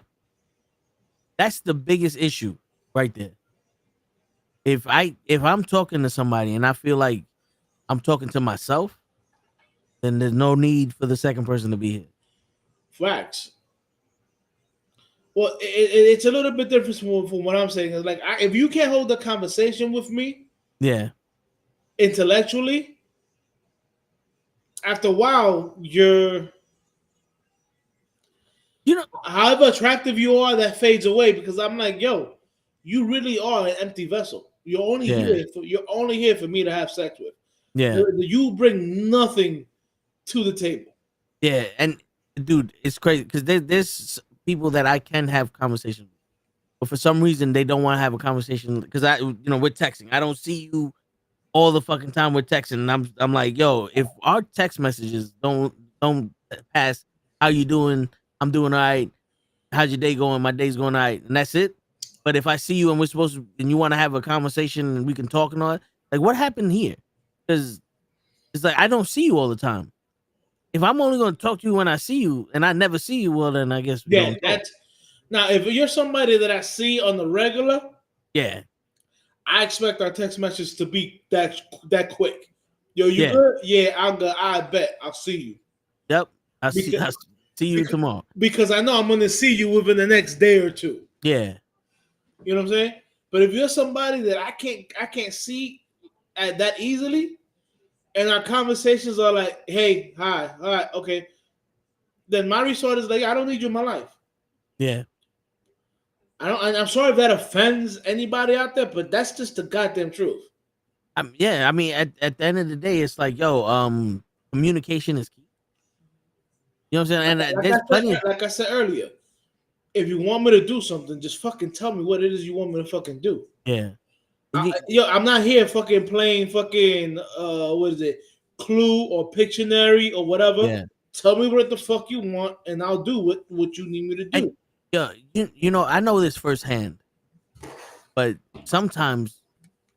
That's the biggest issue right there. If I'm talking to somebody and I feel like I'm talking to myself, then there's no need for the second person to be here. Facts. Well, it's a little bit different from what I'm saying. It's like if you can't hold a conversation with me, Yeah, intellectually, after a while, you're you know, however attractive you are, that fades away because I'm like, yo, you really are an empty vessel. You're only here for me to have sex with. yeah, You bring nothing to the table. yeah, and dude, it's crazy because there's people that I can have conversations with, but for some reason they don't want to have a conversation because we're texting. I don't see you all the fucking time we're texting, and I'm like, yo, if our text messages don't pass, how you doing? I'm doing all right. How's your day going? My day's going all right, and that's it. But if I see you and we're supposed to, and you want to have a conversation and we can talk and all that, like what happened here? Because it's like I don't see you all the time. If I'm only going to talk to you when I see you, and I never see you, well then I guess we don't talk. That's now if you're somebody that I see on the regular, yeah, I expect our text message to be that quick. Yo, you good? Yeah, I'm good. I bet I'll see you. Yep, I'll see you tomorrow because I know I'm going to see you within the next day or two. Yeah. You know what I'm saying? But if you're somebody that I can't see at that easily, and our conversations are like, hey, hi, all right, okay, then my resort is like, I don't need you in my life. Yeah. I'm sorry if that offends anybody out there, but that's just the goddamn truth. Yeah, I mean, at the end of the day, it's like, yo, communication is key. You know what I'm saying? And there's plenty. Like I said earlier, if you want me to do something, just fucking tell me what it is you want me to fucking do. Yeah. I'm not here fucking playing fucking what is it, Clue or Pictionary or whatever. Yeah. Tell me what the fuck you want, and I'll do what you need me to do. I know this firsthand, but sometimes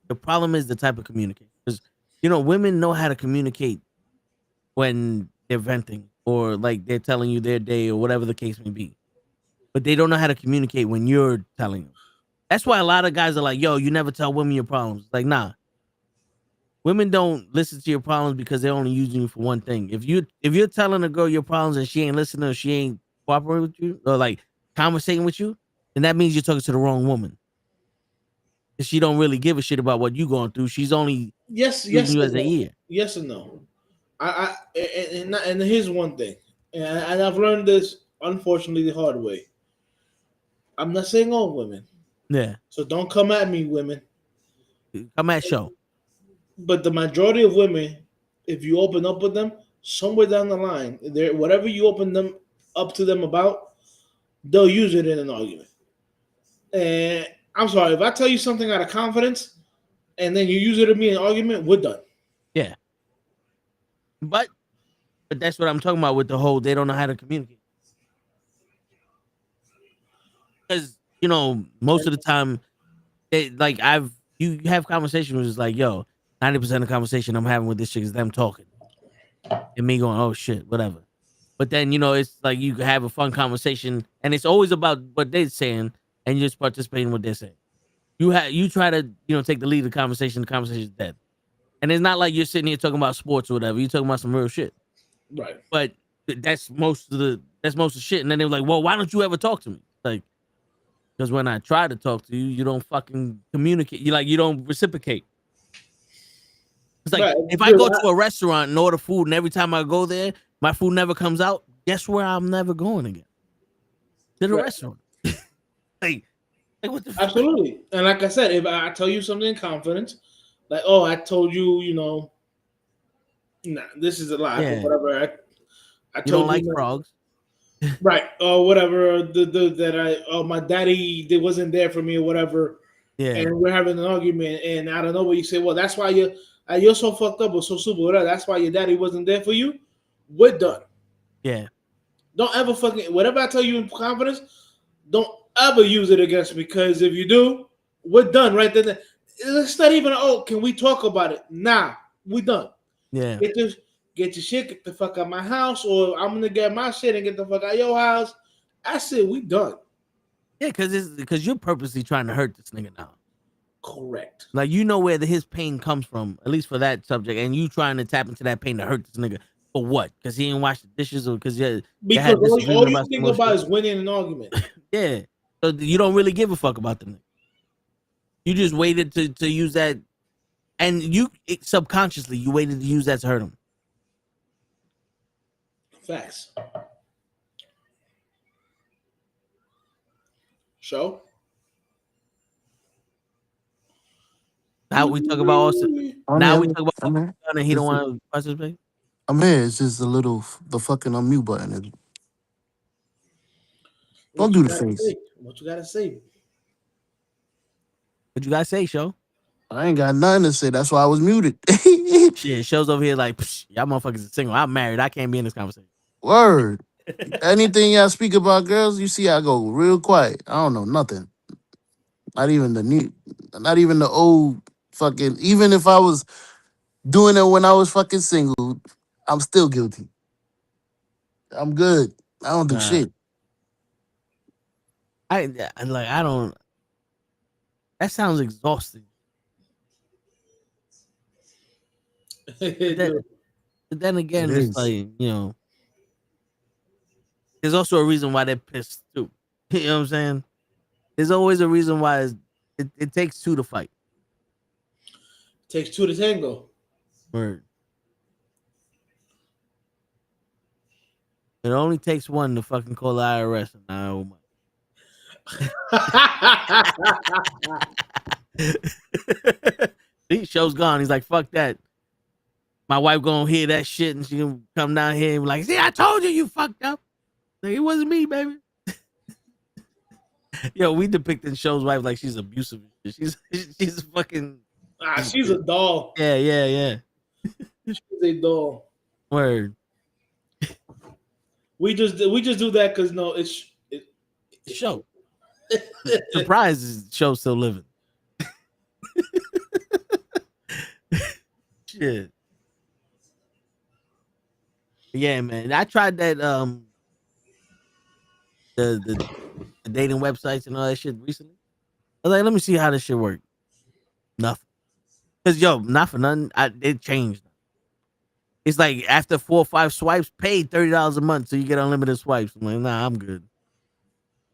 the problem is the type of communication. Because women know how to communicate when they're venting or like they're telling you their day or whatever the case may be. But they don't know how to communicate when you're telling them. That's why a lot of guys are like, yo, you never tell women your problems. Like, nah. Women don't listen to your problems because they're only using you for one thing. If you're telling a girl your problems and she ain't listening or she ain't cooperating with you or like conversating with you, then that means you're talking to the wrong woman. If she don't really give a shit about what you're going through, she's only using you as an ear. Yes and no. And here's one thing, and I've learned this unfortunately the hard way. I'm not saying all women. Yeah. So don't come at me, women. Come at show. But the majority of women, if you open up with them, somewhere down the line, whatever you open them up to them about, they'll use it in an argument. And I'm sorry, if I tell you something out of confidence and then you use it in me in an argument, we're done. Yeah. But that's what I'm talking about with the whole they don't know how to communicate. Because, most of the time, you have conversations where it's like, yo, 90% of the conversation I'm having with this chick is them talking. And me going, oh shit, whatever. But then, it's like you can have a fun conversation and it's always about what they're saying and you're just participating in what they're saying. You try to, take the lead of the conversation is dead. And it's not like you're sitting here talking about sports or whatever. You're talking about some real shit. Right. But that's most of the shit. And then they were like, well, why don't you ever talk to me? Like, because when I try to talk to you, you don't fucking communicate. You don't reciprocate. It's like if I go to a restaurant and order food, and every time I go there, my food never comes out. Guess where I'm never going again? To the restaurant. like what the fuck? Absolutely. And like I said, if I tell you something in confidence, like, oh, I told you, nah, this is a lie. Yeah. Whatever. I told you don't like frogs. Right, or whatever. My daddy wasn't there for me or whatever. Yeah, and we're having an argument, and I don't know what you say. Well, that's why you're so fucked up or so super. Whatever. That's why your daddy wasn't there for you. We're done. Yeah. Don't ever whatever I tell you in confidence. Don't ever use it against me, because if you do, we're done right then. It's not even. Oh, can we talk about it? Nah, we're done. Yeah. Get your shit, get the fuck out of my house, or I'm gonna get my shit and get the fuck out of your house. I said we done. Yeah, because you're purposely trying to hurt this nigga now. Correct. Like where his pain comes from, at least for that subject, and you trying to tap into that pain to hurt this nigga. For what? Because he didn't wash the dishes, or because they Because had all disagreement you about think some more about shit? is winning an argument. Yeah. So you don't really give a fuck about them. You just waited to use that, and subconsciously you waited to use that to hurt him. Facts. Show. How we talk about Austin. I'm Now we here. talk about I'm here. Austin and he don't It's want to participate. I'm here. It's just a little the fucking unmute button. Don't What do you the gotta face. say? What you gotta say? What you guys say, show? I ain't got nothing to say. That's why I was muted. Shit, show's over here like, y'all motherfuckers are single. I'm married. I can't be in this conversation. Word. Anything y'all speak about girls, you see I go real quiet. I don't know nothing. Not even the new, not even the old fucking. Even if I was doing it when I was fucking single, I'm still guilty. I'm good. I don't do Nah, shit. I don't. That sounds exhausting. But then It again, it's is. like, there's also a reason why they're pissed too. You know what I'm saying? There's always a reason why it takes two to fight. Takes two to tango. Word. It only takes one to fucking call the IRS. And I owe money. The show's gone. He's like, fuck that. My wife gonna hear that shit and she gonna come down here and be like, see, I told you fucked up. Like, it wasn't me, baby. Yo, we depicting show's wife like she's abusive. She's fucking. She's a doll. Yeah. She's a doll. Word. We just do that because no, it's Show. Surprise is show still living. Shit. Yeah, man. I tried that the dating websites and all that shit recently. I was like, let me see how this shit works. Nothing. Cause not for nothing. It changed. It's like after 4 or 5 swipes, pay $30 a month so you get unlimited swipes. I'm like, nah, I'm good.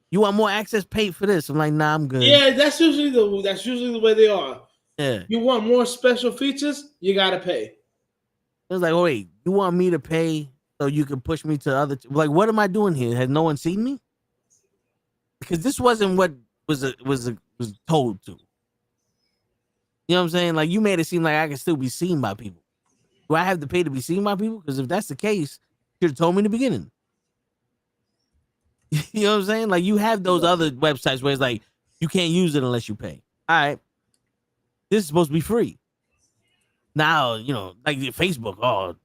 You want more access? Pay for this. I'm like, nah, I'm good. Yeah, that's usually the way they are. Yeah. You want more special features? You gotta pay. It was like, oh, wait, you want me to pay so you can push me to other? Like, what am I doing here? Has no one seen me? Because this wasn't what was told to. You know what I'm saying? Like, you made it seem like I can still be seen by people. Do I have to pay to be seen by people? Because if that's the case, you should have told me in the beginning. You know what I'm saying? Like, you have those other websites where it's like, you can't use it unless you pay. All right. This is supposed to be free. Now, like Facebook. Oh,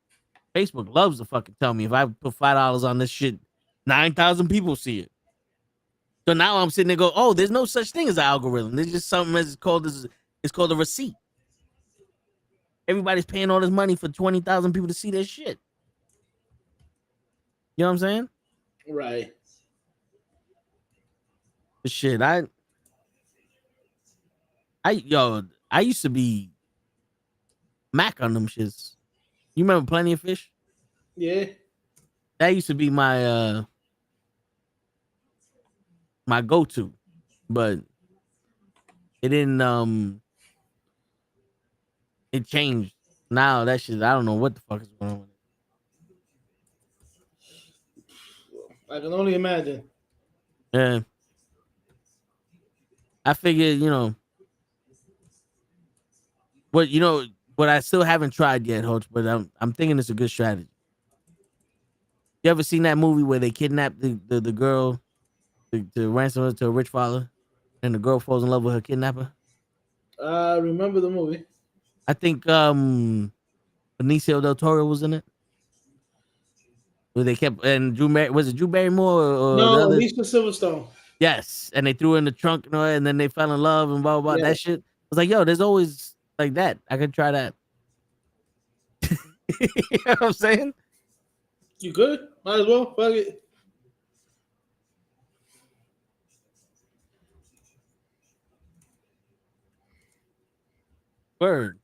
Facebook loves to fucking tell me if I put $5 on this shit, 9,000 people see it. So now I'm sitting there go, oh, there's no such thing as an algorithm. There's just something that's called it's called a receipt. Everybody's paying all this money for 20,000 people to see their shit. You know what I'm saying? Right. But shit, I used to be Mac on them shits. You remember Plenty of Fish? Yeah. That used to be my my go-to, but it didn't it changed. Now that shit, I don't know what the fuck is going on with it. I can only imagine. Yeah. I figured, what I still haven't tried yet, Hoach, but I'm thinking it's a good strategy. You ever seen that movie where they kidnap the girl to ransom her to a rich father, and the girl falls in love with her kidnapper? I remember the movie. I think Benicio del Toro was in it. Where they kept, and was it Drew Barrymore or the No, other? Alicia Silverstone. Yes, and they threw her in the trunk and then they fell in love and blah blah blah. Yeah. That shit. I was like, yo, there's always like that. I could try that. You know what I'm saying? You good? Might as well. Fuck it. Word.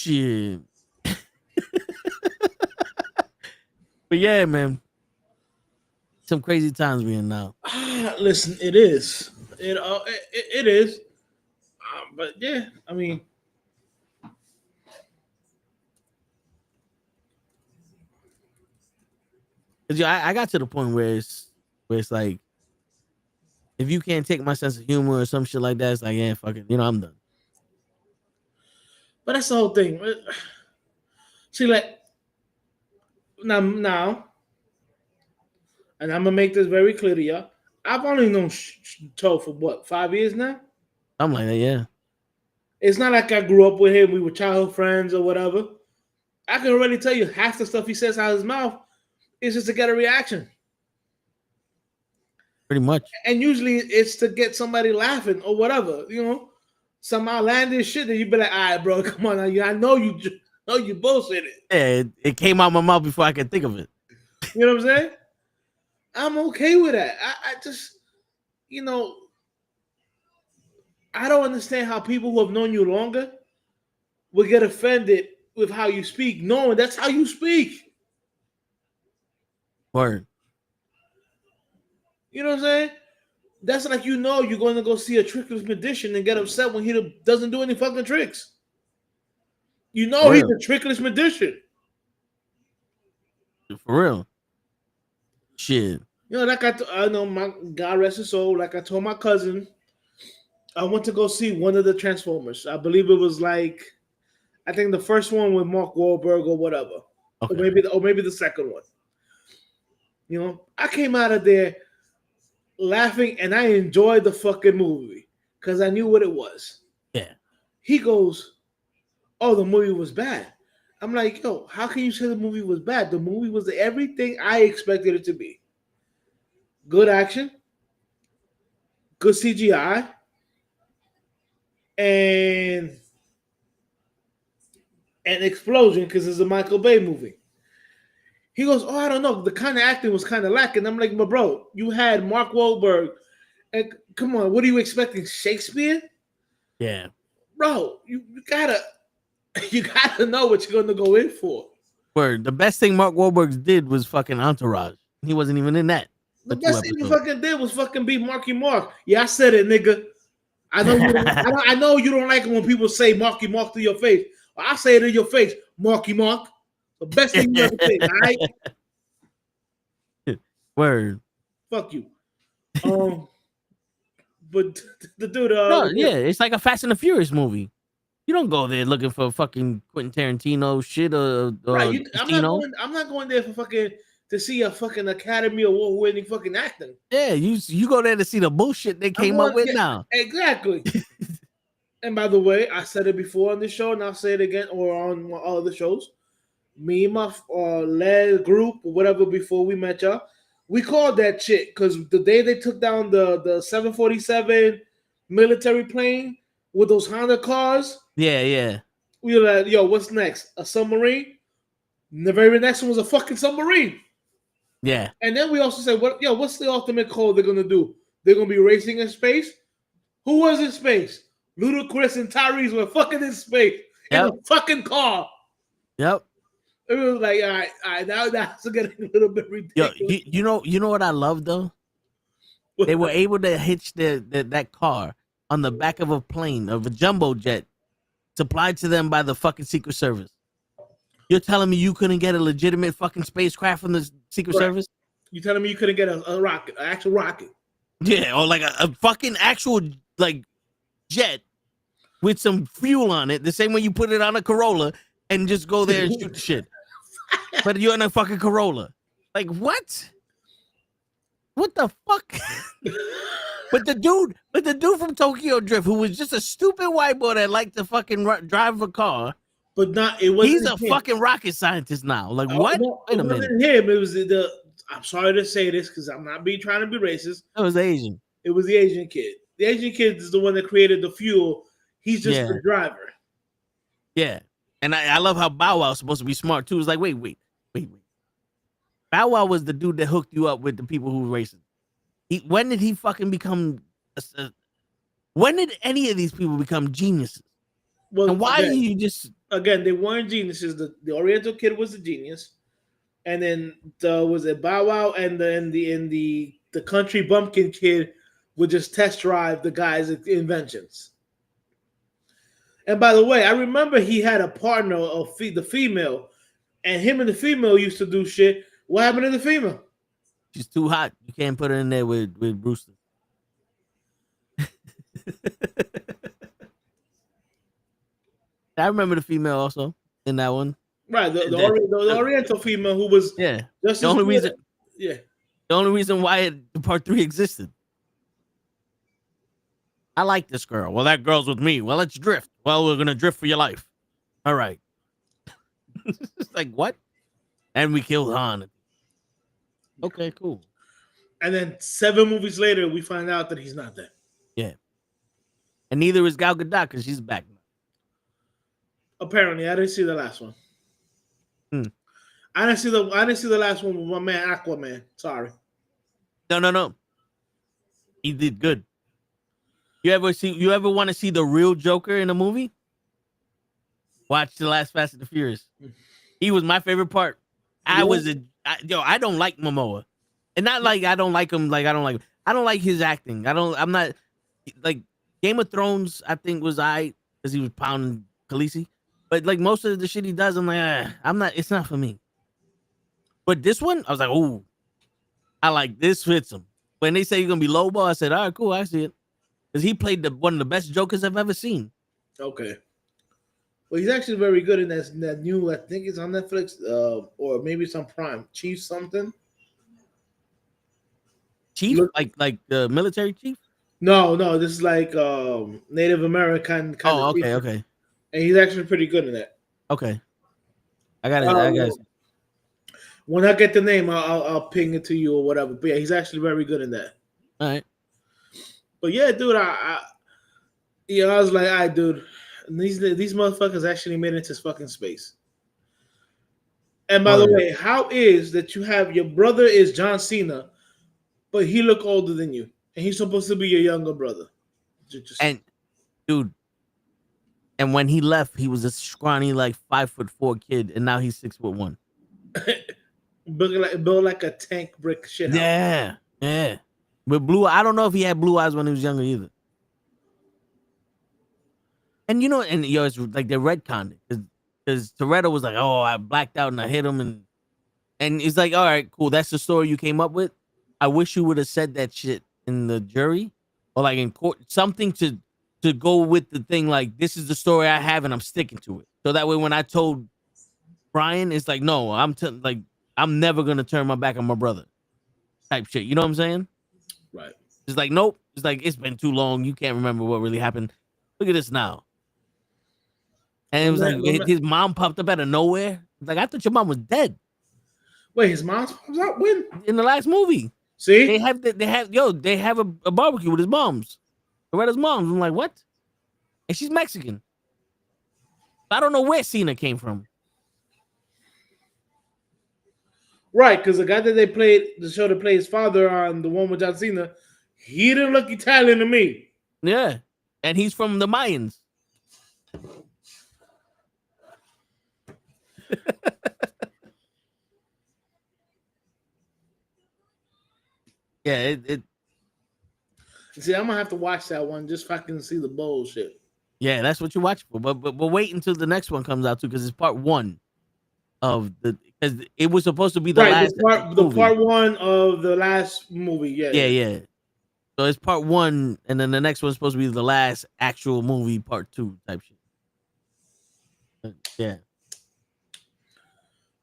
Shit. But yeah, man. Some crazy times we in now. Listen, it is. It is. But yeah, I mean, Cause I got to the point where it's like, if you can't take my sense of humor or some shit like that, it's like, yeah, fuck it, I'm done. but that's the whole thing. See, like now, and I'm gonna make this very clear to y'all. I've only known Toe for what, 5 years now. I'm like that, yeah. It's not like I grew up with him. We were childhood friends or whatever. I can already tell you half the stuff he says out of his mouth is just to get a reaction. Pretty much. And usually it's to get somebody laughing or whatever, some outlandish shit that you be like, all right, bro, come on. I know you bullshit it. Yeah, it came out my mouth before I could think of it. You know what I'm saying? I'm okay with that. I just, I don't understand how people who have known you longer would get offended with how you speak, knowing that's how you speak. Word. You know what I'm saying? That's like you're going to go see a trickless magician and get upset when he doesn't do any fucking tricks. He's a trickless magician. For real. Shit. Like I know, my God rest his soul. Like I told my cousin, I went to go see one of the Transformers. I believe it was I think the first one with Mark Wahlberg or whatever, okay. or maybe the second one. I came out of there laughing, and I enjoyed the fucking movie because I knew what it was. Yeah. He goes, "Oh, the movie was bad." I'm like, "Yo, how can you say the movie was bad? The movie was everything I expected it to be. Good action, good CGI, and an explosion because it's a Michael Bay movie." He goes, "Oh, I don't know. The kind of acting was kind of lacking." I'm like, "But bro, you had Mark Wahlberg. And come on, what are you expecting? Shakespeare?" Yeah. Bro, you gotta know what you're gonna go in for. Word. The best thing Mark Wahlberg did was fucking Entourage. He wasn't even in that. The best thing he fucking did was fucking be Marky Mark. Yeah, I said it, nigga. I know you. I know you don't like it when people say Marky Mark to your face. I say it in your face, Marky Mark. The best thing you ever did, all right? Word. Fuck you. But the dude. It's like a Fast and the Furious movie. You don't go there looking for fucking Quentin Tarantino shit or right. I'm not going there for fucking to see a fucking Academy Award-winning fucking acting. Yeah, you go there to see the bullshit they came up with now. Exactly. And by the way, I said it before on this show, and I'll say it again or on my other shows. Me and my led group or whatever before we met y'all, we called that shit because the day they took down the 747 military plane with those Honda cars. Yeah. We were like, yo, what's next? A submarine? And the very next one was a fucking submarine. Yeah. And then we also said, what's the ultimate call they're gonna do? They're gonna be racing in space? Who was in space? Ludacris and Tyrese were fucking in space in a fucking car. Yep. It was like, all right, now that's getting a little bit ridiculous. Yo, you know what I love though? They were able to hitch that car on the back of a plane, of a jumbo jet, supplied to them by the fucking Secret Service. You're telling me you couldn't get a legitimate fucking spacecraft from the Secret Service? You telling me you couldn't get a rocket, an actual rocket? Yeah, or like a fucking actual like jet with some fuel on it, the same way you put it on a Corolla and just go there and shoot the shit. But you're in a fucking Corolla. Like, what? What the fuck? But the dude from Tokyo Drift, who was just a stupid white boy that liked to fucking drive a car, but not it wasn't. He's a fucking rocket scientist now. Like, what? No, Wait a minute. It wasn't him. It was the. I'm sorry to say this because I'm not trying to be racist. It was Asian. It was the Asian kid. The Asian kid is the one that created the fuel. He's just the driver. Yeah. And I love how Bow Wow's supposed to be smart too. It's like, wait. Bow Wow was the dude that hooked you up with the people who were racing. When did he fucking become? When did any of these people become geniuses? Well, and why are you just again, they weren't geniuses. The Oriental kid was the genius, and then was it Bow Wow and the country bumpkin kid would just test drive the guy's inventions. And by the way, I remember he had a partner of the female, and him and the female used to do shit. What happened to the female? She's too hot. You can't put her in there with Brewster. I remember the female also in that one. Right, the Oriental female who was just the only reason. Yeah, the only reason why part 3 existed. I like this girl. Well, that girl's with me. Well, let's drift. Well, we're gonna drift for your life. All right. It's like what? And we killed Han. Okay, cool. And then 7 movies later, we find out that he's not there. Yeah. And neither is Gal Gadot because she's back now. Apparently, I didn't see the last one. I didn't see the last one with my man Aquaman. Sorry. No. He did good. You ever want to see the real Joker in a movie? Watch the last Fast and the Furious. He was my favorite part. I don't like Momoa. And not like I don't like him, I don't like his acting. I'm not like Game of Thrones, I think was because he was pounding Khaleesi. But like most of the shit he does, I'm like, it's not for me. But this one, I was like, oh, I like this fits him. When they say you're gonna be Lobo, I said, all right, cool, I see it. Because he played one of the best Jokers I've ever seen. Okay. Well, he's actually very good in that new, I think it's on Netflix, or maybe it's on Prime. Chief something. Chief? Like the military chief? No, this is like Native American kind of. Oh, okay. And he's actually pretty good in that. Okay. I got it. When I get the name, I'll ping it to you or whatever. But yeah, he's actually very good in that. All right. But yeah, dude, I was like, all right, dude, these motherfuckers actually made it to fucking space. And by the way, how is that you have your brother is John Cena, but he look older than you, and he's supposed to be your younger brother? And when he left, he was a scrawny, like 5'4" kid, and now he's 6'1". built like a tank brick shit. Yeah. With blue, I don't know if he had blue eyes when he was younger either. And it's like they retconned it because Toretto was like, "Oh, I blacked out and I hit him," and it's like, "All right, cool, that's the story you came up with." I wish you would have said that shit in the jury or like in court, something to go with the thing. Like, this is the story I have and I'm sticking to it. So that way, when I told Brian, it's like, no, I'm never gonna turn my back on my brother. Type shit. You know what I'm saying? Right. It's like, nope. It's like, it's been too long. You can't remember what really happened. Look at this now. And it was like his mom popped up out of nowhere. It's like, I thought your mom was dead. Wait, his mom popped up when? In the last movie. See? They have a barbecue with his moms. Loretta's moms. I'm like, what? And she's Mexican. I don't know where Cena came from. Right, because the guy that they played, the show that played his father on the one with John Cena, he didn't look Italian to me. Yeah. And he's from the Mayans. Yeah, it. See, I'm gonna have to watch that one just so I can see the bullshit. Yeah, that's what you watch for. But wait until the next one comes out too, because it's part 1 of because it was supposed to be the last part 1 of the last movie. Yeah. So it's part 1, and then the next one's supposed to be the last actual movie, part 2 type shit. Yeah.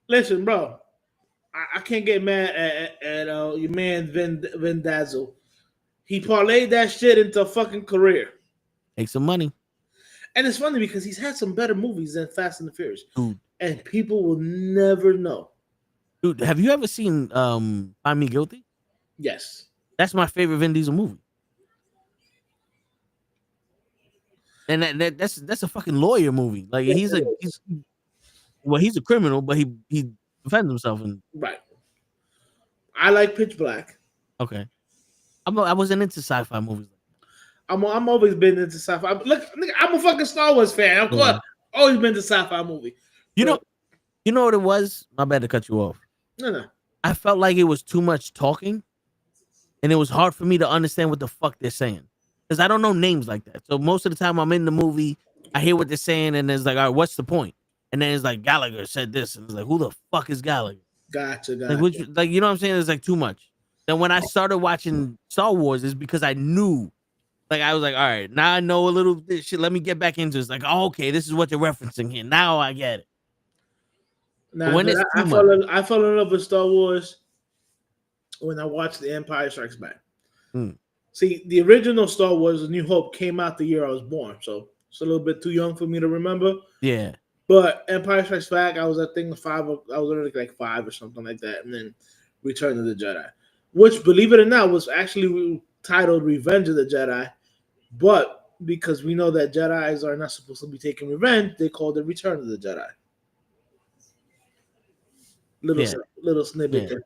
Listen, bro, I can't get mad at your man Vin Dazzle. He parlayed that shit into a fucking career. Make some money. And it's funny because he's had some better movies than Fast and the Furious. Dude. And people will never know. Dude, have you ever seen Find Me Guilty? Yes. That's my favorite Vin Diesel movie. And that's a fucking lawyer movie. Like, he's a criminal, but he defends himself. Right. I like Pitch Black. Okay. I wasn't into sci-fi movies. I'm always been into sci-fi. Look, I'm a fucking Star Wars fan. Of Always been the sci-fi movie. You know what it was? My bad to cut you off. No. I felt like it was too much talking, and it was hard for me to understand what the fuck they're saying because I don't know names like that. So most of the time I'm in the movie, I hear what they're saying, and it's like, all right, what's the point? And then it's like Gallagher said this, and it's like, who the fuck is Gallagher? Gotcha. Like, you know what I'm saying? It's like too much. Then when I started watching Star Wars, is because I knew, like, I was like, all right, now I know a little bit shit. Let me get back into it. It's like, oh, okay, this is what they're referencing here. Now I get it. Now, When it's I too fell in love with Star Wars when I watched The Empire Strikes Back. See, the original Star Wars, A New Hope, came out the year I was born, so it's a little bit too young for me to remember. Yeah. But Empire Strikes Back, I was, I think, 5. I was only like 5 or something like that, and then Return of the Jedi, which, believe it or not, was actually titled Revenge of the Jedi, but because we know that Jedis are not supposed to be taking revenge, they called it Return of the Jedi. Little snippet there.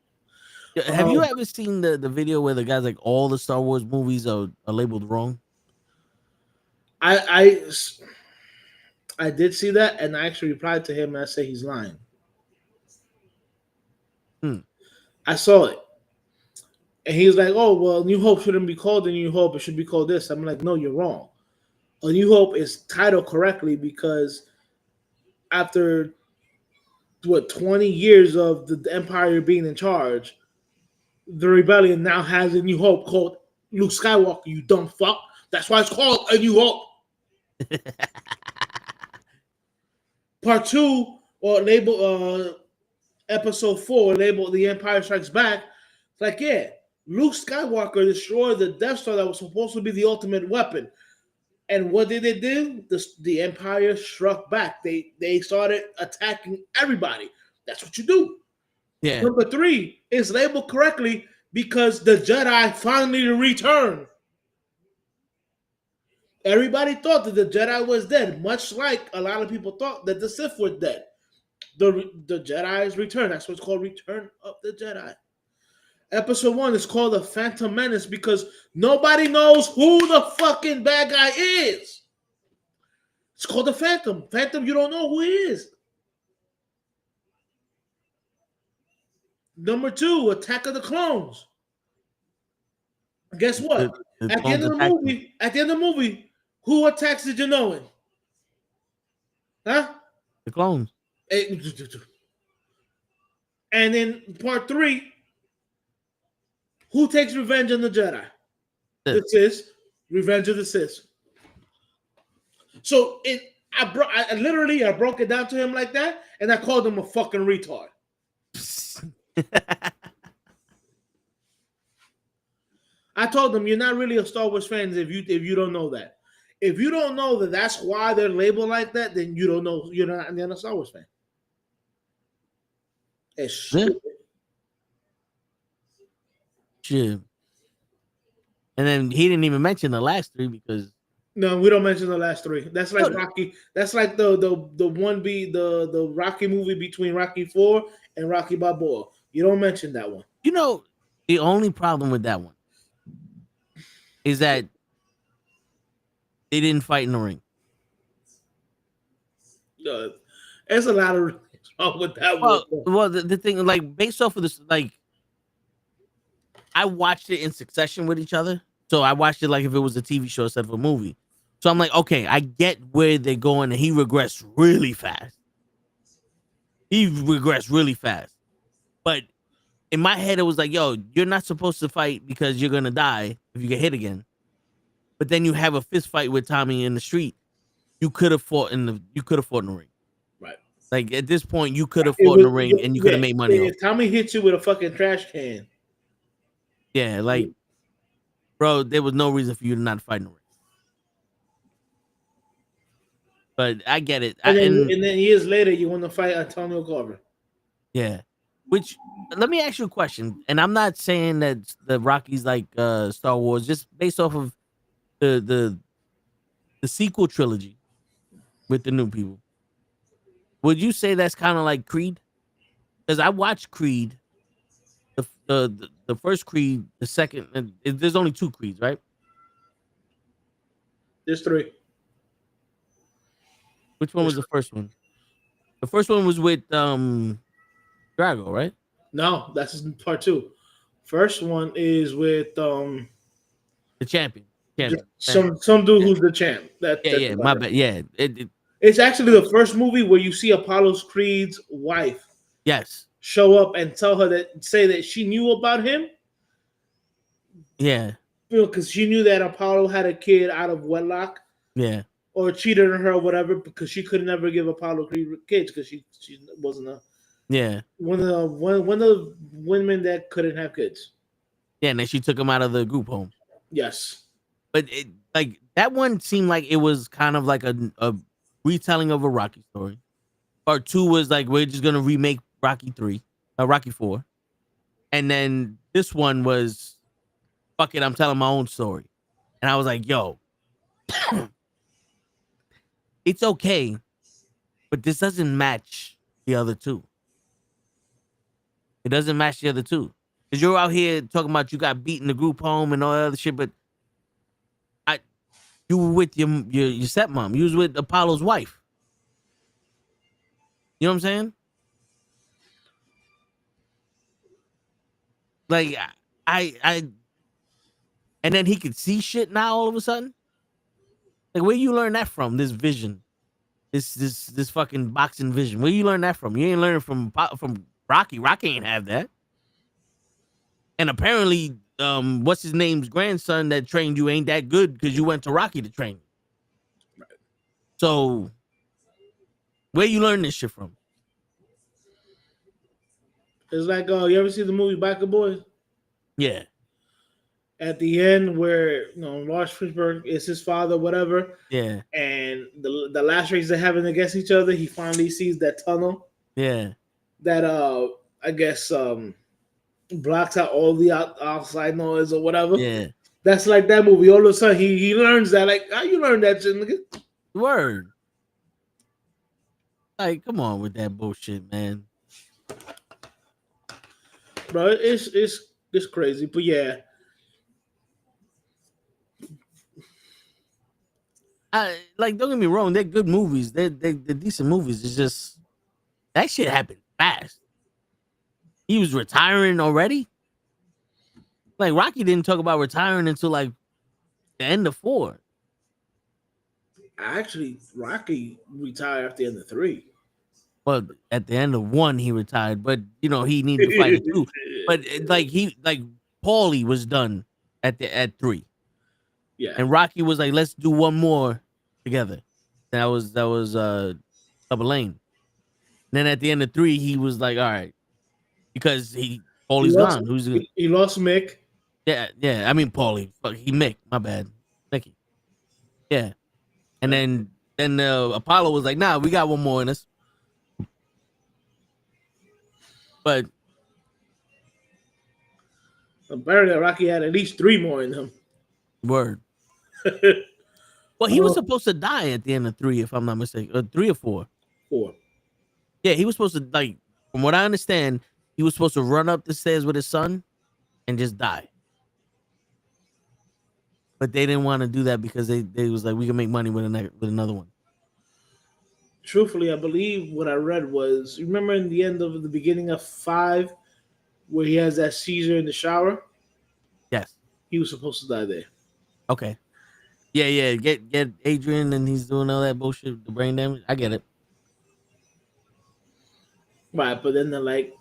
Have you ever seen the video where the guy's like, all the Star Wars movies are labeled wrong? I did see that, and I actually replied to him, and I say he's lying. I saw it. And he was like, oh, well, New Hope shouldn't be called A New Hope. It should be called this. I'm like, no, you're wrong. A New Hope is titled correctly because after, 20 years of the Empire being in charge, the rebellion now has a New Hope called Luke Skywalker, you dumb fuck. That's why it's called A New Hope. Part 2, or label episode 4, labeled The Empire Strikes Back. It's like, yeah, Luke Skywalker destroyed the Death Star that was supposed to be the ultimate weapon. And what did they do? The Empire struck back. They started attacking everybody. That's what you do. Yeah. Number 3 is labeled correctly because the Jedi finally returned. Everybody thought that the Jedi was dead, much like a lot of people thought that the Sith were dead. The Jedi's return. That's what's called Return of the Jedi. Episode 1 is called The Phantom Menace because nobody knows who the fucking bad guy is. It's called the Phantom. Phantom, you don't know who he is. Number 2, Attack of the Clones. Guess what? At the end of the movie, who attacks the Genoan? Huh? The clones. And in part 3, who takes revenge on the Jedi? The Sith. Revenge of the Sith. So I broke it down to him like that, and I called him a fucking retard. I told him, you're not really a Star Wars fan if you don't know that. If you don't know that that's why they're labeled like that, then you don't know. You're not a Star Wars fan. It's stupid. Shit. And then he didn't even mention the last 3 because no, we don't mention the last 3. That's like Rocky. That's like the Rocky movie between Rocky 4 and Rocky Balboa. You don't mention that one. You know, the only problem with that one is that they didn't fight in the ring. There's a lot of wrong with that one. Well, the thing, like, based off of this, like, I watched it in succession with each other. So I watched it like if it was a TV show instead of a movie. So I'm like, okay, I get where they're going, and he regressed really fast. But in my head, it was like, yo, you're not supposed to fight because you're gonna die if you get hit again. But then you have a fist fight with Tommy in the street. You could have fought in the ring. Right. Like at this point, you could have fought in the ring and you could have made money. If Tommy hits you with a fucking trash can. Yeah, like, bro, there was no reason for you to not fight in the ring. But I get it. And then years later, you want to fight Antonio Carver. Yeah. Which, let me ask you a question. And I'm not saying that the Rockies like Star Wars, just based off of the sequel trilogy with the new people. Would you say that's kind of like Creed? Because I watched Creed, the first Creed, the second, and there's only 2 Creeds, right? There's 3. Which one was the first one? The first one was with Drago, right? No, that's part 2. First one is with The champion. some dude who's the champ. Yeah, my bad. Yeah, It's actually the first movie where you see Apollo Creed's wife yes, show up and tell her say that she knew about him. yeah, Because she knew that Apollo had a kid out of wedlock. yeah, Or cheated on her or whatever, because she could never give Apollo Creed kids because she wasn't one of the women that couldn't have kids. yeah. And then she took him out of the group home. Yes, But like that one seemed like it was kind of like a retelling of a Rocky story. Part 2 was like we're just gonna remake Rocky 4, and then this one was fuck it, I'm telling my own story, and I was like, yo, it's okay, but this doesn't match the other two. It doesn't match the other two because you're out here talking about you got beat in the group home and all that other shit, but you were with your stepmom. You was with Apollo's wife. You know what I'm saying? Like I and then he could see shit now all of a sudden. Like where you learn that from? This vision, this fucking boxing vision. Where you learn that from? You ain't learning from Rocky. Rocky ain't have that. And apparently, what's his name's grandson that trained you ain't that good because you went to Rocky to train. Right. So where you learn this shit from? It's like, you ever see the movie Biker Boys? Yeah. At the end, where Lawrence Fishburne is his father, whatever. Yeah. And the last race they're having against each other, he finally sees that tunnel. Yeah. That I guess blocks out all the outside noise or whatever. Yeah. That's like that movie. All of a sudden, he learns that. Like, how you learn that shit, nigga? Word. Like, come on with that bullshit, man. Bro, it's crazy, but yeah. Don't get me wrong, they're good movies. They're decent movies. It's just that shit happened fast. He was retiring already. Like Rocky didn't talk about retiring until like the end of 4. Actually, Rocky retired at the end of 3. Well, at the end of 1, he retired, but he needed to fight it too. But Paulie was done at 3. Yeah. And Rocky was like, let's do one more together. That was Double Lane. Then at the end of 3, he was like, all right. Because Paulie's gone. He lost Mick. Yeah. I mean Paulie. Fuck, Mick. My bad. Mickey. Yeah. And then Apollo was like, nah, we got one more in us. But apparently Rocky had at least 3 more in him. Word. Well, he was supposed to die at the end of 3, if I'm not mistaken. 3 or 4. 4. Yeah, he was supposed to, like, from what I understand, he was supposed to run up the stairs with his son and just die. But they didn't want to do that because they was like, we can make money with another one. Truthfully, I believe what I read was, you remember in the beginning of 5, where he has that seizure in the shower? Yes. He was supposed to die there. Okay. Yeah. Get Adrian and he's doing all that bullshit, the brain damage. I get it. Right, but then they're like,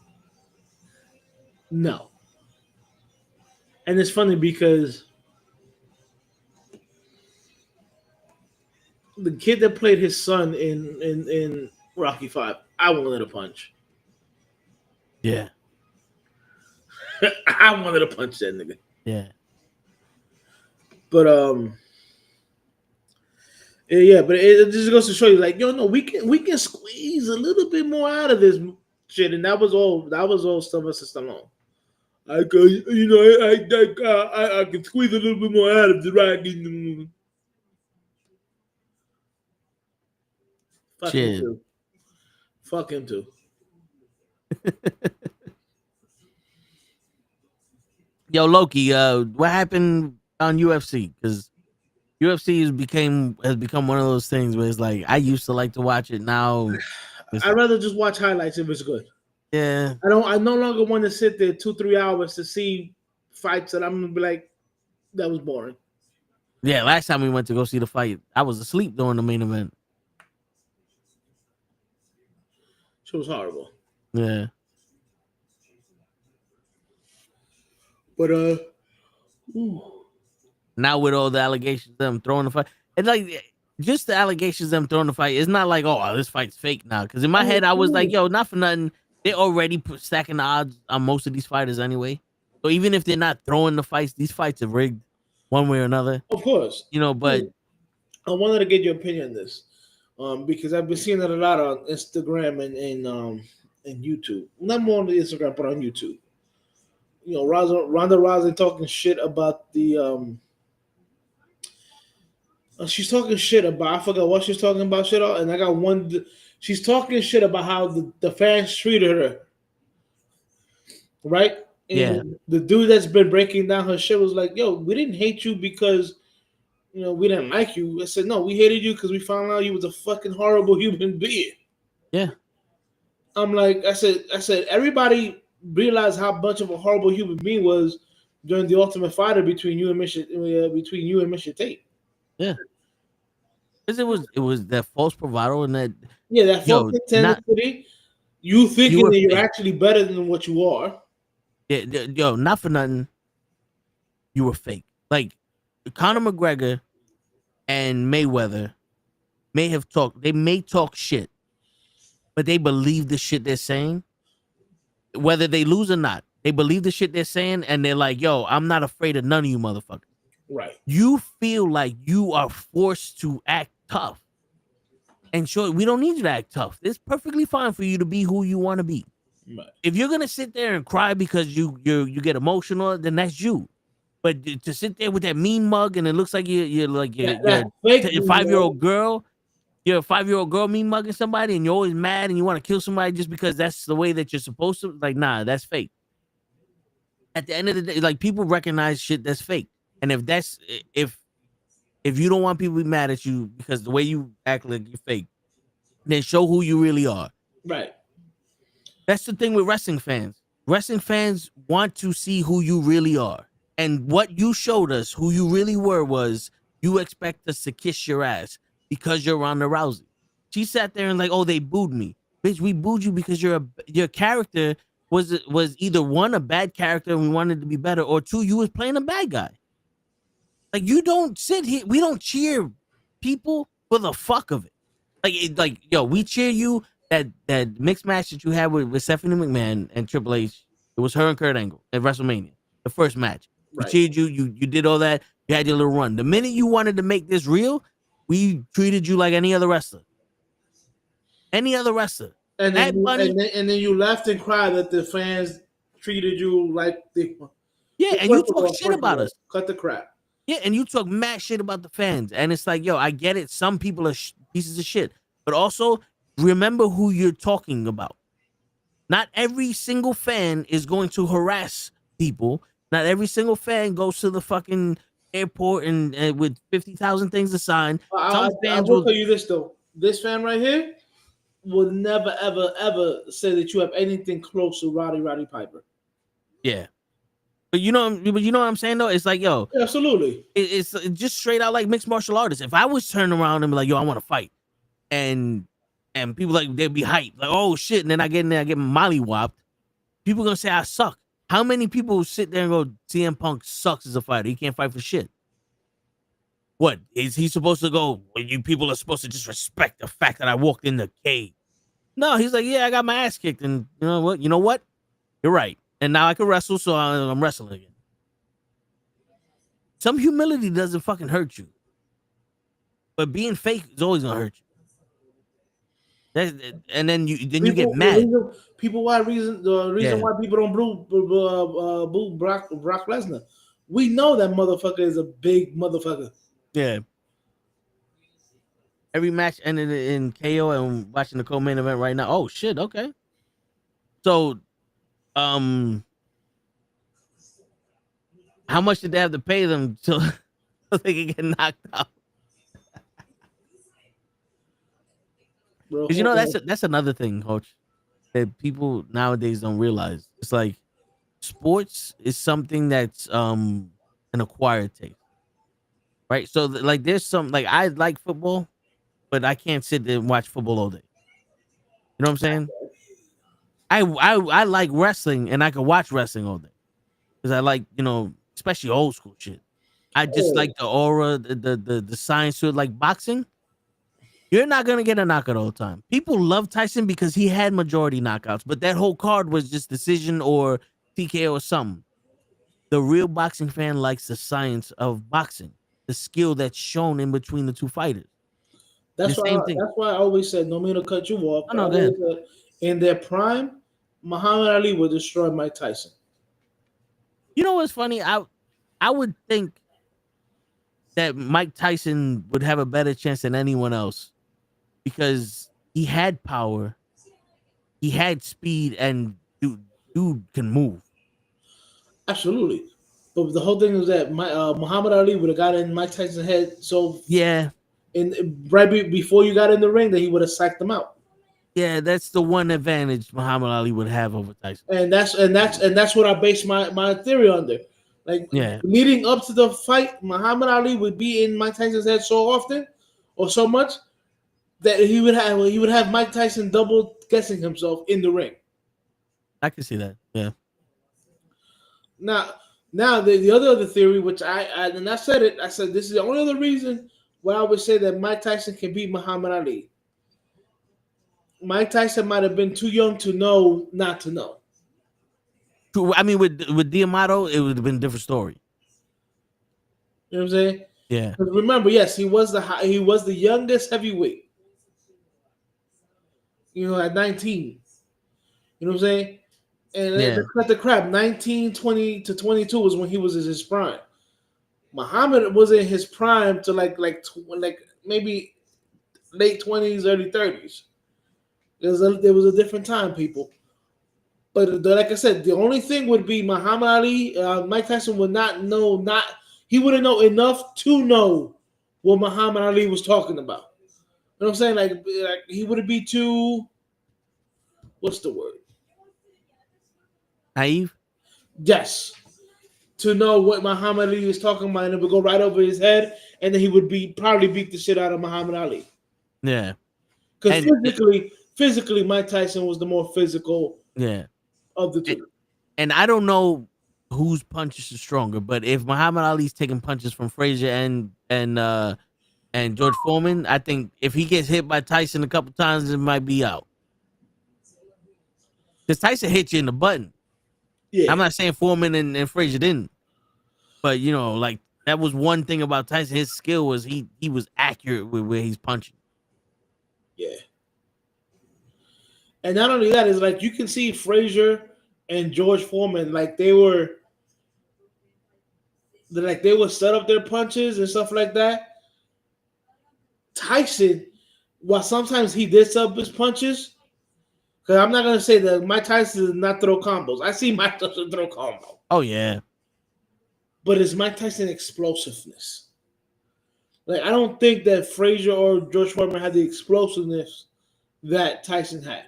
no. And it's funny because the kid that played his son in Rocky 5, I wanted to punch. Yeah. I wanted to punch that nigga. Yeah. But yeah, but it just goes to show you, like, no, we can squeeze a little bit more out of this shit, and that was all Sylvester Stallone. I can squeeze a little bit more out of the Rocky. Fuck him too. Fuck him too. Yo, Loki, what happened on UFC? Because UFC has become one of those things where it's like I used to like to watch it. Now, I'd rather just watch highlights if it's good. yeah, I no longer want to sit there 2-3 hours to see fights that I'm gonna be like, that was boring. yeah. Last time we went to go see the fight, I was asleep during the main event. It was horrible. Yeah, But now with all the allegations of them throwing the fight, it's like just the allegations of them throwing the fight. It's not like this fight's fake now. Because in my head, I was like, yo, not for nothing. They already stacking the odds on most of these fighters anyway. So even if they're not throwing the fights, these fights are rigged one way or another. of course, But I wanted to get your opinion on this, because I've been seeing it a lot on Instagram and YouTube. Not more on the Instagram, but on YouTube. You know, Ronda Rousey talking shit about the she's talking shit about, I forgot what she's talking about shit on, and I got one. She's talking shit about how the fans treated her, right? And yeah, the dude that's been breaking down her shit was like, "Yo, we didn't hate you because we didn't like you." I said, "No, we hated you because we found out you was a fucking horrible human being." yeah, I'm like, I said, everybody realized how much of a horrible human being was during the Ultimate Fighter between you and Mr. Tate. yeah. Because it was that false bravado and that Yeah, that false intensity. You thinking that you're actually better than what you are. Yeah, not for nothing. You were fake. Like Conor McGregor and Mayweather they may talk shit, but they believe the shit they're saying. Whether they lose or not, they believe the shit they're saying, and they're like, yo, I'm not afraid of none of you motherfuckers. Right. You feel like you are forced to act tough. And sure, we don't need you to act tough. It's perfectly fine for you to be who you want to be. Right. If you're gonna sit there and cry because you get emotional, then that's you. But to sit there with that mean mug and it looks like you're a 5-year-old girl, you're a 5-year-old girl mean mugging somebody, and you're always mad and you want to kill somebody just because that's the way that you're supposed to. Like, nah, that's fake. At the end of the day, like people recognize shit that's fake, and if you don't want people to be mad at you because the way you act like you're fake, then show who you really are. Right. That's the thing with wrestling fans. Wrestling fans want to see who you really are. And what you showed us, who you really were, was you expect us to kiss your ass because you're Ronda Rousey. She sat there and like, oh, they booed me. Bitch, we booed you because your character was either one, a bad character and we wanted to be better, or two, you was playing a bad guy. Like, you don't sit here, we don't cheer people for the fuck of it. Like, yo, we cheer you that mixed match that you had with Stephanie McMahon and Triple H. It was her and Kurt Angle at WrestleMania, the first match. We cheered you. You did all that. You had your little run. The minute you wanted to make this real, we treated you like any other wrestler. Any other wrestler. And then you laughed and cried that the fans treated you like and you talk shit about us. Cut the crap. Yeah, and you talk mad shit about the fans. And it's like, yo, I get it. Some people are pieces of shit. But also, remember who you're talking about. Not every single fan is going to harass people. Not every single fan goes to the fucking airport and with 50,000 things to sign. I will tell you this, though. This fan right here will never, ever, ever say that you have anything close to Roddy Piper. Yeah. But you know what I'm saying, though? It's like, yo. Absolutely. It's just straight out like mixed martial artists. If I was turning around and be like, yo, I want to fight. And people like, they'd be hyped. Like, oh, shit. And then I get in there, I get mollywopped. People going to say I suck. How many people sit there and go, CM Punk sucks as a fighter? He can't fight for shit. What? Is he supposed to go, well, you people are supposed to just respect the fact that I walked in the cage? No, he's like, yeah, I got my ass kicked. And you know what? You're right. And now I can wrestle, so I'm wrestling again. Some humility doesn't fucking hurt you. But being fake is always going to hurt you. And then you get mad. The reason why people don't boo Brock Lesnar. We know that motherfucker is a big motherfucker. Yeah. Every match ended in KO, and watching the co-main event right now. Oh shit! Okay. So, how much did they have to pay them to so they can get knocked out. Bro, Because that's another thing, Coach, that people nowadays don't realize. It's like sports is something that's an acquired taste, right? So like there's some like I like football, but I can't sit there and watch football all day. You know what I'm saying? I like wrestling and I can watch wrestling all day because I like especially old school shit. I just like the aura, the science to it. Like boxing, you're not gonna get a knockout all the time. People love Tyson because he had majority knockouts, but that whole card was just decision or TKO or something. The real boxing fan likes the science of boxing, the skill that's shown in between the two fighters. That's The why. same thing. That's why I always said, no mean to cut you off. Oh But I no, go always ahead. said, in their prime, Muhammad Ali would destroy Mike Tyson. You know what's funny? I would think that Mike Tyson would have a better chance than anyone else because he had power, he had speed, and dude can move. Absolutely. But the whole thing is that Muhammad Ali would have got in Mike Tyson's head. So, Yeah, before you got in the ring, that he would have psyched him out. yeah, that's the one advantage Muhammad Ali would have over Tyson. And that's what I base my theory under. Like Yeah, leading up to the fight, Muhammad Ali would be in Mike Tyson's head so often or so much that he would have Mike Tyson double guessing himself in the ring. I can see that. Yeah, Now the other theory, which I said it, I said this is the only other reason why I would say that Mike Tyson can beat Muhammad Ali. Mike Tyson might have been too young to know not to know. true. I mean, with D'Amato, it would have been a different story. You know what I'm saying? Yeah, 'Cause remember, yes, he was the youngest heavyweight. At 19. You know what I'm saying? And Yeah. let's cut the crap. 19, 20 to 22 was when he was in his prime. Muhammad was in his prime to like maybe late 20s, early 30s. There was a different time, people. But like I said, the only thing would be Muhammad Ali. Mike Tyson would not know. He wouldn't know enough to know what Muhammad Ali was talking about. You know what I'm saying? Like he wouldn't be too. What's the word? naive. Yes. To know what Muhammad Ali is talking about, and it would go right over his head, and then he would probably beat the shit out of Muhammad Ali. Yeah, Because And- physically, Mike Tyson was the more physical yeah. of the two. And I don't know whose punches are stronger, but if Muhammad Ali's taking punches from Frazier and George Foreman, I think if he gets hit by Tyson a couple times, it might be out. Because Tyson hit you in the button. Yeah, I'm not saying Foreman and Frazier didn't, but like that was one thing about Tyson. His skill was he was accurate with where he's punching. yeah. And not only that, is like you can see Frazier and George Foreman they would set up their punches and stuff like that. Tyson, while sometimes he did set up his punches, because I'm not gonna say that Mike Tyson does not throw combos. I see Mike Tyson throw combos. Oh yeah, But it's Mike Tyson explosiveness. Like I don't think that Frazier or George Foreman had the explosiveness that Tyson had.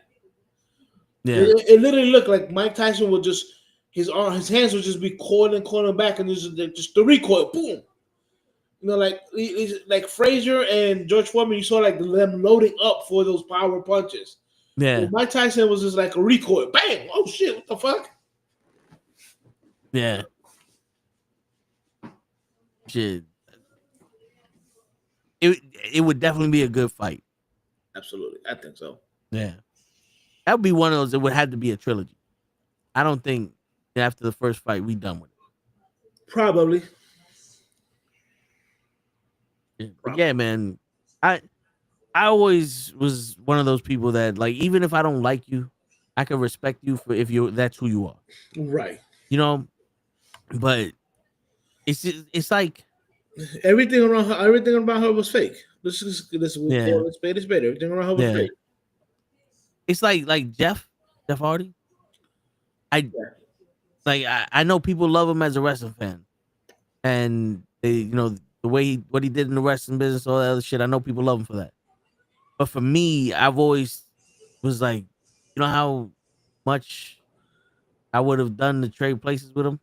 yeah, It literally looked like Mike Tyson would just his hands would just be coiling back, and just the recoil, boom. Like Frazier and George Foreman, you saw like them loading up for those power punches. yeah, But Mike Tyson was just like a recoil, bang! Oh shit! What the fuck? yeah. Shit. It would definitely be a good fight. Absolutely, I think so. Yeah. That would be one of those. It would have to be a trilogy. I don't think after the first fight we done with it. Probably. But yeah, man. I always was one of those people that like even if I don't like you, I can respect you for if that's who you are. Right. But it's like Everything about her was fake. Let's Yeah. call it spade a spade. Everything around her was Yeah. fake. it's like Jeff Hardy. I know people love him as a wrestling fan, and they the way what he did in the wrestling business, all that other shit. I know people love him for that. But for me, I've always was like, you know how much I would have done to trade places with him.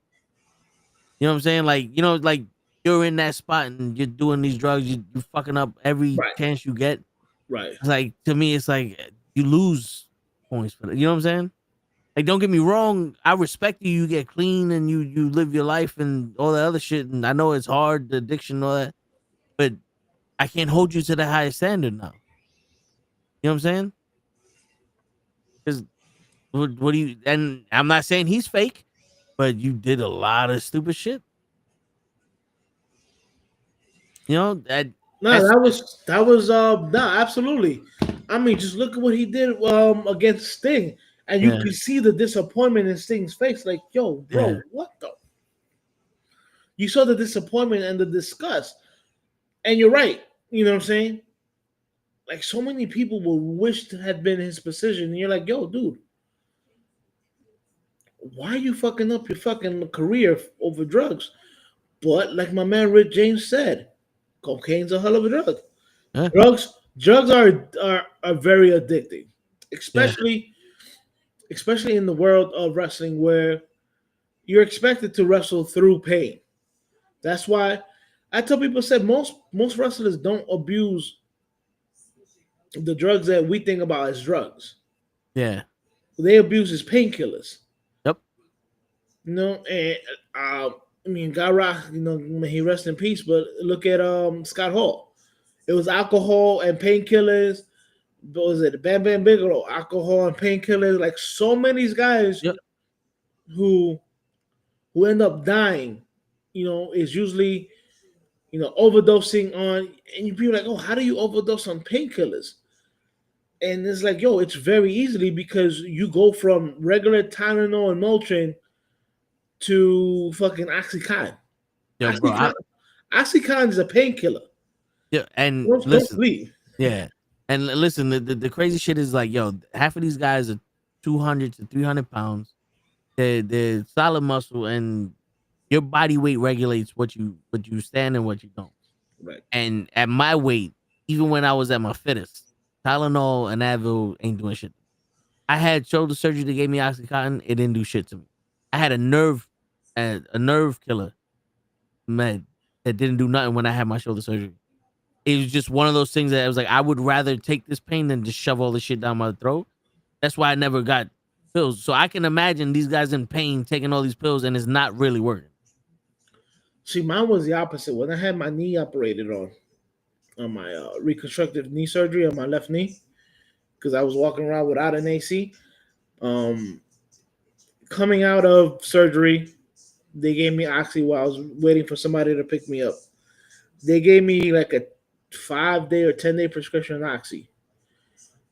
You know what I'm saying? Like, like you're in that spot and you're doing these drugs, you're fucking up every Right. chance you get. Right. It's like, to me, it's like you lose points for that. You know what I'm saying? Like, don't get me wrong, I respect you. You get clean and you live your life and all that other shit. And I know it's hard, the addiction and all that, but I can't hold you to the highest standard now. You know what I'm saying? Because what do you? And I'm not saying he's fake, but you did a lot of stupid shit. You know that. No, that was no, absolutely. I mean, just look at what he did against Sting, and you Yeah. can see the disappointment in Sting's face. Like, yo, bro, Yeah. what the? You saw the disappointment and the disgust, and you're right. You know what I'm saying? Like, so many people will wish to have been in his position, and you're like, yo, dude, why are you fucking up your fucking career over drugs? But like my man Rick James said, cocaine's a hell of a drug. Yeah. Drugs are very addicting, especially in the world of wrestling where you're expected to wrestle through pain. That's why I tell people said most wrestlers don't abuse the drugs that we think about as drugs. Yeah. They abuse as painkillers. Yep. You know, and I mean, God Rock, you know, may he rest in peace. But look at Scott Hall. It was alcohol and painkillers. What was it Bam Bam Bigelow? Alcohol and painkillers. Like so many guys Yep. who end up dying, you know, is usually, you know, overdosing on. And you be like, oh, how do you overdose on painkillers? And it's like, yo, it's very easily because you go from regular Tylenol and Motrin to fucking Oxycontin. Yeah, bro. Oxycontin is a painkiller. Yeah, and Don't listen. sleep. Yeah, and listen. The crazy shit is like, yo, half of these guys are 200 to 300 pounds. They're solid muscle, and your body weight regulates what you stand and what you don't. Right. And at my weight, even when I was at my fittest, Tylenol and Advil ain't doing shit. I had shoulder surgery that gave me Oxycontin. It didn't do shit to me. I had a nerve killer med that didn't do nothing when I had my shoulder surgery. It was just one of those things that I was like, I would rather take this pain than just shove all this shit down my throat. That's why I never got pills. So I can imagine these guys in pain taking all these pills and it's not really working. See, mine was the opposite. When I had my knee operated on my reconstructive knee surgery on my left knee, because I was walking around without an AC. Coming out of surgery, they gave me Oxy while I was waiting for somebody to pick me up. They gave me like a 5-day or 10-day prescription of Oxy.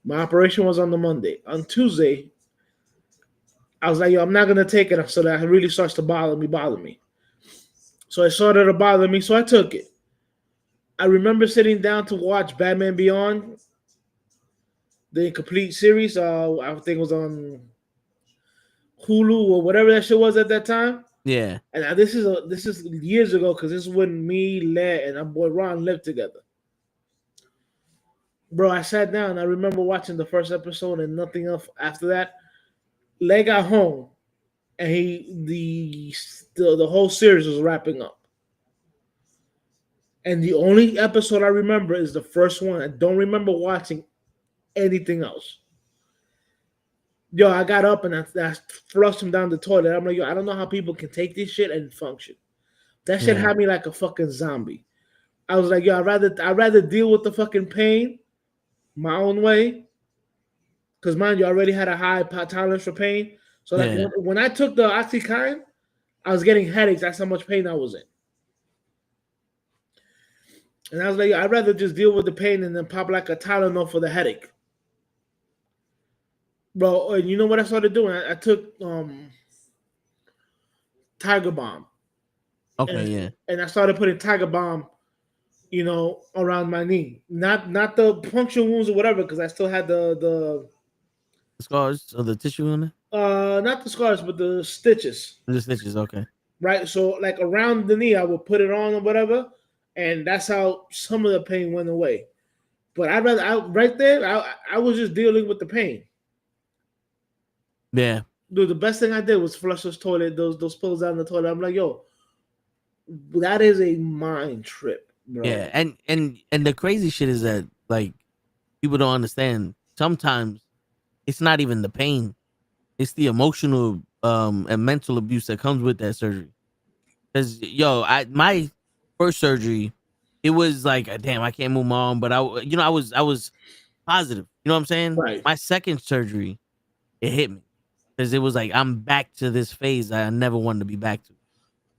My operation was on the Monday. On Tuesday, I was like, yo, I'm not going to take it so that it really starts to bother me. So it started to bother me, so I took it. I remember sitting down to watch Batman Beyond, the complete series. I think it was on Hulu or whatever that shit was at that time. Yeah. And this is years ago because this is when me, Led, and our boy Ron lived together. Bro, I sat down and I remember watching the first episode and nothing else after that. Led got home and the whole series was wrapping up. And the only episode I remember is the first one. I don't remember watching anything else. Yo, I got up and I flushed him down the toilet. I'm like, yo, I don't know how people can take this shit and function. That shit had me like a fucking zombie. I was like, yo, I'd rather deal with the fucking pain my own way. Because mind you, I already had a high tolerance for pain. So like when I took the Oxycontin, I was getting headaches. That's how much pain I was in. And I was like, I'd rather just deal with the pain and then pop like a Tylenol for the headache. Bro, and you know what I started doing? I took Tiger Balm. Okay, and I started putting Tiger Balm, you know, around my knee. Not the puncture wounds or whatever, because I still had the scars or the tissue on it? Not the scars, but the stitches. The stitches, okay. Right? So like around the knee, I would put it on or whatever. and that's how some of the pain went away. But I was just dealing with the pain. Yeah. Dude, the best thing I did was flush those toilet, those pills down the toilet. I'm like, yo, that is a mind trip, bro. Yeah, and the crazy shit is that like people don't understand. Sometimes it's not even the pain; it's the emotional and mental abuse that comes with that surgery. Because my first surgery, it was like, damn, I can't move my arm, but I was positive. You know what I'm saying? Right. My second surgery, it hit me because it was like I'm back to this phase that I never wanted to be back to.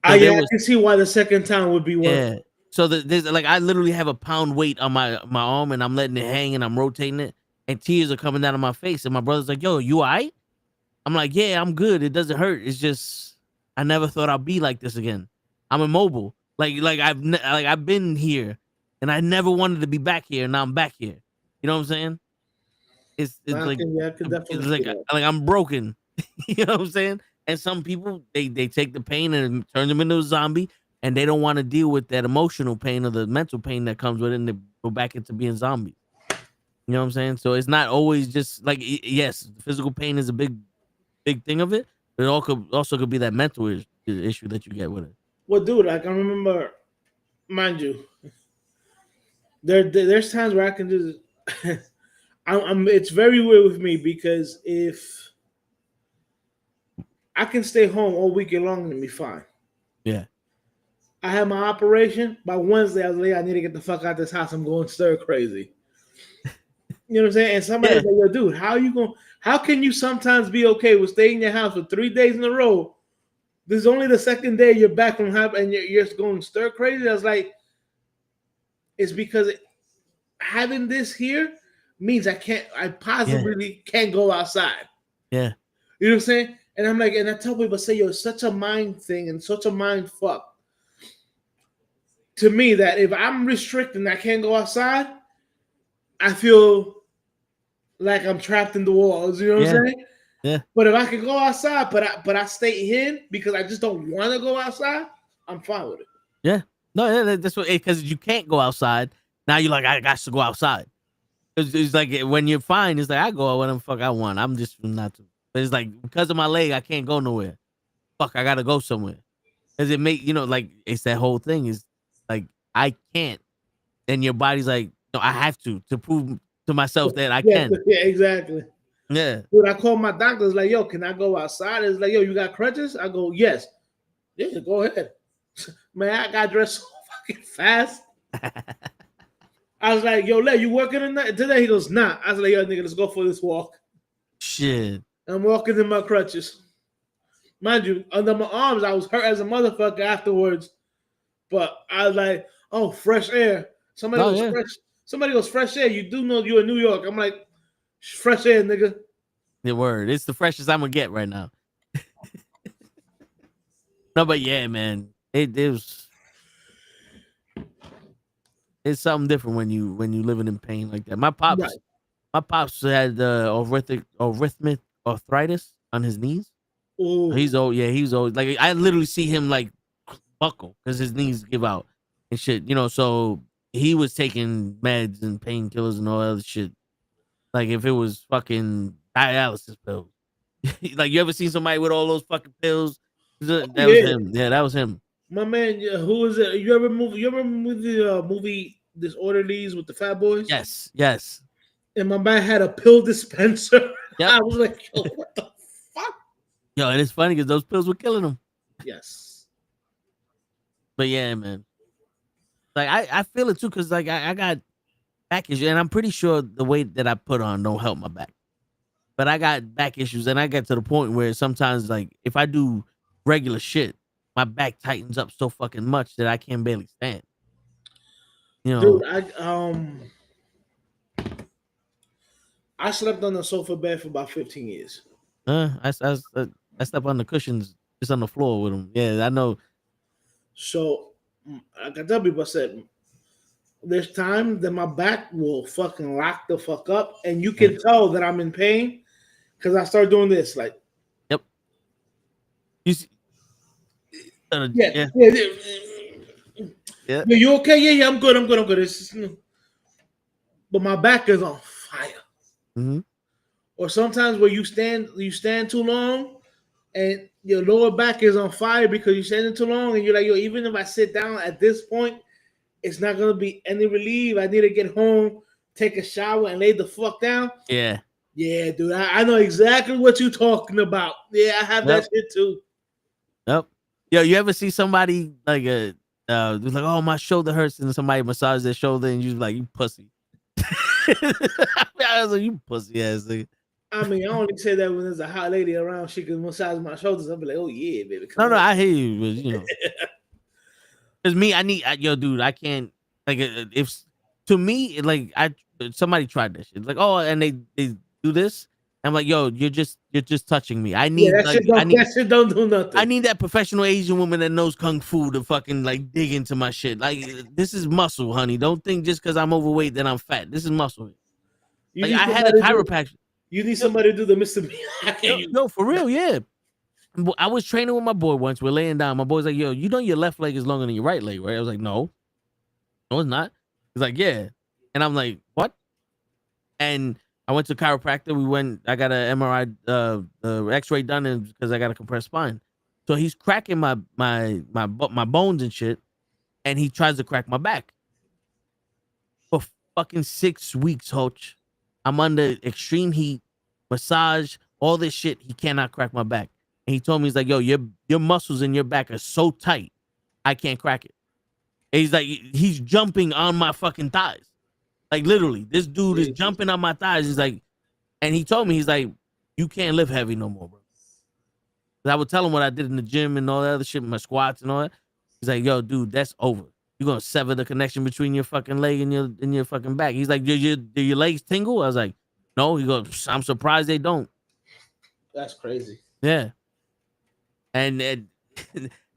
So I can see why the second time would be worth it. yeah. So there's like I literally have a pound weight on my arm and I'm letting it hang and I'm rotating it and tears are coming down on my face and my brother's like, "Yo, you alright?" I'm like, "Yeah, I'm good. It doesn't hurt. It's just I never thought I'd be like this again. I'm immobile. Like I've been here and I never wanted to be back here and now I'm back here. You know what I'm saying? It's I like can definitely it's see like that. I'm broken. You know what I'm saying? And some people they take the pain and turn them into a zombie, and they don't want to deal with that emotional pain or the mental pain that comes with it, and they go back into being zombies. You know what I'm saying? So it's not always just like yes, physical pain is a big thing of it, but it also could be that mental issue that you get with it. Well, dude, like I remember, mind you, there's times where I can just it's very weird with me because if I can stay home all weekend long and be fine. Yeah. I had my operation. By Wednesday, I was like, I need to get the fuck out of this house. I'm going stir crazy. You know what I'm saying? And somebody was like, yo, dude, how can you sometimes be okay with staying in your house for 3 days in a row? This is only the second day you're back from and you're going stir crazy. I was like, it's because having this here means I possibly can't go outside. Yeah. You know what I'm saying? And I'm like, and I tell people, say, yo, it's such a mind thing and such a mind fuck to me that if I'm restricted and I can't go outside, I feel like I'm trapped in the walls. You know what I'm saying? Yeah. But if I can go outside, but I stay in because I just don't want to go outside, I'm fine with it. Yeah. No, that's what because you can't go outside. Now you're like, I got to go outside. It's like when you're fine, it's like I go whatever the fuck I want. I'm just not to. But it's like because of my leg, I can't go nowhere. Fuck, I gotta go somewhere. Cause it make like it's that whole thing is like I can't, and your body's like, no, I have to prove to myself that I can. Yeah, exactly. Yeah. Dude, I called my doctor. It's like, yo, can I go outside? It's like, yo, you got crutches? I go, yes. Yeah, go ahead. Man, I got dressed so fucking fast. I was like, yo, you working today? He goes, nah. I was like, yo, nigga, let's go for this walk. Shit. I'm walking in my crutches. Mind you, under my arms, I was hurt as a motherfucker afterwards. But I was like, oh, fresh air. Somebody goes, fresh air. You do know you're in New York. I'm like, fresh air, nigga. The word. It's the freshest I'm gonna get right now. No, but yeah, man. It's something different when you living in pain like that. My pops had arthritis on his knees. Ooh. He's old. Yeah, he's old. Like I literally see him like buckle because his knees give out and shit. So he was taking meds and painkillers and all that other shit. Like if it was fucking dialysis pills. Like you ever seen somebody with all those fucking pills? That was him. Yeah, that was him. My man, who is it? You ever the movie Disorderlies with the Fat Boys? Yes. And my man had a pill dispenser. Yep. I was like, yo, what the fuck? Yo, and it's funny because those pills were killing him. Yes. But yeah, man. Like I feel it too because like I got back issues, and I'm pretty sure the weight that I put on don't help my back. But I got back issues, and I get to the point where sometimes, like, if I do regular shit, my back tightens up so fucking much that I can barely stand. Dude, I slept on the sofa bed for about 15 years. I slept on the cushions, just on the floor with them. Yeah, I know. So, like I tell people, I said, there's time that my back will fucking lock the fuck up, and you can tell that I'm in pain because I start doing this, like. Yep. You see, yeah. Yeah. You okay? Yeah, I'm good. It's just, but my back is on fire. Mm-hmm. Or sometimes where you stand too long, and your lower back is on fire because you're standing too long, and you're like, yo, even if I sit down at this point, it's not gonna be any relief. I need to get home, take a shower, and lay the fuck down. Yeah. Yeah, dude, I know exactly what you're talking about. Yeah, I have that shit too. Yep. Yo, you ever see somebody like a like, oh, my shoulder hurts, and somebody massage their shoulder, and you like, you pussy. I was like, you pussy ass nigga. I mean, I only say that when there's a hot lady around, she can massage my shoulders. I'll be like, oh yeah, baby. No, I hear you, but you know, because me, yo, dude, I can't like if to me like somebody tried this shit. It's like, oh, and they do this. I'm like, yo, you're just touching me. I need that shit don't do nothing. I need that professional Asian woman that knows kung fu to fucking like dig into my shit. Like, this is muscle, honey. Don't think just because I'm overweight that I'm fat. This is muscle. Like, I had a chiropractor. You need somebody to do the Mr. B. No, for real, yeah. I was training with my boy once. We're laying down. My boy's like, yo, you know your left leg is longer than your right leg, right? I was like, no, it's not. He's like, yeah. And I'm like, what? And I went to chiropractor. I got an MRI, X-ray done because I got a compressed spine. So he's cracking my bones and shit, and he tries to crack my back. For fucking 6 weeks, Hoach. I'm under extreme heat, massage, all this shit. He cannot crack my back. And he told me, he's like, yo, your muscles in your back are so tight, I can't crack it. And he's like, he's jumping on my fucking thighs. Like, literally, this dude is jumping on my thighs. He's like, and he told me, he's like, you can't lift heavy no more, bro. I would tell him what I did in the gym and all that other shit, my squats and all that. He's like, yo, dude, that's over. You're gonna sever the connection between your fucking leg and your fucking back. He's like, do your legs tingle? I was like, no. He goes, I'm surprised they don't. That's crazy. Yeah. And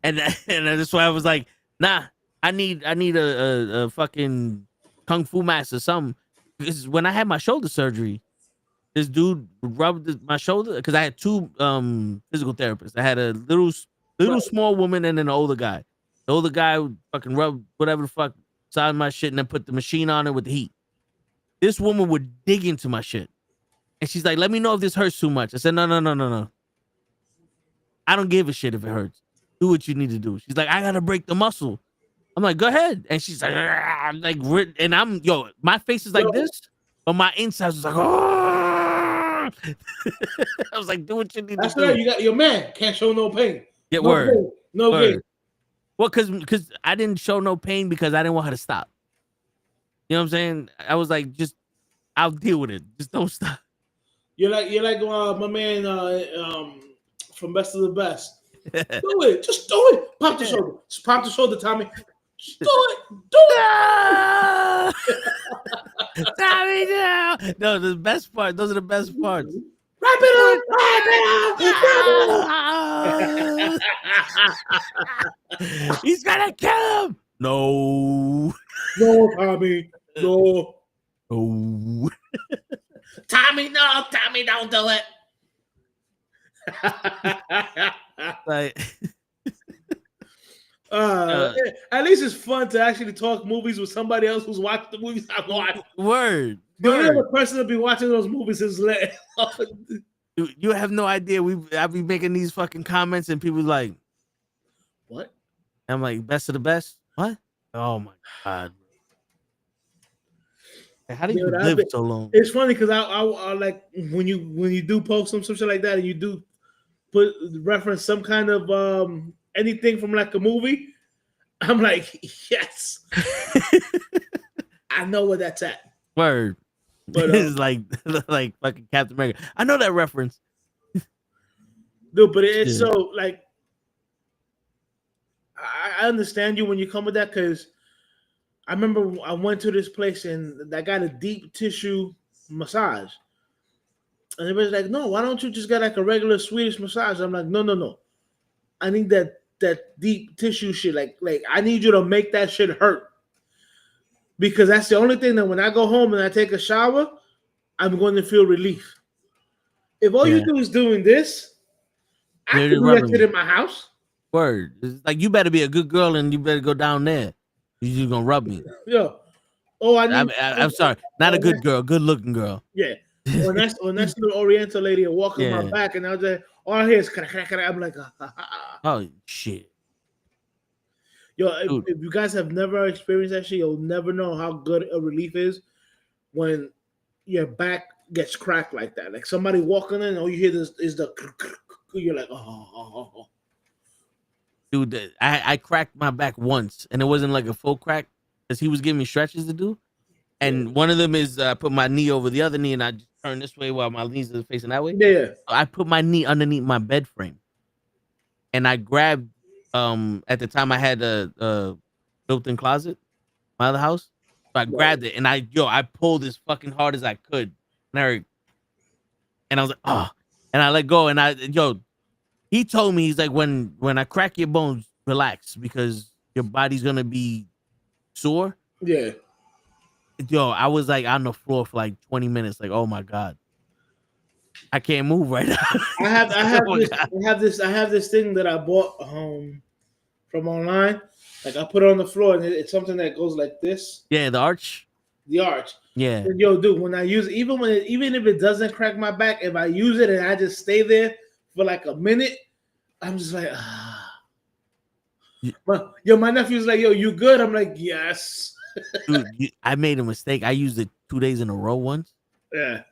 that's why I was like, nah, I need a fucking kung fu master, something. Because when I had my shoulder surgery, this dude rubbed my shoulder because I had two physical therapists. I had a little small woman and then an older guy. The older guy would fucking rub whatever the fuck side my shit and then put the machine on it with the heat. This woman would dig into my shit. And she's like, let me know if this hurts too much. I said, no. I don't give a shit if it hurts. Do what you need to do. She's like, I gotta break the muscle. I'm like, go ahead. And she's like, and my face is like this, but my insides was like, I was like, do what you need to do. That's right. You got your man can't show no pain. Yeah, word. No pain. Well, because I didn't show no pain because I didn't want her to stop. You know what I'm saying? I was like, I'll deal with it. Just don't stop. You're like my man from Best of the Best. Do it. Just do it. Pop the shoulder. Just pop the shoulder, Tommy. Just do it. Do it. Tommy, no. No, the best part. Those are the best parts. Wrap it up. He's gonna kill him. No, Tommy. No. Tommy, no. Tommy, don't do it. Like, at least it's fun to actually talk movies with somebody else who's watched the movies I watched. Word. The only other person to be watching those movies is Len. You have no idea. I be making these fucking comments and people like, what? I'm like, best of the best. What? Oh my god. How do you live so long? It's funny because I like when you do post some shit like that and you do reference some kind of anything from like a movie. I'm like, yes, I know where that's at. Word. But it's like fucking Captain America. I know that reference. Dude, but it's so like I understand you when you come with that because I remember I went to this place and I got a deep tissue massage. And everybody's like, no, why don't you just get like a regular Swedish massage? I'm like, no. I need that deep tissue shit. Like I need you to make that shit hurt. Because that's the only thing that when I go home and I take a shower, I'm going to feel relief. If all you do is doing this, I can do that shit in my house. Word. It's like you better be a good girl and you better go down there. You just gonna rub me. Yo, oh, I'm sorry, not a good girl, good looking girl. Yeah. When that's little Oriental lady walking my Yeah. back, and I was like, all I hear is I'm like, Oh shit. Yo, Dude. if you guys have never experienced that shit, you'll never know how good a relief is when your back gets cracked like that. Like somebody walking in, all you hear is the you're like, oh. Dude, I cracked my back once, and it wasn't like a full crack because he was giving me stretches to do. And one of them is I put my knee over the other knee, and I just turn this way while my knees are facing that way. Yeah. So I put my knee underneath my bed frame, and I grabbed. At the time I had a built-in closet, my other house. So I grabbed it, and I pulled as fucking hard as I could, and I was like, oh, and I let go, and he told me, he's like, when I crack your bones, relax because your body's gonna be sore. Yeah. Yo, I was like on the floor for like 20 minutes, like, oh my God. I can't move right now. I have this thing that I bought from online. Like I put it on the floor and it's something that goes like this. Yeah, the arch. The arch. Yeah. And yo, dude, when I use it, even if it doesn't crack my back, if I use it and I just stay there for like a minute, I'm just like, my nephew's like, yo, you good? I'm like, yes. Dude, I made a mistake. I used it 2 days in a row once. Yeah.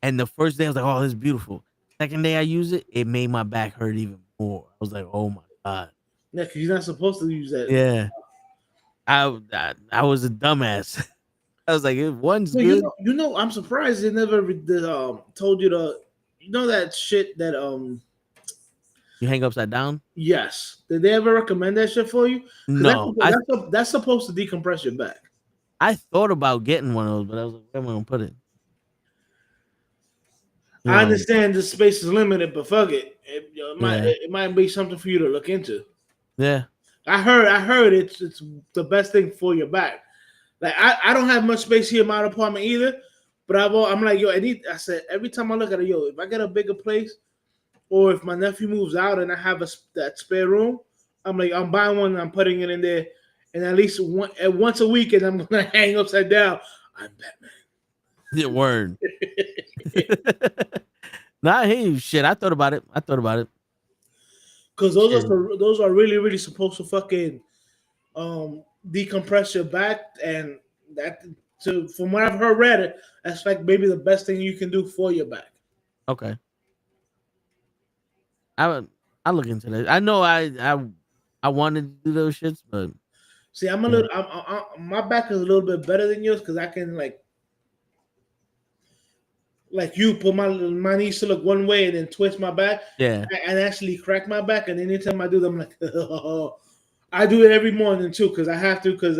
And the first day I was like, oh, this is beautiful. Second day I used it, it made my back hurt even more. I was like, oh my God. Yeah, because you're not supposed to use that. Yeah. I was a dumbass. I was like, one's so good. You know, I'm surprised they never told you that shit that You hang upside down? Yes. Did they ever recommend that shit for you? No. That's supposed to decompress your back. I thought about getting one of those, but I was like, where am I gonna put it? I understand the space is limited, but fuck it. It might be something for you to look into. Yeah. I heard it's the best thing for your back. Like I don't have much space here in my apartment either, but I'm like, yo, I said every time I look at it, yo, if I get a bigger place, or if my nephew moves out and I have that spare room, I'm like, I'm buying one and I'm putting it in there, and at least once a week, and I'm gonna hang upside down. I'm Batman. Yeah, word. Nah, hey, shit. I thought about it. Because those are really, really supposed to fucking decompress your back, and from what I've read, that's like maybe the best thing you can do for your back. Okay. I look into that. I know I wanted to do those shits, but see, I'm a little. My back is a little bit better than yours because I can like you put my knees to look one way and then twist my back. Yeah, and actually crack my back. And anytime I do them, I'm like, oh. I do it every morning too because I have to. Because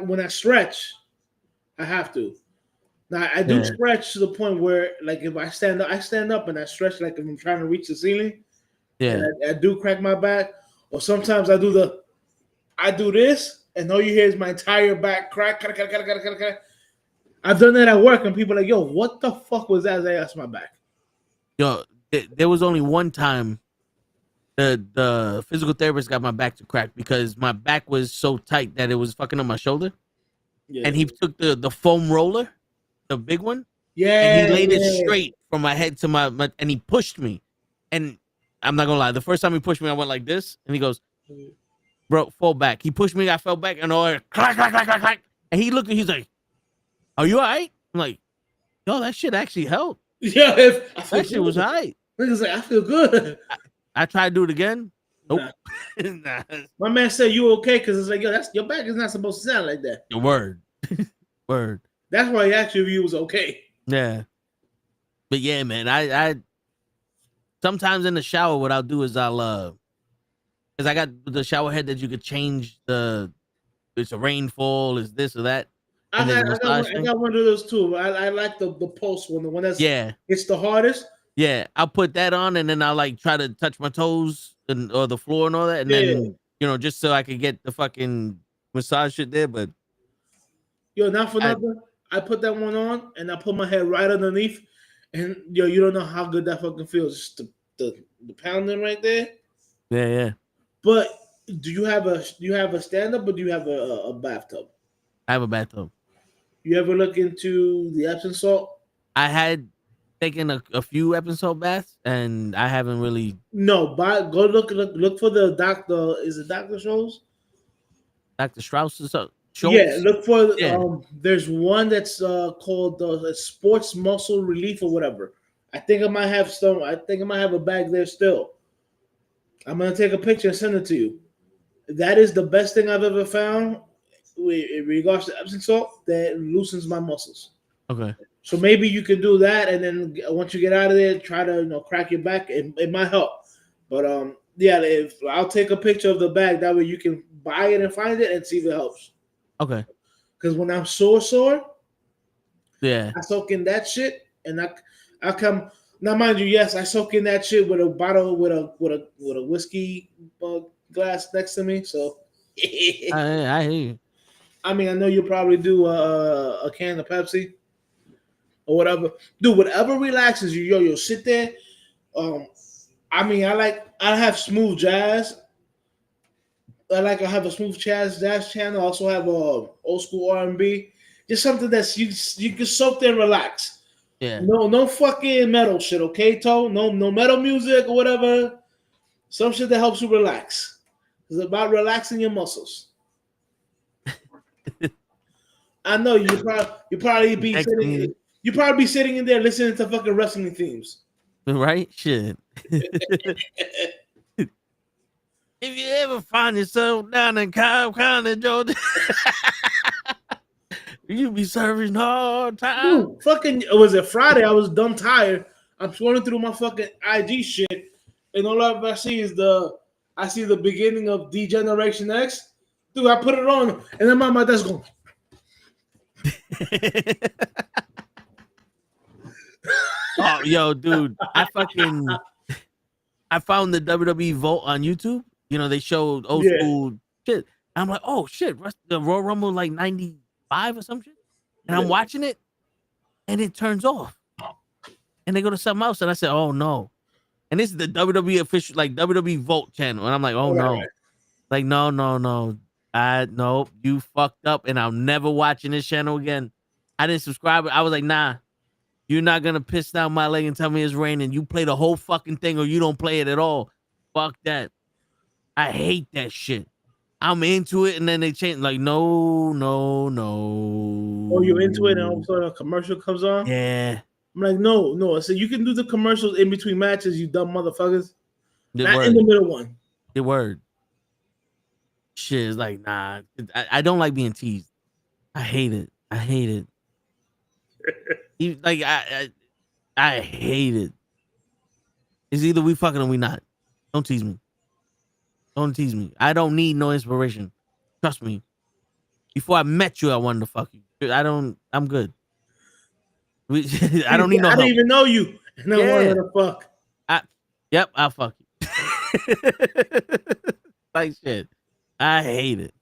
when I stretch, I have to. Now I do stretch to the point where, like, if I stand up and I stretch like if I'm trying to reach the ceiling. Yeah, I do crack my back. Or sometimes I do this, and all you hear is my entire back crack. I've done that at work, and people are like, yo, what the fuck was that? That's my back. Yo, there was only one time the physical therapist got my back to crack because my back was so tight that it was fucking on my shoulder. Yeah. And he took the foam roller, the big one. Yeah. And he laid it straight from my head to my and he pushed me. And I'm not gonna lie, the first time he pushed me, I went like this, and he goes, bro, fall back. He pushed me, I fell back, and all clack, clack, clack, clack, clack. And he looked and he's like, are you all right? I'm like, yo, that shit actually helped. Yeah, that shit was all right. Niggas like, I feel good. I tried to do it again. Nope. Nah. My man said you okay because it's like, yo, your back is not supposed to sound like that. Your word. Word. That's why he asked you if you was okay. Yeah. But yeah, man, I sometimes in the shower, what I'll do is I'll because I got the shower head that you could change it's a rainfall, is this or that. I got one of those too. I like the pulse one, the one that's it's the hardest. Yeah, I'll put that on and then I'll like try to touch my toes or the floor and all that, and then just so I could get the fucking massage shit there. But not for nothing, I put that one on and I put my head right underneath, and you don't know how good that fucking feels. Just the pounding right there. Yeah. But do you have a stand up or do you have a bathtub? I have a bathtub. You ever look into the Epsom salt? I had taken a few Epsom salt baths, and I haven't really. No, go look for the doctor. Is it Dr. Scholl's? Dr. Strauss's Yeah, Schultz. look for. Yeah. There's one that's called sports muscle relief or whatever. I think I might have some. I think I might have a bag there still. I'm gonna take a picture and send it to you. That is the best thing I've ever found in regards to Epsom salt that loosens my muscles. Okay. So maybe you can do that, and then once you get out of there, try to crack your back. It might help. But yeah, if I'll take a picture of the bag, that way you can buy it and find it and see if it helps. Okay. Because when I'm sore, Yeah. I soak in that shit, and I come. Now, mind you, yes, I soak in that shit with a bottle with a whiskey glass next to me. So I hear you. I mean, I know you probably do a can of Pepsi or whatever. Do whatever relaxes you. Yo, sit there. I mean, I have smooth jazz. I have a smooth jazz channel. I also have a old school R&B. Just something that's you can soak there and relax. Yeah. No fucking metal shit, okay, Toe? No metal music or whatever. Some shit that helps you relax. It's about relaxing your muscles. I know you probably be sitting. You probably be sitting in there listening to fucking wrestling themes. Right? Shit. If you ever find yourself down in Cobb County, Georgia, you be serving hard time. Dude, fucking, was it Friday? I was dumb tired. I'm scrolling through my fucking IG shit, and all I see is the beginning of Degeneration X. Dude, I put it on, and then my desk going. Oh, yo, dude, I found the WWE Vault on YouTube. You know, they showed old school shit. I'm like, oh shit, the Royal Rumble like 95 or some shit. And I'm watching it, and it turns off. And they go to something else, and I said, oh no. And this is the WWE official, like WWE Vault channel. And I'm like, oh no. Right. Like, no. No, you fucked up, and I'm never watching this channel again. I didn't subscribe. I was like, nah, you're not gonna piss down my leg and tell me it's raining. You play the whole fucking thing, or you don't play it at all. Fuck that. I hate that shit. I'm into it, and then they change. Like, no. Oh, you're into it, and all of a sudden a commercial comes on? Yeah. I'm like, no. I said, you can do the commercials in between matches, you dumb motherfuckers. The Not word. in the middle one. The word. Shit is like, nah. I don't like being teased. I hate it. I hate it. It's either we fucking or we not. Don't tease me. I don't need no inspiration. Trust me. Before I met you, I wanted to fuck you. I'm good. I don't need no help. I didn't even know you. And I wanted to fuck. I'll fuck you. Like shit. I hate it.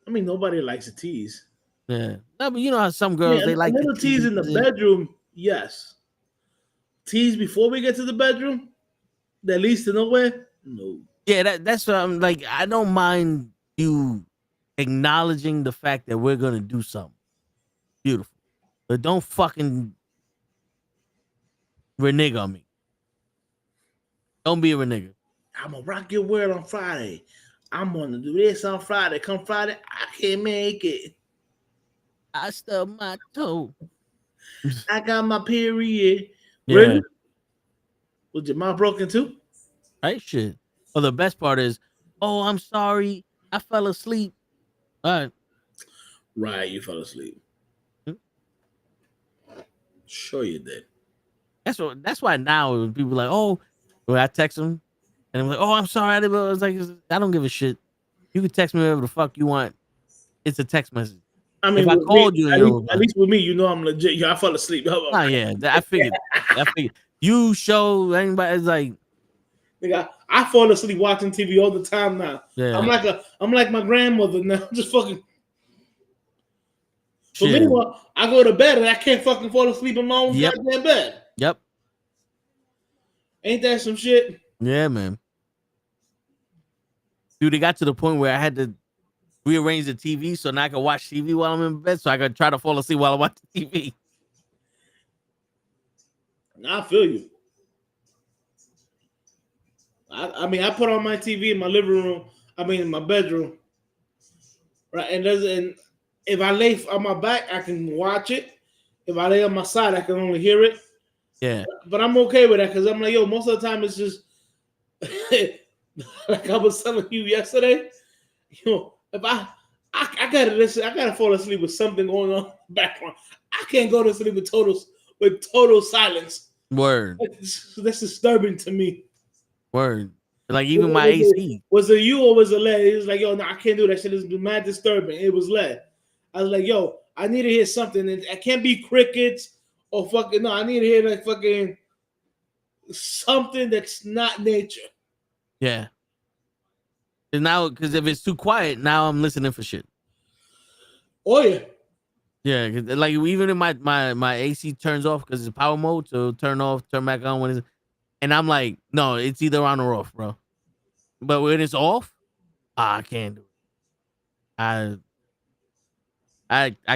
I mean, nobody likes a tease. Yeah. No, but you know how some girls, they like a little tease in the bedroom. Yes. Tease before we get to the bedroom? That leads to nowhere? No. Yeah, that's what I'm like. I don't mind you acknowledging the fact that we're gonna do something beautiful, but don't fucking renege on me. Don't be a renege. I'm gonna rock your world on Friday. I'm gonna do this on Friday. Come Friday, I can't make it. I stubbed my toe. I got my period. Yeah. Really? Was your mouth broken too? Right, shit. Well, the best part is, oh, I'm sorry, I fell asleep. All right. Right, you fell asleep. Sure you did. That's why now people are like, oh, when I text them, and I'm like, oh, I'm sorry. I was like, I don't give a shit. You can text me whatever the fuck you want. It's a text message. I mean, if I called you, at least with me, you know I'm legit. Yeah, I fell asleep. Oh yeah, I figured. You show anybody, it's like, nigga, I fall asleep watching TV all the time now. Yeah. I'm like my grandmother now. Just fucking. So meanwhile, I go to bed and I can't fucking fall asleep in my own goddamn bed. Yep. Ain't that some shit? Yeah, man. Dude, it got to the point where I had to rearrange the TV so now I can watch TV while I'm in bed, so I could try to fall asleep while I watch the TV. I feel you. I mean, I put on my TV in my living room. I mean, in my bedroom, right? And if I lay on my back, I can watch it. If I lay on my side, I can only hear it. Yeah. But I'm okay with that because I'm like, yo, most of the time it's just like I was telling you yesterday. You know, if I gotta listen, I gotta fall asleep with something going on in the background. I can't go to sleep with total silence. Word. That's disturbing to me. Word. Like even my AC. Was it you or was it LED? It was like, yo, no, I can't do that shit. It's mad disturbing. It was LED. I was like, yo, I need to hear something. And I can't be crickets or fucking, no, I need to hear like fucking something that's not nature. Yeah. And now, because if it's too quiet, now I'm listening for shit. Oh, yeah. Yeah, 'cause, like even if my AC turns off because it's power mode, so turn off, turn back on when it's, and I'm like, no, it's either on or off, bro. But when it's off, I can't do it. I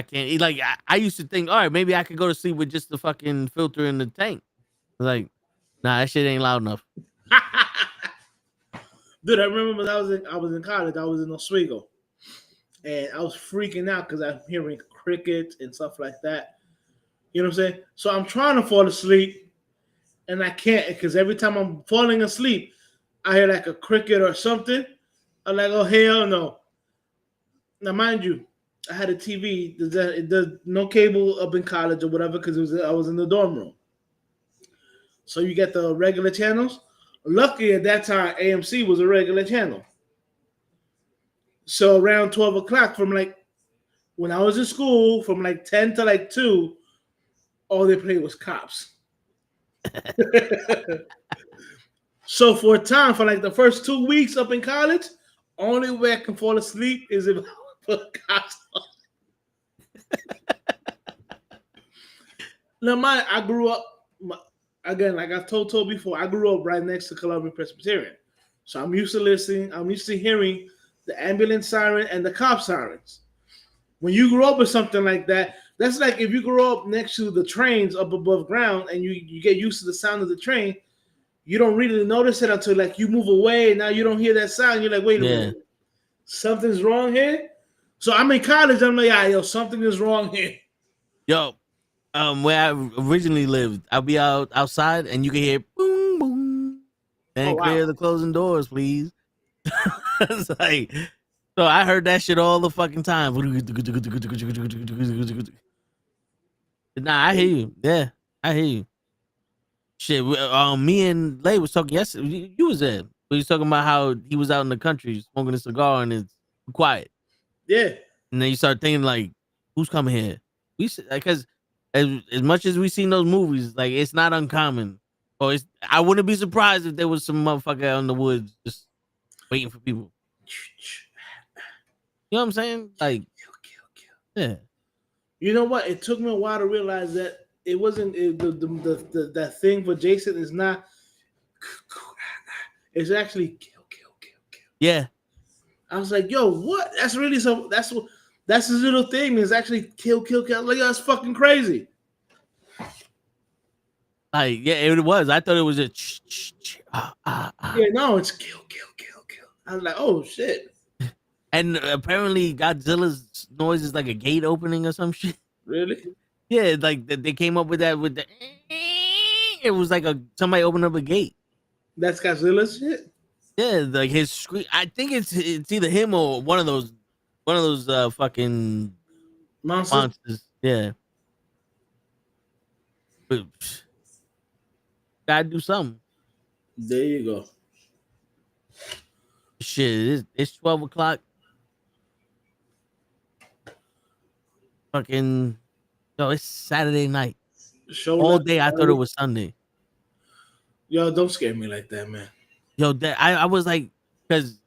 can't. Like I used to think, all right, maybe I could go to sleep with just the fucking filter in the tank. Like, nah, that shit ain't loud enough. Dude, I remember when I was in college, I was in Oswego, and I was freaking out because I'm hearing crickets and stuff like that. You know what I'm saying? So I'm trying to fall asleep, and I can't because every time I'm falling asleep, I hear like a cricket or something. I'm like, oh hell no! Now, mind you, I had a TV. There's no cable up in college or whatever because I was in the dorm room. So you get the regular channels. Luckily, at that time, AMC was a regular channel. So around 12 o'clock, from like when I was in school, from like 10 to like 2, all they played was Cops. So for a time, for like the first 2 weeks up in college, only way I can fall asleep is if I put Cops on. Now, I grew up. Again, like I've told before, I grew up right next to Columbia Presbyterian. So I'm used to listening. I'm used to hearing the ambulance siren and the cop sirens. When you grow up with something like that, that's like if you grow up next to the trains up above ground and you get used to the sound of the train, you don't really notice it until like you move away and now you don't hear that sound. You're like, wait a minute, something's wrong here? So I'm in college. I'm like, yo, something is wrong here. Yo. Where I originally lived, I'll be outside and you can hear boom, boom. And clear the closing doors, please. It's like, so I heard that shit all the fucking time. Nah, I hear you. Yeah, I hear you. Shit, me and Lay was talking yesterday. You was there. We was talking about how he was out in the country smoking a cigar and it's quiet. Yeah. And then you start thinking like, who's coming here? We because. As much as we seen those movies, like it's not uncommon. Or I wouldn't be surprised if there was some motherfucker out in the woods just waiting for people. You know what I'm saying? Like, yeah. You know what? It took me a while to realize that it wasn't that thing for Jason is not. It's actually kill. Yeah. I was like, yo, what? That's really so. That's his little thing. Is actually kill. Like, yo, that's fucking crazy. Like, yeah, it was. I thought it was a Yeah, no, it's kill. I was like, oh shit. And apparently Godzilla's noise is like a gate opening or some shit. Really? Yeah, like they came up with that with the. It was like somebody opened up a gate. That's Godzilla's shit. Yeah, like his scream. I think it's either him or one of those fucking monsters. Yeah. But, gotta do something. There you go. Shit, it's 12 o'clock. Fucking, yo, it's Saturday night. All day I thought it was Sunday. Yo, don't scare me like that, man. Yo, I was like, because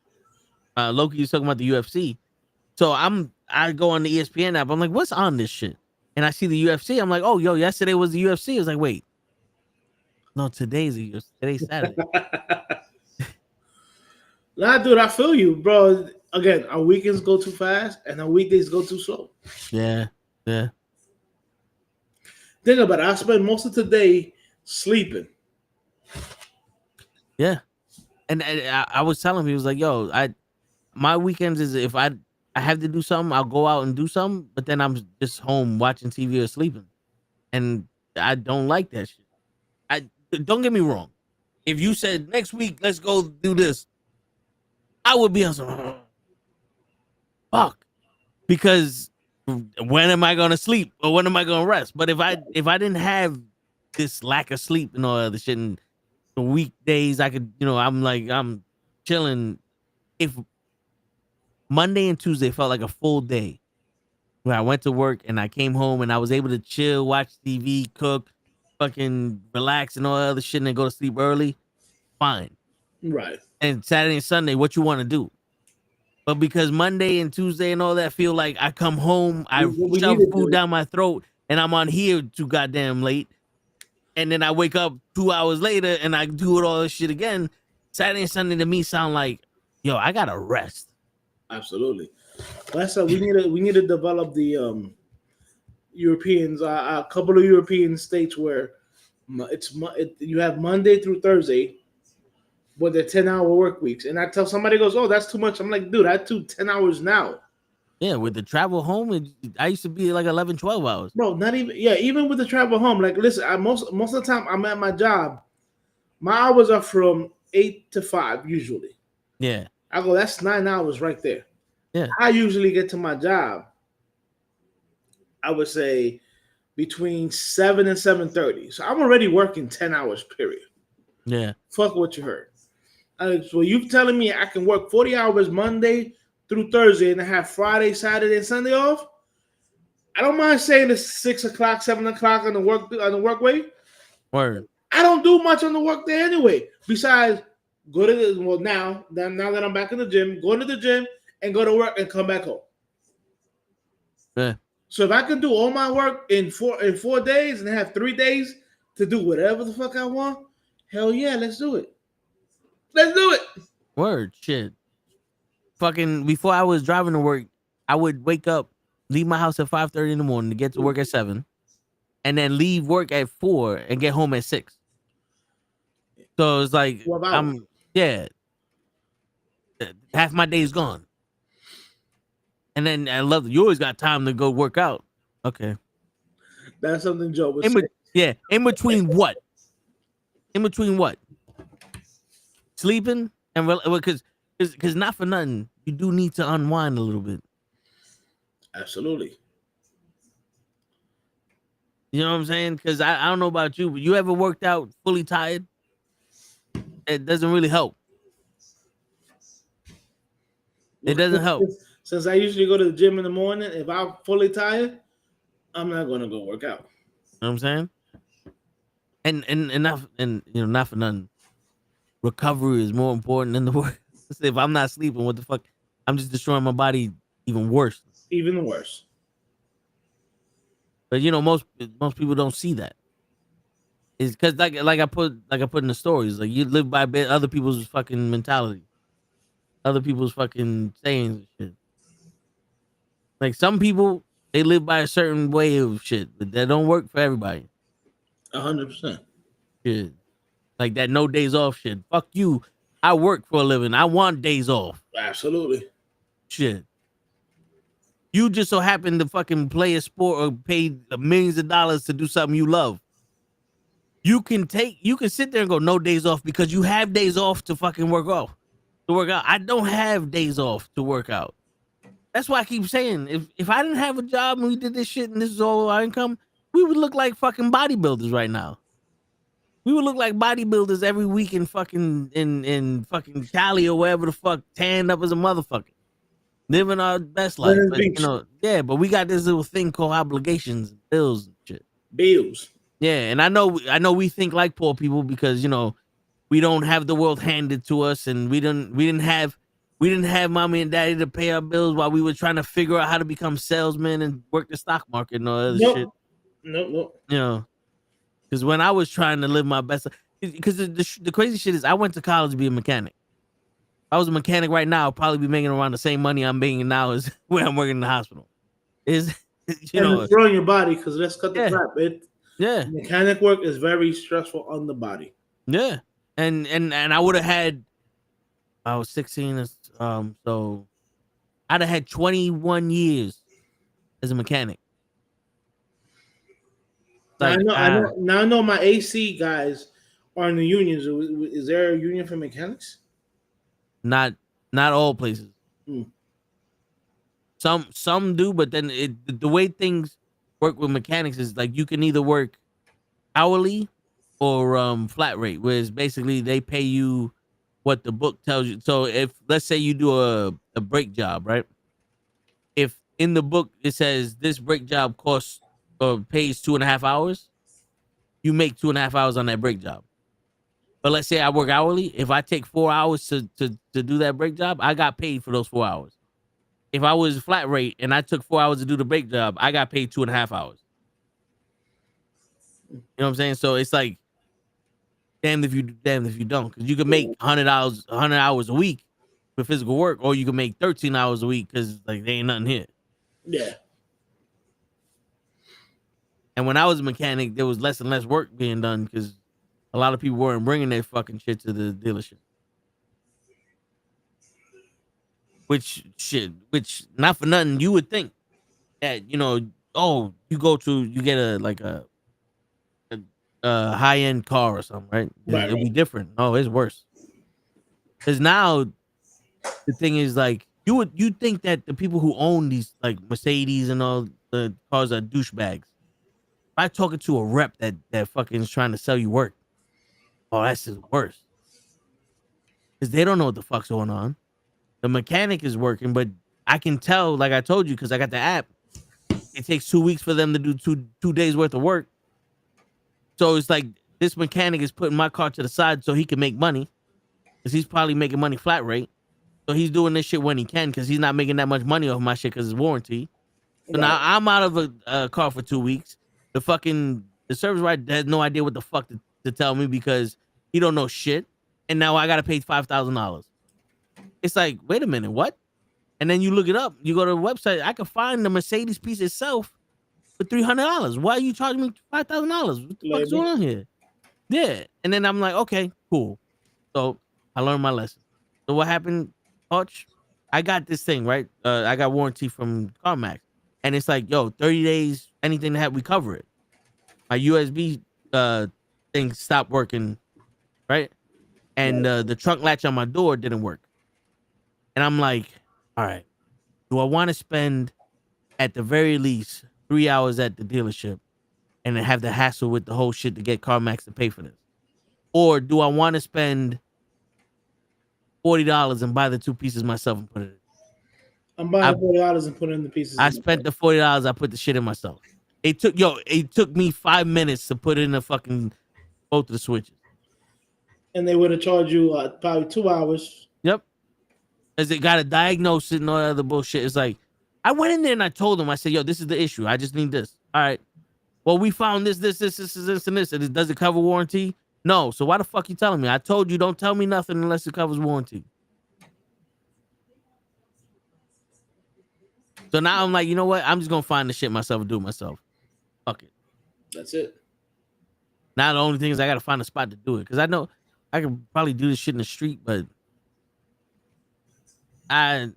Loki was talking about the UFC. So I go on the ESPN app. I'm like, what's on this shit? And I see the UFC. I'm like, oh, yo, yesterday was the UFC. I was like, wait. No, today's Saturday. Nah, dude, I feel you, bro. Again, our weekends go too fast and our weekdays go too slow. Yeah. Think about it. I spend most of the day sleeping. Yeah. And I was telling him, he was like, yo, my weekends is if I have to do something, I'll go out and do something, but then I'm just home watching TV or sleeping. And I don't like that shit. Don't get me wrong. If you said next week, let's go do this, I would be on some fuck. Because when am I gonna sleep or when am I gonna rest? But if I didn't have this lack of sleep and all other shit, and the weekdays I could, I'm chilling. If Monday and Tuesday felt like a full day where I went to work and I came home and I was able to chill, watch TV, cook, fucking relax and all that other shit, and then go to sleep early, fine. Right. And Saturday and Sunday, what you want to do? But because Monday and Tuesday and all that feel like I come home, I We shove need to food do. down my throat, and I'm on here too goddamn late. And then I wake up 2 hours later and I do it all this shit again. Saturday and Sunday to me sound like, yo, I gotta rest. Absolutely. That's said, we need to develop the Europeans. A couple of European states where you have Monday through Thursday, but they're 10-hour work weeks. And I tell somebody goes, "Oh, that's too much." I'm like, dude, I do 10 hours now. Yeah, with the travel home, I used to be like 11, 12 hours. Bro, not even even with the travel home. Like, listen, most of the time I'm at my job. My hours are from 8 to 5 usually. Yeah. I go, that's 9 hours right there. Yeah. I usually get to my job, I would say, between 7 and 7:30. So I'm already working 10 hours, period. Yeah. Fuck what you heard. So you telling me I can work 40 hours Monday through Thursday and have Friday, Saturday, and Sunday off? I don't mind saying it's 6 o'clock, 7 o'clock on the work way. Word. I don't do much on the work day anyway. Besides, go to now that I'm back in the gym, go to the gym and go to work and come back home. Yeah. So if I can do all my work in 4 days and have 3 days to do whatever the fuck I want, hell yeah, let's do it. Let's do it. Word. Shit. Fucking before I was driving to work, I would wake up, leave my house at 5:30 in the morning to get to work at 7, and then leave work at 4 and get home at 6. So it's like half my day is gone. And then I love you always got time to go work out. Okay. That's something Joe was saying. Yeah. In between what? Sleeping and because not for nothing, you do need to unwind a little bit. Absolutely. You know what I'm saying? Because I don't know about you, but you ever worked out fully tired? It doesn't really help. It doesn't help. Since I usually go to the gym in the morning, if I'm fully tired, I'm not going to go work out. You know what I'm saying? And not for nothing. Recovery is more important than the work. If I'm not sleeping, what the fuck? I'm just destroying my body even worse. Even worse. But most people don't see that. It's because like I put in the stories, like you live by other people's fucking mentality, other people's fucking sayings and shit. Like some people, they live by a certain way of shit, but that don't work for everybody. 100%. Shit. Like that no days off shit. Fuck you. I work for a living. I want days off. Absolutely. Shit. You just so happen to fucking play a sport or pay millions of dollars to do something you love. You can sit there and go no days off because you have days off to fucking work out. I don't have days off to work out. That's why I keep saying if I didn't have a job and we did this shit and this is all our income, we would look like fucking bodybuilders right now. We would look like bodybuilders every week in fucking Cali or wherever the fuck, tanned up as a motherfucker, living our best life. But, but we got this little thing called obligations, bills and shit. Bills. Yeah, and I know we think like poor people because we don't have the world handed to us, and we didn't have mommy and daddy to pay our bills while we were trying to figure out how to become salesmen and work the stock market and all that shit. Nope. Because when I was trying to live my best, because the crazy shit is I went to college to be a mechanic. I was a mechanic right now, I'd probably be making around the same money I'm making now as when I'm working in the hospital. Is you know, it's throwing your body because let's cut the Yeah. crap. yeah, Mechanic work is very stressful on the body. yeah, and I would have had. I was 16, so I'd have had 21 years as a mechanic. Like, Now I know my AC guys are in the unions. Is there a union for mechanics? not all places. Hmm. Some do, but then the way things work with mechanics is like you can either work hourly or flat rate, whereas basically they pay you what the book tells you. So if let's say you do a brake job, right? If in the book it says this brake job costs or pays 2.5 hours, you make 2.5 hours on that brake job. But let's say I work hourly. If I take 4 hours to do that brake job, I got paid for those 4 hours. If I was flat rate and I took 4 hours to do the brake job, I got paid 2.5 hours. You know what I'm saying? So it's like damned if you do, damned if you don't, because you can make 100 hours a week for physical work, or you can make 13 hours a week because like there ain't nothing here. Yeah. And when I was a mechanic, there was less and less work being done because a lot of people weren't bringing their fucking shit to the dealership. Which not for nothing, you would think that, you know, oh, you get a high end car or something, right? It'll be different. Oh, it's worse. Because now the thing is like you think that the people who own these like Mercedes and all the cars are douchebags. By talking to a rep that fucking is trying to sell you work, oh, that's just worse. Because they don't know what the fuck's going on. The mechanic is working, but I can tell, like I told you, because I got the app. It takes 2 weeks for them to do two days worth of work. So it's like this mechanic is putting my car to the side so he can make money, because he's probably making money flat rate. So he's doing this shit when he can, because he's not making that much money off my shit because it's warranty. So now I'm out of a car for 2 weeks. The service writer has no idea what the fuck to tell me because he don't know shit. And now I got to pay $5,000. It's like, wait a minute, what? And then you look it up. You go to the website. I can find the Mercedes piece itself for $300. Why are you charging me $5,000? What the fuck is going on here? Yeah. And then I'm like, okay, cool. So I learned my lesson. So what happened, Arch? I got this thing, right? I got warranty from CarMax. And it's like, yo, 30 days, anything that we cover it. My USB thing stopped working, right? And the trunk latch on my door didn't work. And I'm like, all right, do I want to spend at the very least 3 hours at the dealership and then have the hassle with the whole shit to get CarMax to pay for this? Or do I want to spend $40 and buy the two pieces myself and put it in? I'm buying $40 and putting in the pieces. I spent the $40. I put the shit in myself. It took me 5 minutes to put in the fucking both of the switches. And they would have charged you probably 2 hours. Yep. As it got a diagnosis and all that other bullshit. It's like, I went in there and I told them, I said, yo, this is the issue. I just need this. All right. Well, we found this, and this. And does it cover warranty? No. So why the fuck you telling me? I told you don't tell me nothing unless it covers warranty. So now I'm like, you know what? I'm just gonna find the shit myself and do it myself. Fuck it. That's it. Now the only thing is I gotta find a spot to do it. Because I know I can probably do this shit in the street, but I'm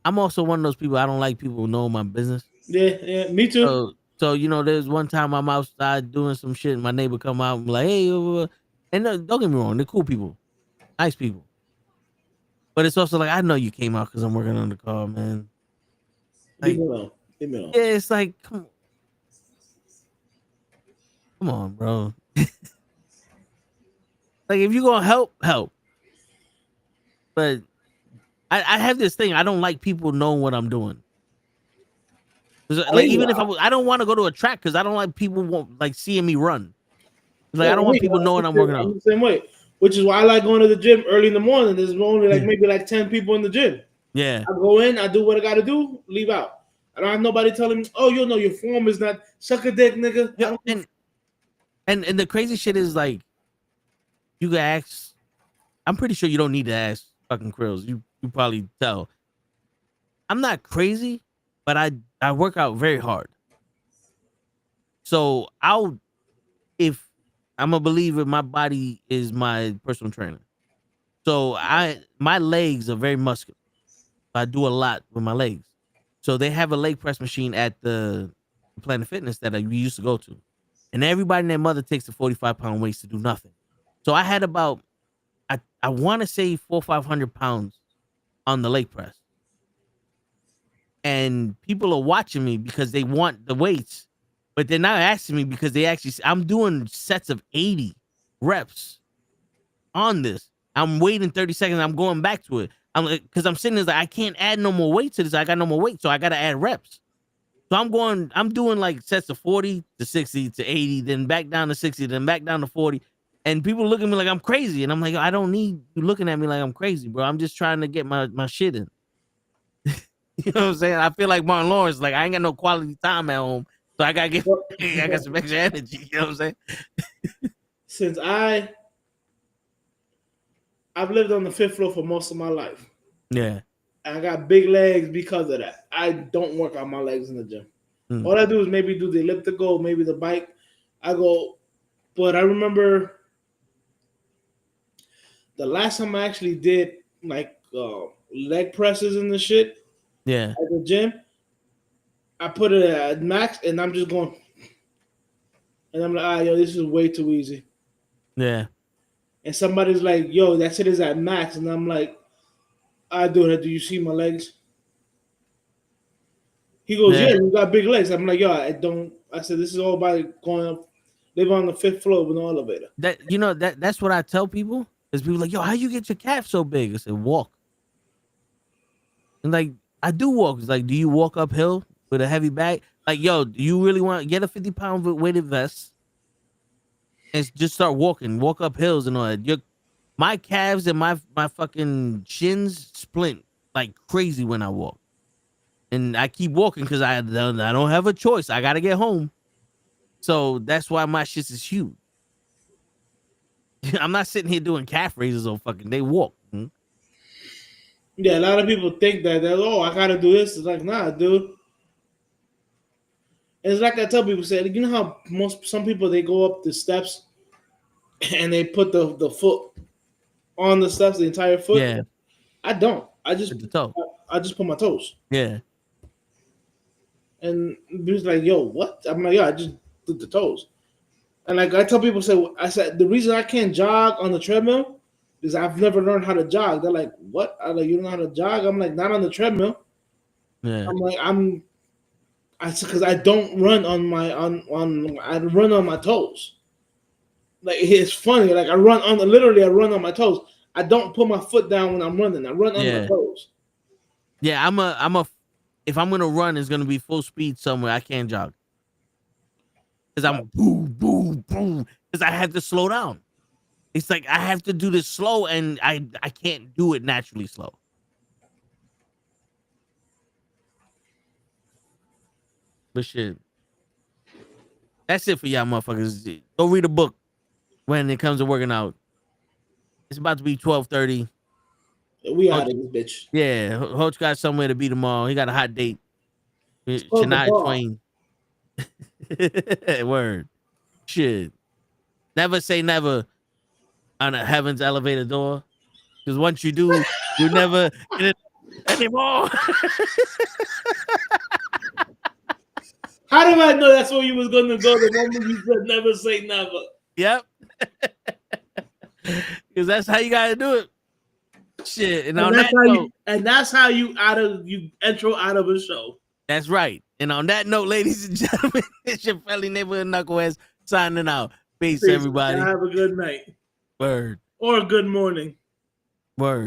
also one of those people, I don't like people knowing my business. Yeah, me too. So you know, there's one time I'm outside doing some shit and my neighbor come out and be like, hey, and don't get me wrong, they're cool people. Nice people. But it's also like, I know you came out because I'm working on the car, man. Like, Leave me alone. Yeah, it's like, come on, bro. Like, if you're gonna help. But I have this thing. I don't like people knowing what I'm doing. Like, even if I don't want to go to a track because I don't like people seeing me run. Like, I don't want people knowing I'm working out. The same way. Which is why I like going to the gym early in the morning. There's only maybe 10 people in the gym. Yeah. I go in, I do what I got to do, leave out. I don't have nobody telling me, oh, you know, your form is not suck a dick, nigga. Yeah, and the crazy shit is like, you can ask I'm pretty sure you don't need to ask fucking Krills. You probably tell. I'm not crazy, but I work out very hard. So if I'm a believer, my body is my personal trainer. So my legs are very muscular. I do a lot with my legs. So they have a leg press machine at the Planet Fitness that we used to go to. And everybody and their mother takes the 45-pound weights to do nothing. So I had about, I want to say 400 or 500 pounds on the leg press. And people are watching me because they want the weights, but they're not asking me because I'm doing sets of 80 reps on this. I'm waiting 30 seconds. I'm going back to it. Because I'm sitting there like, I can't add no more weight to this. I got no more weight. So I got to add reps. So I'm doing like sets of 40 to 60 to 80, then back down to 60, then back down to 40. And people look at me like I'm crazy. And I'm like, I don't need you looking at me like I'm crazy, bro. I'm just trying to get my shit in. You know what I'm saying? I feel like Martin Lawrence, like I ain't got no quality time at home. So I got some extra energy. You know what I'm saying? Since I've lived on the 5th floor for most of my life. Yeah. I got big legs because of that. I don't work out my legs in the gym. All I do is maybe do the elliptical, maybe the bike. But I remember the last time I actually did like leg presses and the shit. Yeah. At the gym, I put it at max, and I'm just going, and I'm like, yo, this is way too easy. Yeah. And somebody's like, yo, that shit is at max, and I'm like, I do it. Do you see my legs? He goes, yeah, you got big legs. I'm like, yo, I don't. I said, this is all by going up, live on the 5th floor with no elevator. That's what I tell people. Is people like, yo, how you get your calf so big? I said, walk. And like, I do walk. It's like, do you walk uphill with a heavy bag? Like, yo, do you really want to get a 50-pound weighted vest and just start walking, walk up hills and all that? My calves and my fucking shins splint like crazy when I walk. And I keep walking because I don't have a choice. I got to get home. So that's why my shit is huge. I'm not sitting here doing calf raises or fucking, they walk. Yeah, a lot of people think that, I got to do this. It's like, nah, dude. And it's like I tell people, say, you know how some people, they go up the steps and they put the foot on the steps, the entire foot? Yeah. I don't. I just put my toes. Yeah. And he was like, yo, what? I'm like, yeah, I just did the toes. And like I tell people, I said, the reason I can't jog on the treadmill is I've never learned how to jog. They're like, what? I'm like, you don't know how to jog? I'm like, not on the treadmill. Yeah. I'm like, because I don't run I run on my toes. Like, it's funny. Like, I run on my toes. I don't put my foot down when I'm running. I run on my toes. Yeah, if I'm gonna run, it's gonna be full speed somewhere. I can't jog. Because I'm boom, boom, boom. Because I have to slow down. It's like I have to do this slow, and I can't do it naturally slow. But shit. That's it for y'all motherfuckers. Go read a book when it comes to working out. It's about to be 12:30. We out of this bitch. Yeah, Hoach got somewhere to be tomorrow. He got a hot date. Shania Twain. Word. Shit. Never say never on a heaven's elevator door. Because once you do, you never get it anymore. How did I know that's where you was going to go the moment you said never say never? Yep. Because that's how you got to do it. Shit. And that's how you intro out of a show. That's right. And on that note, ladies and gentlemen, it's your friendly neighborhood Knuckleheads signing out. Peace, everybody. Have a good night. Word. Or a good morning. Word.